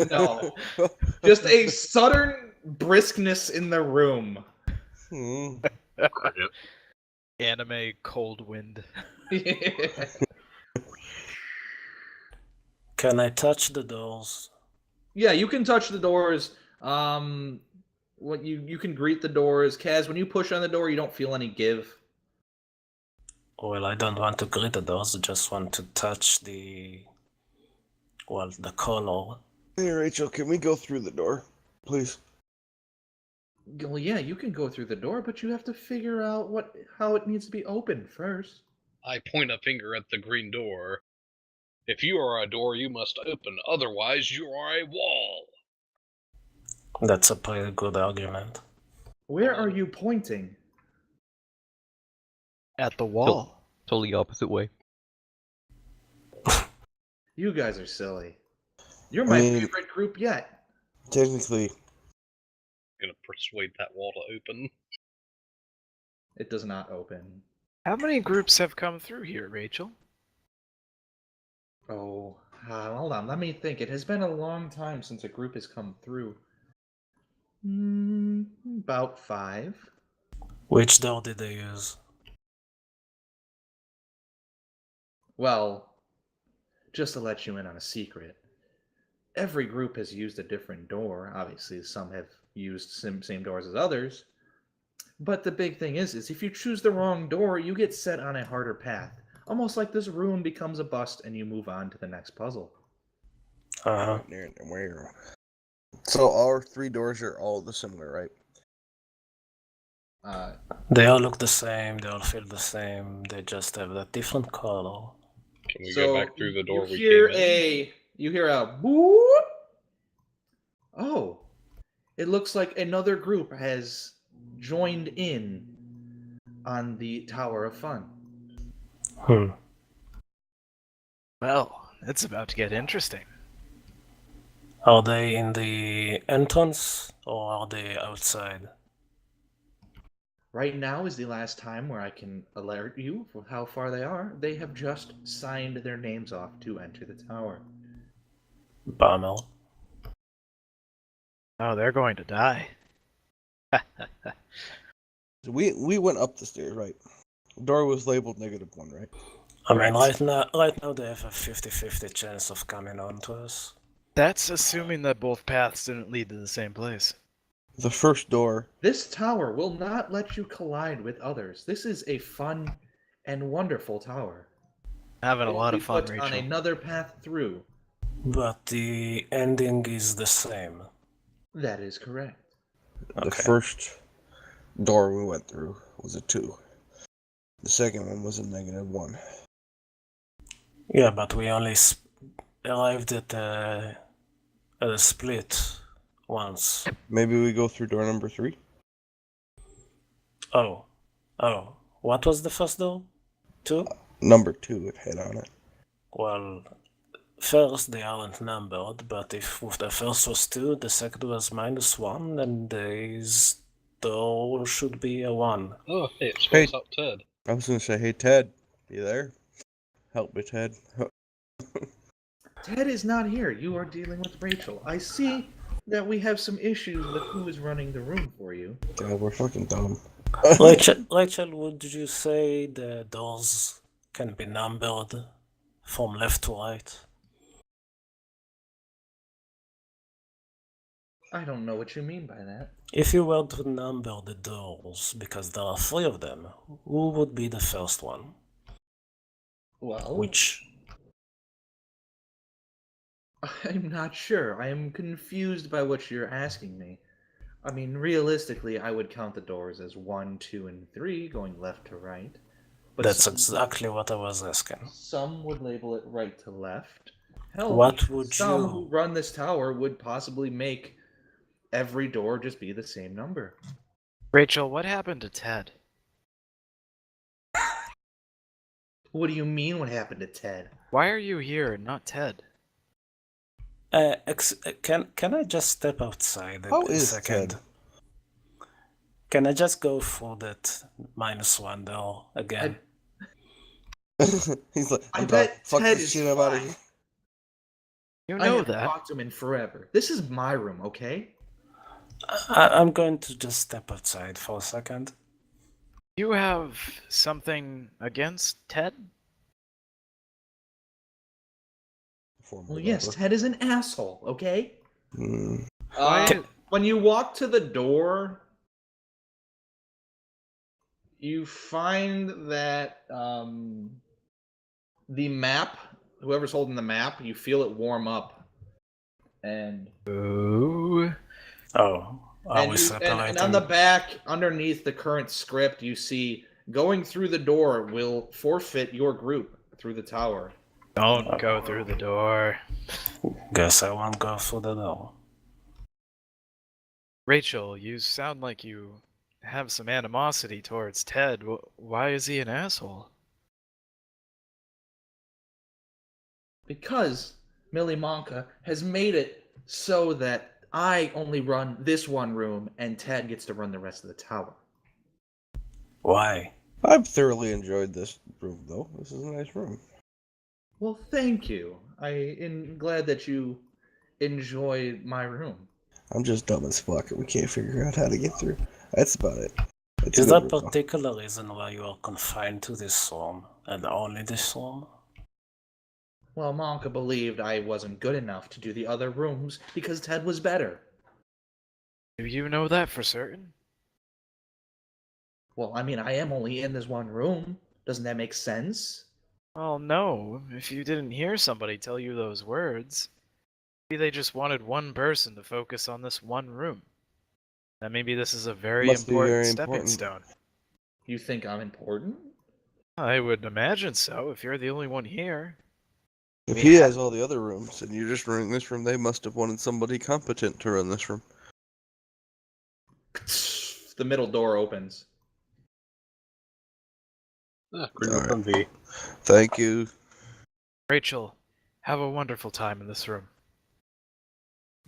Speaker 3: No. Just a sudden briskness in the room.
Speaker 6: Hmm.
Speaker 4: Cricket.
Speaker 2: Anime cold wind.
Speaker 5: Can I touch the doors?
Speaker 3: Yeah, you can touch the doors. What you can greet the doors. Kaz, when you push on the door, you don't feel any give.
Speaker 5: Well, I don't want to greet the doors. I just want to touch the color.
Speaker 6: Hey, Rachel, can we go through the door, please?
Speaker 3: Well, yeah, you can go through the door, but you have to figure out how it needs to be opened first.
Speaker 4: I point a finger at the green door. If you are a door, you must open, otherwise you are a wall.
Speaker 5: That's a pretty good argument.
Speaker 3: Where are you pointing?
Speaker 2: At the wall.
Speaker 1: Totally opposite way.
Speaker 3: You guys are silly. You're my favorite group yet.
Speaker 6: Technically,
Speaker 4: Gonna persuade that wall to open.
Speaker 3: It does not open.
Speaker 2: How many groups have come through here, Rachel?
Speaker 3: Oh, hold on. Let me think. It has been a long time since a group has come through. About 5.
Speaker 5: Which door did they use?
Speaker 3: Well, just to let you in on a secret, every group has used a different door. Obviously, some have used same doors as others. But the big thing is if you choose the wrong door, you get set on a harder path. Almost like this room becomes a bust and you move on to the next puzzle.
Speaker 5: Uh-huh.
Speaker 6: So our 3 doors are all the similar, right?
Speaker 5: They all look the same, they all feel the same, they just have a different color.
Speaker 4: Can we go back through the door we
Speaker 3: hear
Speaker 4: came in?
Speaker 3: You hear a boop. Oh, it looks like another group has joined in on the Tower of Fun.
Speaker 2: Well, it's about to get interesting.
Speaker 5: Are they in the entrance or are they outside?
Speaker 3: Right now is the last time where I can alert you for how far they are. They have just signed their names off to enter the tower.
Speaker 5: Bummer.
Speaker 2: Oh, they're going to die.
Speaker 6: We went up the stairs, right? The door was labeled -1, right?
Speaker 5: I mean,
Speaker 2: Correct.
Speaker 5: right now they have a 50-50 chance of coming on to us.
Speaker 2: That's assuming that both paths didn't lead to the same place.
Speaker 6: The first door.
Speaker 3: This tower will not let you collide with others. This is a fun and wonderful tower.
Speaker 2: Having a lot of fun,
Speaker 3: Put
Speaker 2: Rachel.
Speaker 3: on another path through.
Speaker 5: But the ending is the same.
Speaker 3: That is correct.
Speaker 6: The
Speaker 5: Okay.
Speaker 6: first door we went through was a 2. The second one was a -1.
Speaker 5: Yeah, but we only arrived at a split once.
Speaker 6: Maybe we go through door number 3?
Speaker 5: Oh. What was the first door? 2?
Speaker 6: Number 2, it had on it.
Speaker 5: Well, first they aren't numbered, but if the first was 2, the second was -1, then this door should be a 1.
Speaker 4: Oh, hey, it spells out Ted.
Speaker 6: I was gonna say, hey Ted, you there? Help me, Ted.
Speaker 3: Ted is not here. You are dealing with Rachel. I see that we have some issues with who is running the room for you.
Speaker 6: God, we're fucking dumb.
Speaker 5: Rachel, would you say the doors can be numbered from left to right?
Speaker 3: I don't know what you mean by that.
Speaker 5: If you were to number the doors, because there are 3 of them, who would be the first one?
Speaker 3: Well,
Speaker 5: Which?
Speaker 3: I'm not sure. I am confused by what you're asking me. I mean, realistically, I would count the doors as 1, 2, and 3 going left to right. But
Speaker 5: That's exactly what I was asking.
Speaker 3: some would label it right to left. Hell,
Speaker 5: What would
Speaker 3: some
Speaker 5: you-
Speaker 3: who run this tower would possibly make every door just be the same number.
Speaker 2: Rachel, what happened to Ted?
Speaker 3: What do you mean what happened to Ted?
Speaker 2: Why are you here and not Ted?
Speaker 5: Can I just step outside
Speaker 6: How
Speaker 5: a
Speaker 6: is
Speaker 5: second?
Speaker 6: Ted?
Speaker 5: Can I just go for that -1 door again?
Speaker 6: He's like,
Speaker 3: I
Speaker 6: I'm done.
Speaker 3: bet
Speaker 6: Fuck
Speaker 3: Ted
Speaker 6: this
Speaker 3: is
Speaker 6: shit, I'm out of
Speaker 3: fine.
Speaker 6: here.
Speaker 2: You
Speaker 3: I
Speaker 2: know
Speaker 3: haven't
Speaker 2: that.
Speaker 3: talked to him in forever. This is my room, okay?
Speaker 5: I'm going to just step outside for a second.
Speaker 2: You have something against Ted?
Speaker 3: Well, yes, Ted is an asshole, okay?
Speaker 6: Mm.
Speaker 2: Why-
Speaker 3: When you walk to the door, you find that the map, whoever's holding the map, you feel it warm up. And
Speaker 2: Ooh.
Speaker 5: Oh, are
Speaker 3: and,
Speaker 5: we
Speaker 3: you-
Speaker 5: separating?
Speaker 3: and on the back, underneath the current script, you see going through the door will forfeit your group through the tower.
Speaker 2: Don't go through the door.
Speaker 5: Guess I won't go through the door.
Speaker 2: Rachel, you sound like you have some animosity towards Ted. Why is he an asshole?
Speaker 3: Because Millie Monka has made it so that I only run this one room and Ted gets to run the rest of the tower.
Speaker 5: Why?
Speaker 6: I've thoroughly enjoyed this room, though. This is a nice room.
Speaker 3: Well, thank you. I am glad that you enjoy my room.
Speaker 6: I'm just dumb as fuck, and we can't figure out how to get through. That's about it. It's a
Speaker 5: Is
Speaker 6: good
Speaker 5: there a
Speaker 6: room, though.
Speaker 5: particular reason why you are confined to this room and only this room?
Speaker 3: Well, Monka believed I wasn't good enough to do the other rooms because Ted was better.
Speaker 2: Do you know that for certain?
Speaker 3: Well, I mean, I am only in this one room. Doesn't that make sense?
Speaker 2: Well, no. If you didn't hear somebody tell you those words, maybe they just wanted one person to focus on this one room. And maybe this is a very
Speaker 6: Must be
Speaker 2: important
Speaker 6: very
Speaker 2: stepping
Speaker 6: important.
Speaker 2: stone.
Speaker 3: You think I'm important?
Speaker 2: I would imagine so, if you're the only one here.
Speaker 6: If
Speaker 3: We
Speaker 6: he
Speaker 3: have-
Speaker 6: has all the other rooms and you're just running this room, they must have wanted somebody competent to run this room.
Speaker 3: The middle door opens.
Speaker 4: Green
Speaker 6: Alright.
Speaker 4: open V.
Speaker 6: Thank you.
Speaker 2: Rachel, have a wonderful time in this room.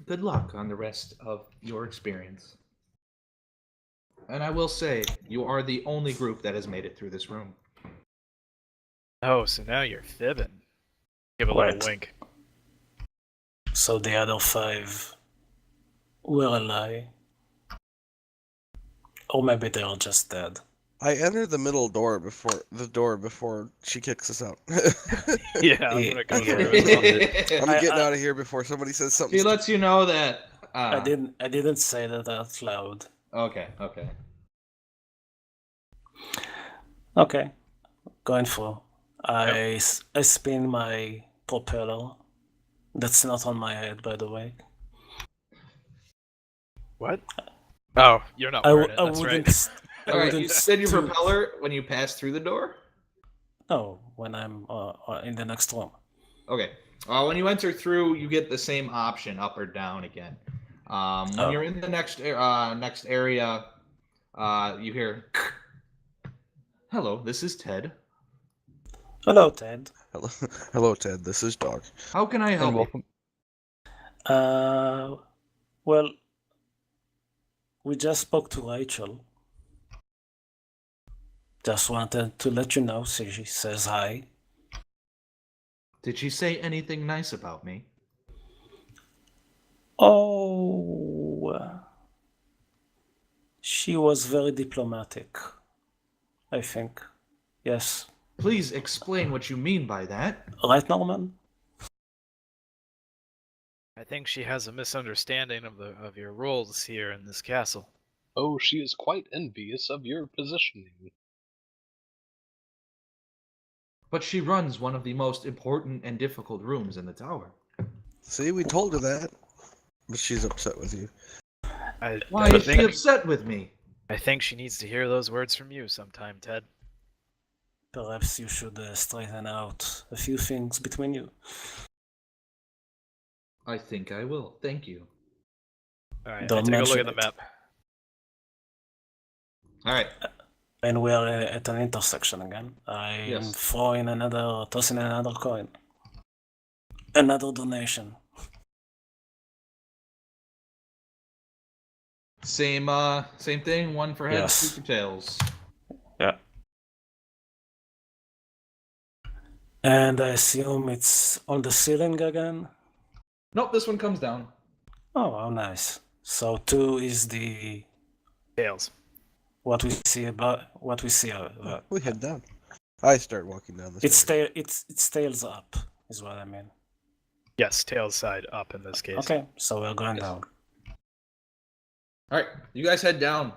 Speaker 3: Good luck on the rest of your experience. And I will say, you are the only group that has made it through this room.
Speaker 2: Oh, so now you're fibbing. Give a
Speaker 5: Right.
Speaker 2: little wink.
Speaker 5: So the other 5 were alive. Or maybe they are just dead.
Speaker 6: I entered the middle door before she kicks us out.
Speaker 2: Yeah, I'm gonna go
Speaker 5: Yeah.
Speaker 2: through as well.
Speaker 6: I'm
Speaker 5: I-
Speaker 6: getting
Speaker 5: I-
Speaker 6: out of here before somebody says something.
Speaker 3: She lets you know that.
Speaker 5: I didn't say that out loud.
Speaker 3: Okay.
Speaker 5: Okay, going for. I spin my propeller. That's not on my head, by the way.
Speaker 2: What? Oh, you're not
Speaker 5: I
Speaker 2: wearing it, that's
Speaker 5: wouldn't.
Speaker 2: right.
Speaker 5: I
Speaker 3: All right,
Speaker 5: wouldn't
Speaker 3: you said your
Speaker 5: stu-
Speaker 3: propeller when you pass through the door?
Speaker 5: No, when I'm in the next room.
Speaker 3: Okay. When you enter through, you get the same option, up or down again. When
Speaker 5: Oh.
Speaker 3: you're in the next area, you hear, "Hello, this is Ted.
Speaker 5: Hello, Ted.
Speaker 6: Hello, Ted. This is Dog.
Speaker 3: How can I help
Speaker 1: And
Speaker 3: you?"
Speaker 1: welcome.
Speaker 5: Well, we just spoke to Rachel. Just wanted to let you know. She says hi.
Speaker 3: Did she say anything nice about me?
Speaker 5: Oh, she was very diplomatic, I think. Yes.
Speaker 3: Please explain what you mean by that.
Speaker 5: Right, Norman?
Speaker 2: I think she has a misunderstanding of your roles here in this castle.
Speaker 4: Oh, she is quite envious of your positioning.
Speaker 3: But she runs one of the most important and difficult rooms in the tower.
Speaker 6: See, we told her that, but she's upset with you.
Speaker 3: Why
Speaker 2: I
Speaker 3: is she
Speaker 2: think,
Speaker 3: upset with me?
Speaker 2: I think she needs to hear those words from you sometime, Ted.
Speaker 5: Perhaps you should straighten out a few things between you.
Speaker 3: I think I will. Thank you.
Speaker 2: Alright, I
Speaker 5: Don't
Speaker 2: take a look
Speaker 5: mention
Speaker 2: at the
Speaker 5: it.
Speaker 2: map.
Speaker 3: All right.
Speaker 5: And we are at an intersection again. I'm
Speaker 3: Yes.
Speaker 5: tossing another coin. Another donation.
Speaker 3: Same thing. One for heads,
Speaker 5: Yes.
Speaker 3: 2 for tails.
Speaker 5: Yeah. And I assume it's on the ceiling again?
Speaker 3: Nope, this one comes down.
Speaker 5: Oh, how nice. So 2 is the
Speaker 2: Tails.
Speaker 5: what we see about.
Speaker 6: We head down. I start walking down the stairs.
Speaker 5: It's tails up, is what I mean.
Speaker 2: Yes, tails side up in this case.
Speaker 5: Okay, so we're going
Speaker 3: Yes.
Speaker 5: down.
Speaker 3: All right, you guys head down.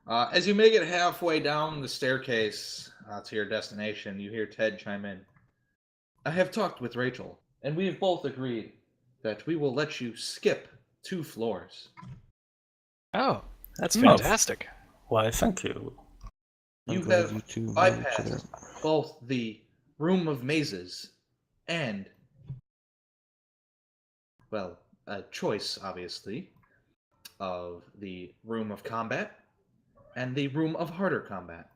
Speaker 3: As you make it halfway down the staircase to your destination, you hear Ted chime in. I have talked with Rachel, and we have both agreed that we will let you skip 2 floors.
Speaker 2: Oh, that's
Speaker 5: Oh.
Speaker 2: fantastic.
Speaker 5: Why, thank you.
Speaker 6: I'm
Speaker 3: You
Speaker 6: glad
Speaker 3: have
Speaker 6: you two know each other.
Speaker 3: bypassed both the Room of Mazes and, well, a choice, obviously, of the Room of Combat and the Room of Harder Combat.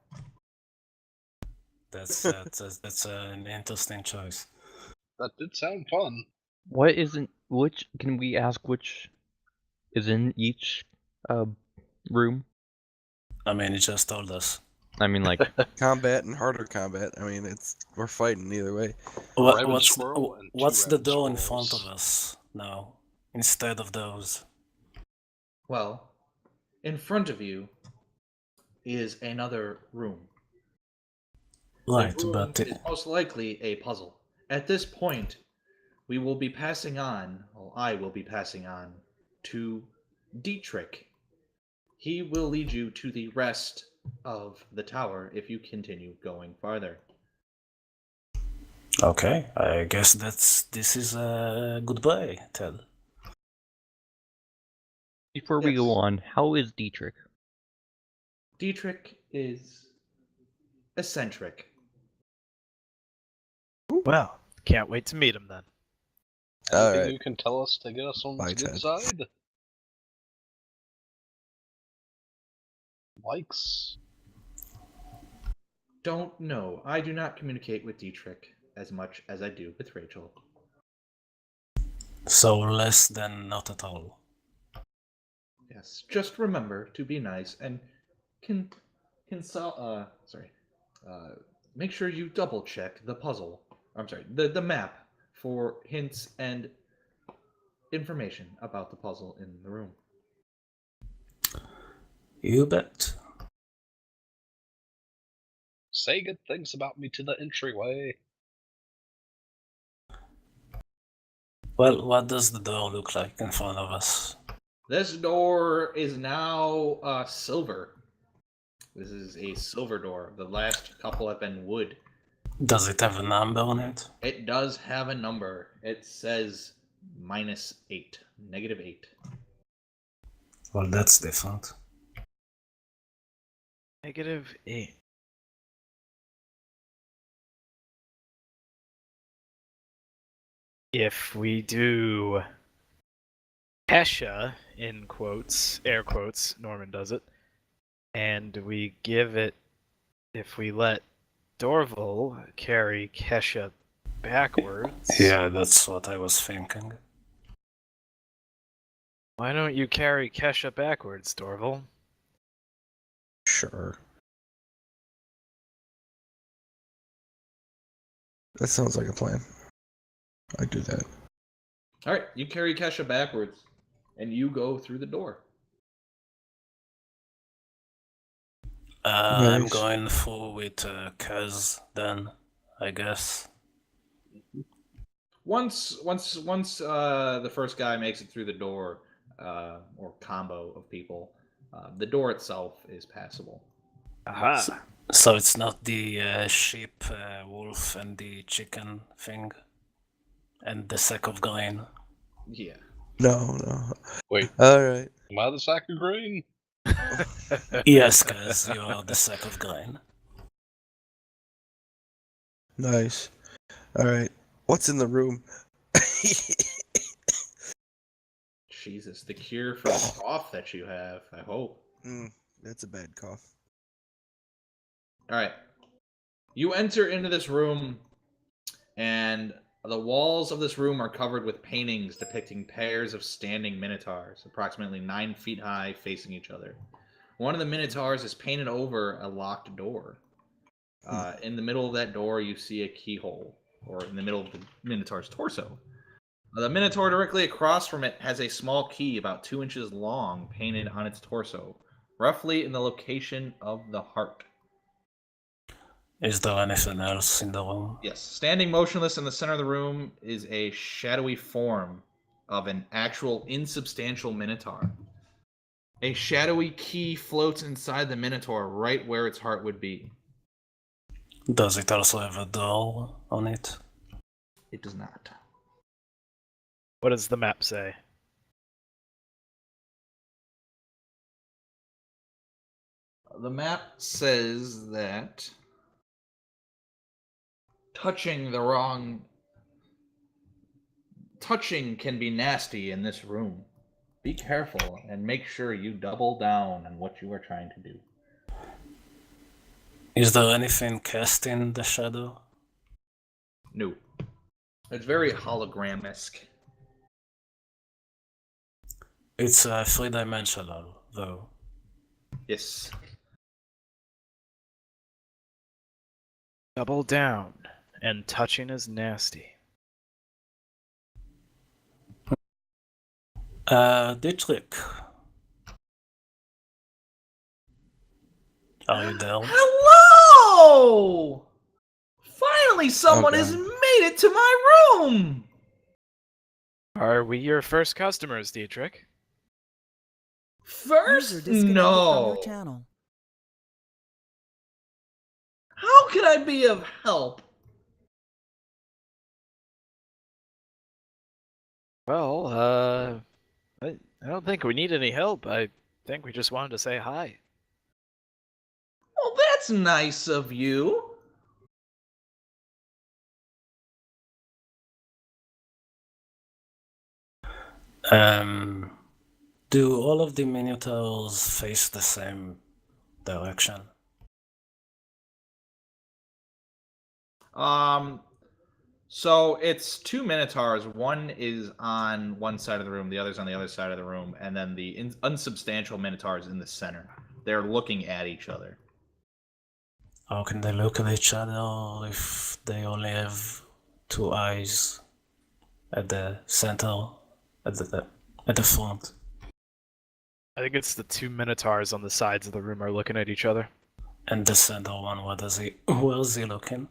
Speaker 5: That's an interesting choice.
Speaker 4: That did sound fun.
Speaker 1: Which can we ask which is in each room?
Speaker 5: I mean, you just told us.
Speaker 1: I mean, like,
Speaker 6: Combat and harder combat. I mean, we're fighting either way.
Speaker 4: Rabbit squirrel and 2
Speaker 5: What's the
Speaker 4: rabbit
Speaker 5: door in
Speaker 4: squirrels.
Speaker 5: front of us now, instead of those?
Speaker 3: Well, In front of you is another room.
Speaker 5: Right,
Speaker 3: The room
Speaker 5: but
Speaker 3: is most likely a puzzle. At this point, we will be passing on, or I will be passing on, to Dietrich. He will lead you to the rest of the tower if you continue going farther.
Speaker 5: okay, I guess this is a goodbye, Ted.
Speaker 1: Before we go
Speaker 3: Yes.
Speaker 1: on, how is Dietrich?
Speaker 3: Dietrich is eccentric.
Speaker 2: Well, can't wait to meet him then.
Speaker 6: All
Speaker 4: Anything
Speaker 6: right.
Speaker 4: you can tell us to get us on
Speaker 6: Bye,
Speaker 4: the good
Speaker 6: Ted.
Speaker 4: side? Likes?
Speaker 3: Don't know. I do not communicate with Dietrich as much as I do with Rachel.
Speaker 5: So less than not at all.
Speaker 3: Yes, just remember to be nice and can make sure you double check the puzzle. I'm sorry, the map for hints and information about the puzzle in the room.
Speaker 5: You bet.
Speaker 4: Say good things about me to the entryway.
Speaker 5: Well, what does the door look like in front of us?
Speaker 3: This door is now silver. This is a silver door. The last couple have been wood.
Speaker 5: Does it have a number on it?
Speaker 3: It does have a number. It says -8, -8.
Speaker 5: Well, that's different.
Speaker 2: -8. If we do Hesha, in quotes, air quotes, Norman does it, and we give it, if we let Dorval carry Kesha backwards.
Speaker 5: Yeah, that's what I was thinking.
Speaker 2: Why don't you carry Kesha backwards, Dorval?
Speaker 6: Sure. That sounds like a plan. I'd do that.
Speaker 3: All right, you carry Kesha backwards, and you go through the door.
Speaker 5: I'm
Speaker 6: Nice.
Speaker 5: going full with Kaz then, I guess.
Speaker 3: Once the first guy makes it through the door, or combo of people, the door itself is passable.
Speaker 2: Aha!
Speaker 5: So it's not the sheep, wolf, and the chicken thing, and the sack of grain.
Speaker 3: Yeah.
Speaker 6: No.
Speaker 4: Wait,
Speaker 6: All right.
Speaker 4: am I the sack of grain?
Speaker 5: Yes, Kaz, you are the sack of grain.
Speaker 6: Nice. All right. What's in the room?
Speaker 3: Jesus, the cure for the cough that you have, I hope.
Speaker 6: That's a bad cough.
Speaker 3: All right. You enter into this room, and the walls of this room are covered with paintings depicting pairs of standing minotaurs, approximately 9 feet high, facing each other. One of the minotaurs is painted over a locked door. In the middle of that door, you see a keyhole, or in the middle of the minotaur's torso. The minotaur directly across from it has a small key about 2 inches long painted on its torso, roughly in the location of the heart.
Speaker 5: Is there anything else in the room?
Speaker 3: Yes, standing motionless in the center of the room is a shadowy form of an actual insubstantial minotaur. A shadowy key floats inside the minotaur right where its heart would be.
Speaker 5: Does it also have a door on it?
Speaker 3: It does not.
Speaker 2: What does the map say?
Speaker 3: The map says that touching can be nasty in this room. Be careful and make sure you double down on what you are trying to do.
Speaker 5: Is there anything cast in the shadow?
Speaker 3: No. It's very hologram-esque.
Speaker 5: It's three-dimensional, though.
Speaker 3: Yes.
Speaker 2: Double down, and touching is nasty.
Speaker 5: Dietrich, Are you there?
Speaker 3: Hello! Finally, someone has
Speaker 6: God.
Speaker 3: made it to my room!
Speaker 2: Are we your first customers, Dietrich?
Speaker 8: User
Speaker 3: First?
Speaker 8: disconnected from your
Speaker 3: No.
Speaker 8: channel.
Speaker 3: How could I be of help?
Speaker 2: Well, I don't think we need any help. I think we just wanted to say hi.
Speaker 3: Well, that's nice of you.
Speaker 5: Do all of the minotaurs face the same direction?
Speaker 3: So it's two minotaurs. One is on one side of the room, the other's on the other side of the room, and then the unsubstantial minotaur is in the center. They're looking at each other.
Speaker 5: How can they look at each other if they only have two eyes at the center, at the front?
Speaker 2: I think it's the two minotaurs on the sides of the room are looking at each other.
Speaker 5: And the center one, where is he looking?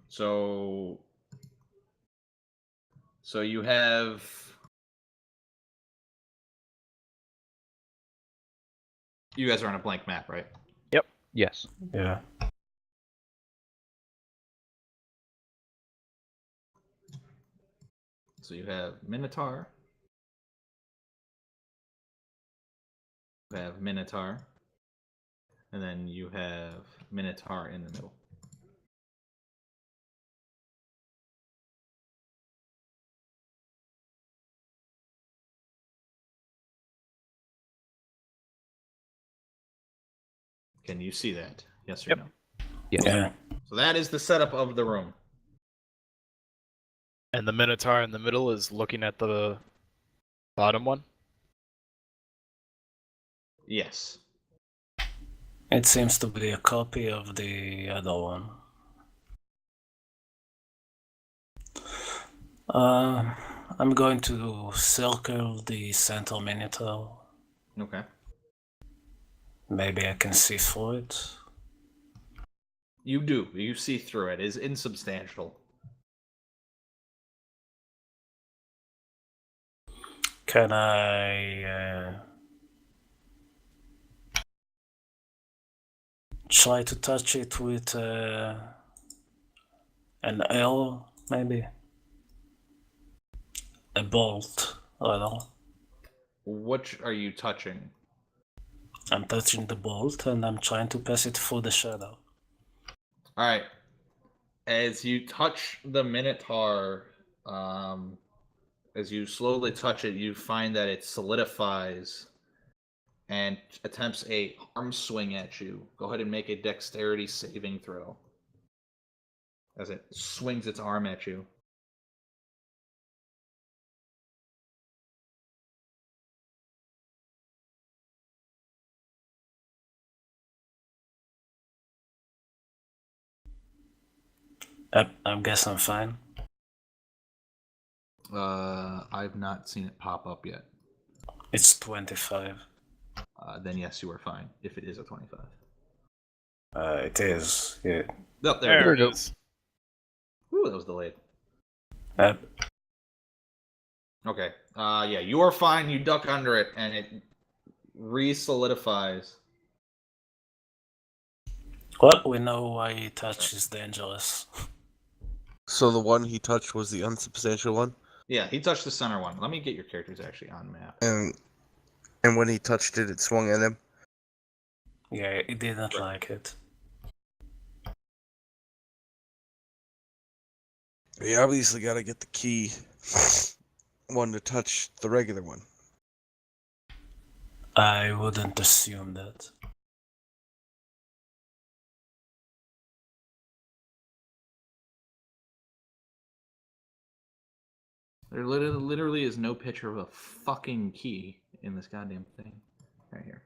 Speaker 3: So you have you guys are on a blank map, right?
Speaker 1: Yes.
Speaker 5: Yeah.
Speaker 3: So you have Minotaur. You have Minotaur. And then you have Minotaur in the middle. Can you see that? Yes or
Speaker 2: Yep.
Speaker 3: no?
Speaker 1: Yes.
Speaker 5: Yeah.
Speaker 3: So that is the setup of the room.
Speaker 2: And the minotaur in the middle is looking at the bottom one.
Speaker 3: Yes.
Speaker 5: It seems to be a copy of the other one. I'm going to circle the center minotaur.
Speaker 3: Okay.
Speaker 5: Maybe I can see through it.
Speaker 3: You do. You see through it. It is insubstantial.
Speaker 5: Can I try to touch it with an L, maybe? A bolt, rather.
Speaker 3: What are you touching?
Speaker 5: I'm touching the bolt and I'm trying to pass it through the shadow.
Speaker 3: All right. As you touch the Minotaur, as you slowly touch it, you find that it solidifies and attempts a arm swing at you. Go ahead and make a dexterity saving throw. As it swings its arm at you.
Speaker 5: I guess I'm fine.
Speaker 3: I've not seen it pop up yet.
Speaker 5: It's 25.
Speaker 3: Then yes, you are fine. If it is a 25.
Speaker 5: It is, yeah.
Speaker 3: Oh,
Speaker 2: There
Speaker 3: we
Speaker 2: it
Speaker 3: go.
Speaker 2: is.
Speaker 3: Ooh, that was delayed.
Speaker 5: Yep.
Speaker 3: Okay. Yeah, you are fine. You duck under it, and it re-solidifies.
Speaker 5: Well, we know why touch is dangerous.
Speaker 6: So the one he touched was the unsubstantial one,
Speaker 3: Yeah, he touched the center one. Let me get your characters actually on map.
Speaker 6: and when he touched it, it swung at him.
Speaker 5: Yeah, he didn't like it.
Speaker 6: We obviously got to get the key one to touch the regular one.
Speaker 5: I wouldn't assume that.
Speaker 3: There literally is no picture of a fucking key in this goddamn thing. Right here.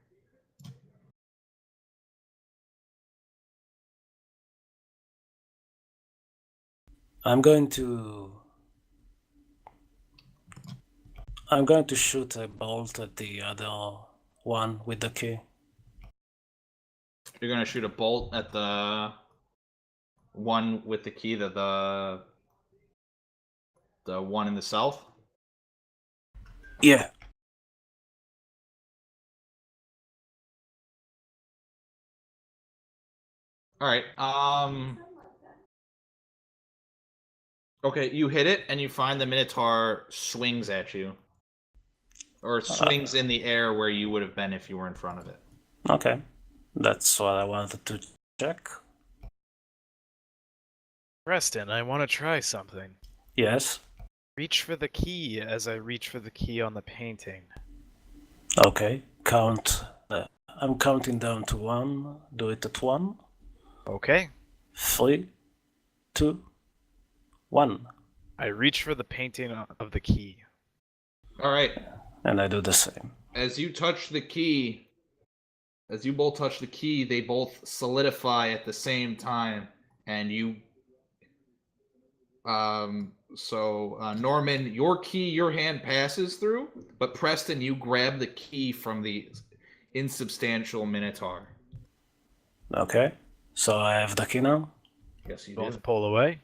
Speaker 5: I'm going to shoot a bolt at the other one with the key.
Speaker 3: You're gonna shoot a bolt at the one with the key, the one in the south.
Speaker 5: Yeah.
Speaker 3: All right. Okay, you hit it, and you find the Minotaur swings at you, or swings in the air where you would have been if you were in front of it.
Speaker 5: Okay. That's what I wanted to check.
Speaker 2: Preston, I want to try something.
Speaker 5: Yes.
Speaker 2: Reach for the key as I reach for the key on the painting.
Speaker 5: Okay. Count. I'm counting down to 1. Do it at 1.
Speaker 2: Okay.
Speaker 5: 3, 2, 1.
Speaker 2: I reach for the painting of the key.
Speaker 3: All right.
Speaker 5: And I do the same.
Speaker 3: As you touch the key, as you both touch the key, they both solidify at the same time, and you. Norman, your key, your hand passes through, but Preston, you grab the key from the insubstantial Minotaur.
Speaker 5: Okay. So I have the key now?
Speaker 3: Yes, you
Speaker 2: Both
Speaker 3: do.
Speaker 2: pull away.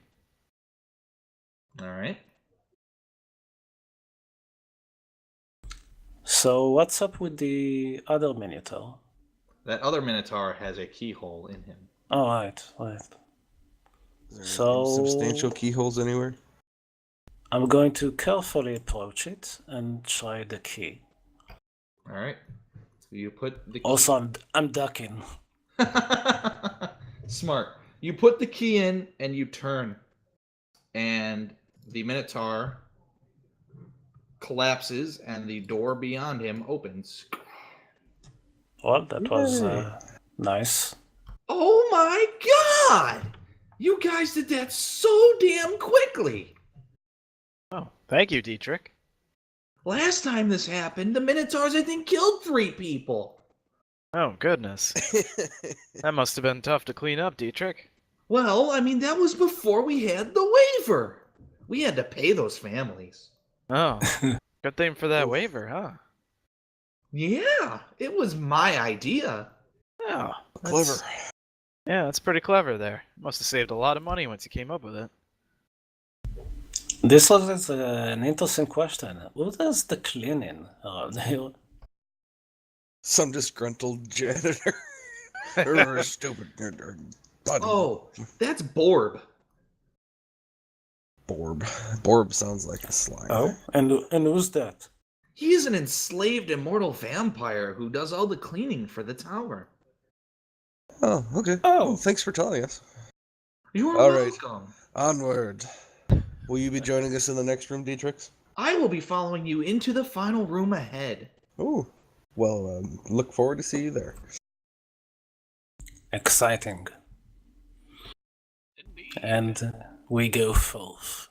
Speaker 3: All right.
Speaker 5: So what's up with the other Minotaur?
Speaker 3: That other Minotaur has a keyhole in him.
Speaker 5: Oh, right.
Speaker 6: Is there
Speaker 5: So-
Speaker 6: substantial keyholes anywhere?
Speaker 5: I'm going to carefully approach it and try the key.
Speaker 3: All right. So you put the key...
Speaker 5: Also, I'm ducking.
Speaker 3: Smart. You put the key in and you turn, and the Minotaur collapses, and the door beyond him opens.
Speaker 5: Well, that was
Speaker 6: Yay.
Speaker 5: nice.
Speaker 8: Oh my god! You guys did that so damn quickly!
Speaker 2: Oh, thank you, Dietrich.
Speaker 8: Last time this happened, the Minotaurs, I think, killed 3 people.
Speaker 2: Oh, goodness. That must have been tough to clean up, Dietrich.
Speaker 8: Well, I mean, that was before we had the waiver. We had to pay those families.
Speaker 2: Oh, good thing for that
Speaker 6: Oof.
Speaker 2: waiver, huh?
Speaker 8: Yeah, it was my idea.
Speaker 2: Oh,
Speaker 6: Clever.
Speaker 2: Yeah, that's pretty clever there. Must have saved a lot of money once you came up with it.
Speaker 5: This was an interesting question. Who does the cleaning around here?
Speaker 6: Some disgruntled janitor. or stupid. Or buddy.
Speaker 8: Oh, that's Borb.
Speaker 6: Borb. Borb sounds like a slang.
Speaker 5: Oh, and who's that?
Speaker 8: He's an enslaved immortal vampire who does all the cleaning for the tower.
Speaker 6: Oh, okay.
Speaker 5: Oh.
Speaker 6: Well, thanks for telling us.
Speaker 8: You're
Speaker 6: All right.
Speaker 8: welcome.
Speaker 6: Onward. Will you be joining us in the next room, Dietrich?
Speaker 8: I will be following you into the final room ahead.
Speaker 6: Oh, well, look forward to see you there.
Speaker 5: Exciting.
Speaker 4: Indeed.
Speaker 5: And we go forth.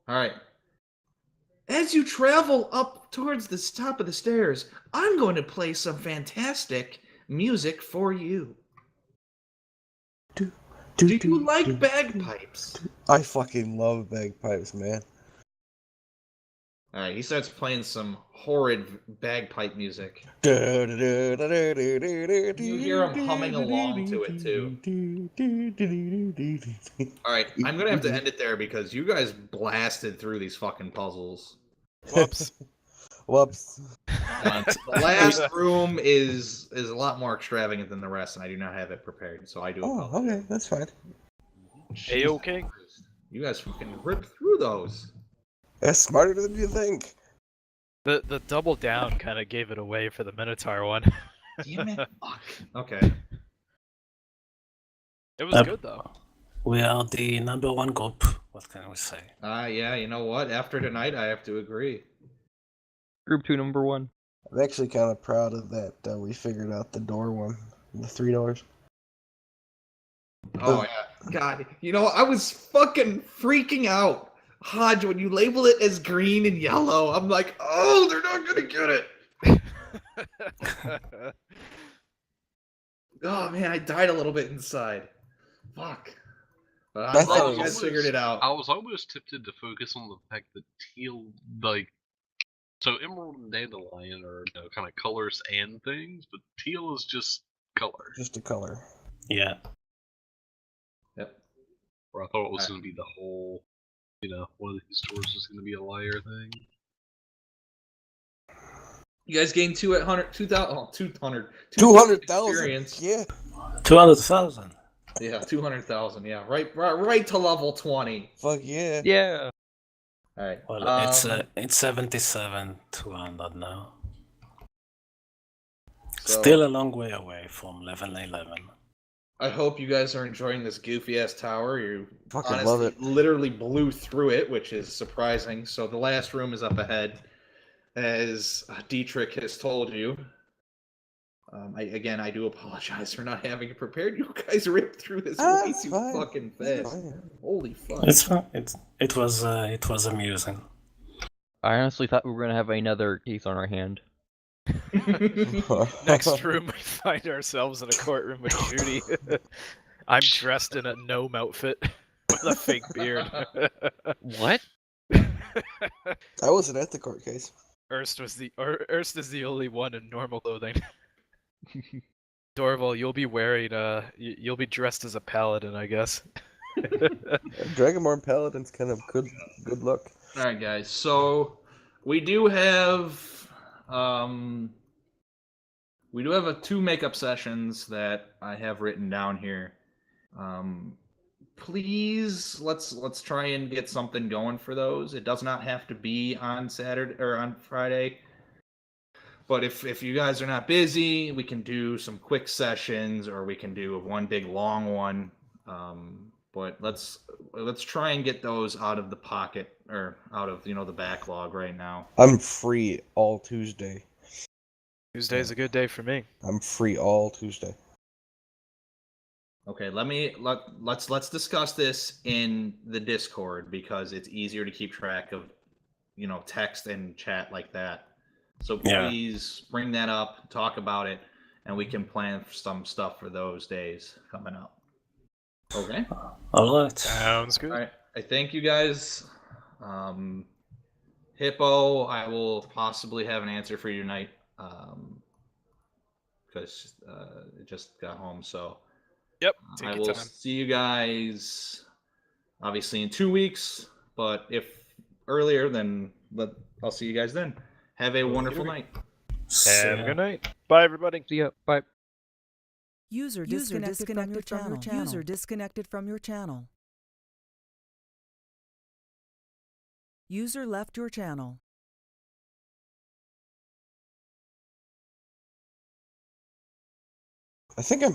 Speaker 3: All right.
Speaker 8: As you travel up towards the top of the stairs, I'm going to play some fantastic music for you. Do you like bagpipes?
Speaker 6: I fucking love bagpipes, man.
Speaker 3: All right. He starts playing some horrid bagpipe music.
Speaker 6: You
Speaker 3: hear him humming along to it, too. All right. I'm going to have to end it there because you guys blasted through these fucking puzzles.
Speaker 2: Whoops.
Speaker 6: Whoops.
Speaker 3: The last room is a lot more extravagant than the rest, and I do not have it prepared, so I do
Speaker 6: Oh,
Speaker 3: apologize.
Speaker 6: okay, that's fine.
Speaker 2: A-okay?
Speaker 3: You guys fucking ripped through those.
Speaker 6: That's smarter than you think.
Speaker 2: The double down kind of gave it away for the Minotaur one.
Speaker 3: Damn it. Fuck. Okay.
Speaker 2: It was good though.
Speaker 5: We are the #1 group. What can we say?
Speaker 3: Yeah, you know what? After tonight, I have to agree.
Speaker 1: Group 2, number 1.
Speaker 6: I'm actually kind of proud of that. We figured out the door one, the 3 doors.
Speaker 3: Oh, yeah.
Speaker 8: God, you know, I was fucking freaking out. Hodge, when you label it as green and yellow, I'm like, oh, they're not gonna get it. Oh man, I died a little bit inside. Fuck. But
Speaker 6: I
Speaker 8: I'm
Speaker 6: thought
Speaker 8: glad
Speaker 6: it
Speaker 8: you guys
Speaker 6: was-
Speaker 8: figured it out.
Speaker 4: I was almost tempted to focus on the fact that teal, like, so emerald and dandelion are kind of colors and things, but teal is just color.
Speaker 6: Just a color.
Speaker 5: Yeah.
Speaker 3: Yep.
Speaker 4: Or I thought it was going to be the whole, one of these doors was going to be a liar thing.
Speaker 3: You guys gained 200, 200,000
Speaker 6: 200,000.
Speaker 3: experience.
Speaker 6: Yeah.
Speaker 5: 200,000.
Speaker 3: Yeah, 200,000. Yeah, right to level 20.
Speaker 6: Fuck yeah.
Speaker 1: Yeah.
Speaker 3: All right.
Speaker 5: Well, it's 77 200 now.
Speaker 3: So
Speaker 5: Still a long way away from level 11.
Speaker 3: I hope you guys are enjoying this goofy ass tower. You
Speaker 6: Fucking
Speaker 3: honestly
Speaker 6: love it.
Speaker 3: literally blew through it, which is surprising. So the last room is up ahead, as Dietrich has told you. I do apologize for not having it prepared. You guys ripped through this way
Speaker 6: It's
Speaker 3: too
Speaker 6: fine.
Speaker 3: fucking
Speaker 6: It's
Speaker 3: fast.
Speaker 6: fine.
Speaker 3: Holy fuck!
Speaker 5: It's fun. It was amusing.
Speaker 1: I honestly thought we were gonna have another case on our hand.
Speaker 2: Next room, we find ourselves in a courtroom with Judy. I'm dressed in a gnome outfit with a fake beard.
Speaker 1: What?
Speaker 6: I wasn't at the court case.
Speaker 2: Erst is the only one in normal clothing. Dorval, you'll be wearing you'll be dressed as a paladin, I guess.
Speaker 6: Dragonborn Paladin's kind of good look.
Speaker 3: All right, guys. So we do have two makeup sessions that I have written down here. Please let's try and get something going for those. It does not have to be on Saturday or on Friday. But if you guys are not busy, we can do some quick sessions, or we can do one big long one. But let's try and get those out of the pocket, or out of the backlog right now.
Speaker 6: I'm free all Tuesday.
Speaker 2: Tuesday's a good day for me.
Speaker 6: I'm free all Tuesday.
Speaker 3: Okay, let's discuss this in the Discord, because it's easier to keep track of text and chat like that. So please bring that up, talk about it, and we can plan for some stuff for those days coming up. Okay.
Speaker 5: All right.
Speaker 2: Sounds good.
Speaker 3: All right. I thank you guys. Hippo, I will possibly have an answer for you tonight, because it just got home. So
Speaker 2: Yep.
Speaker 3: I
Speaker 2: Take your
Speaker 3: will
Speaker 2: time.
Speaker 3: see you guys obviously in 2 weeks. But if earlier, then I'll see you guys then. Have a wonderful night.
Speaker 2: Have a good night. Bye, everybody.
Speaker 1: See ya. Bye.
Speaker 9: User disconnected from your channel. User disconnected from your channel. User left your channel.
Speaker 6: I think I'm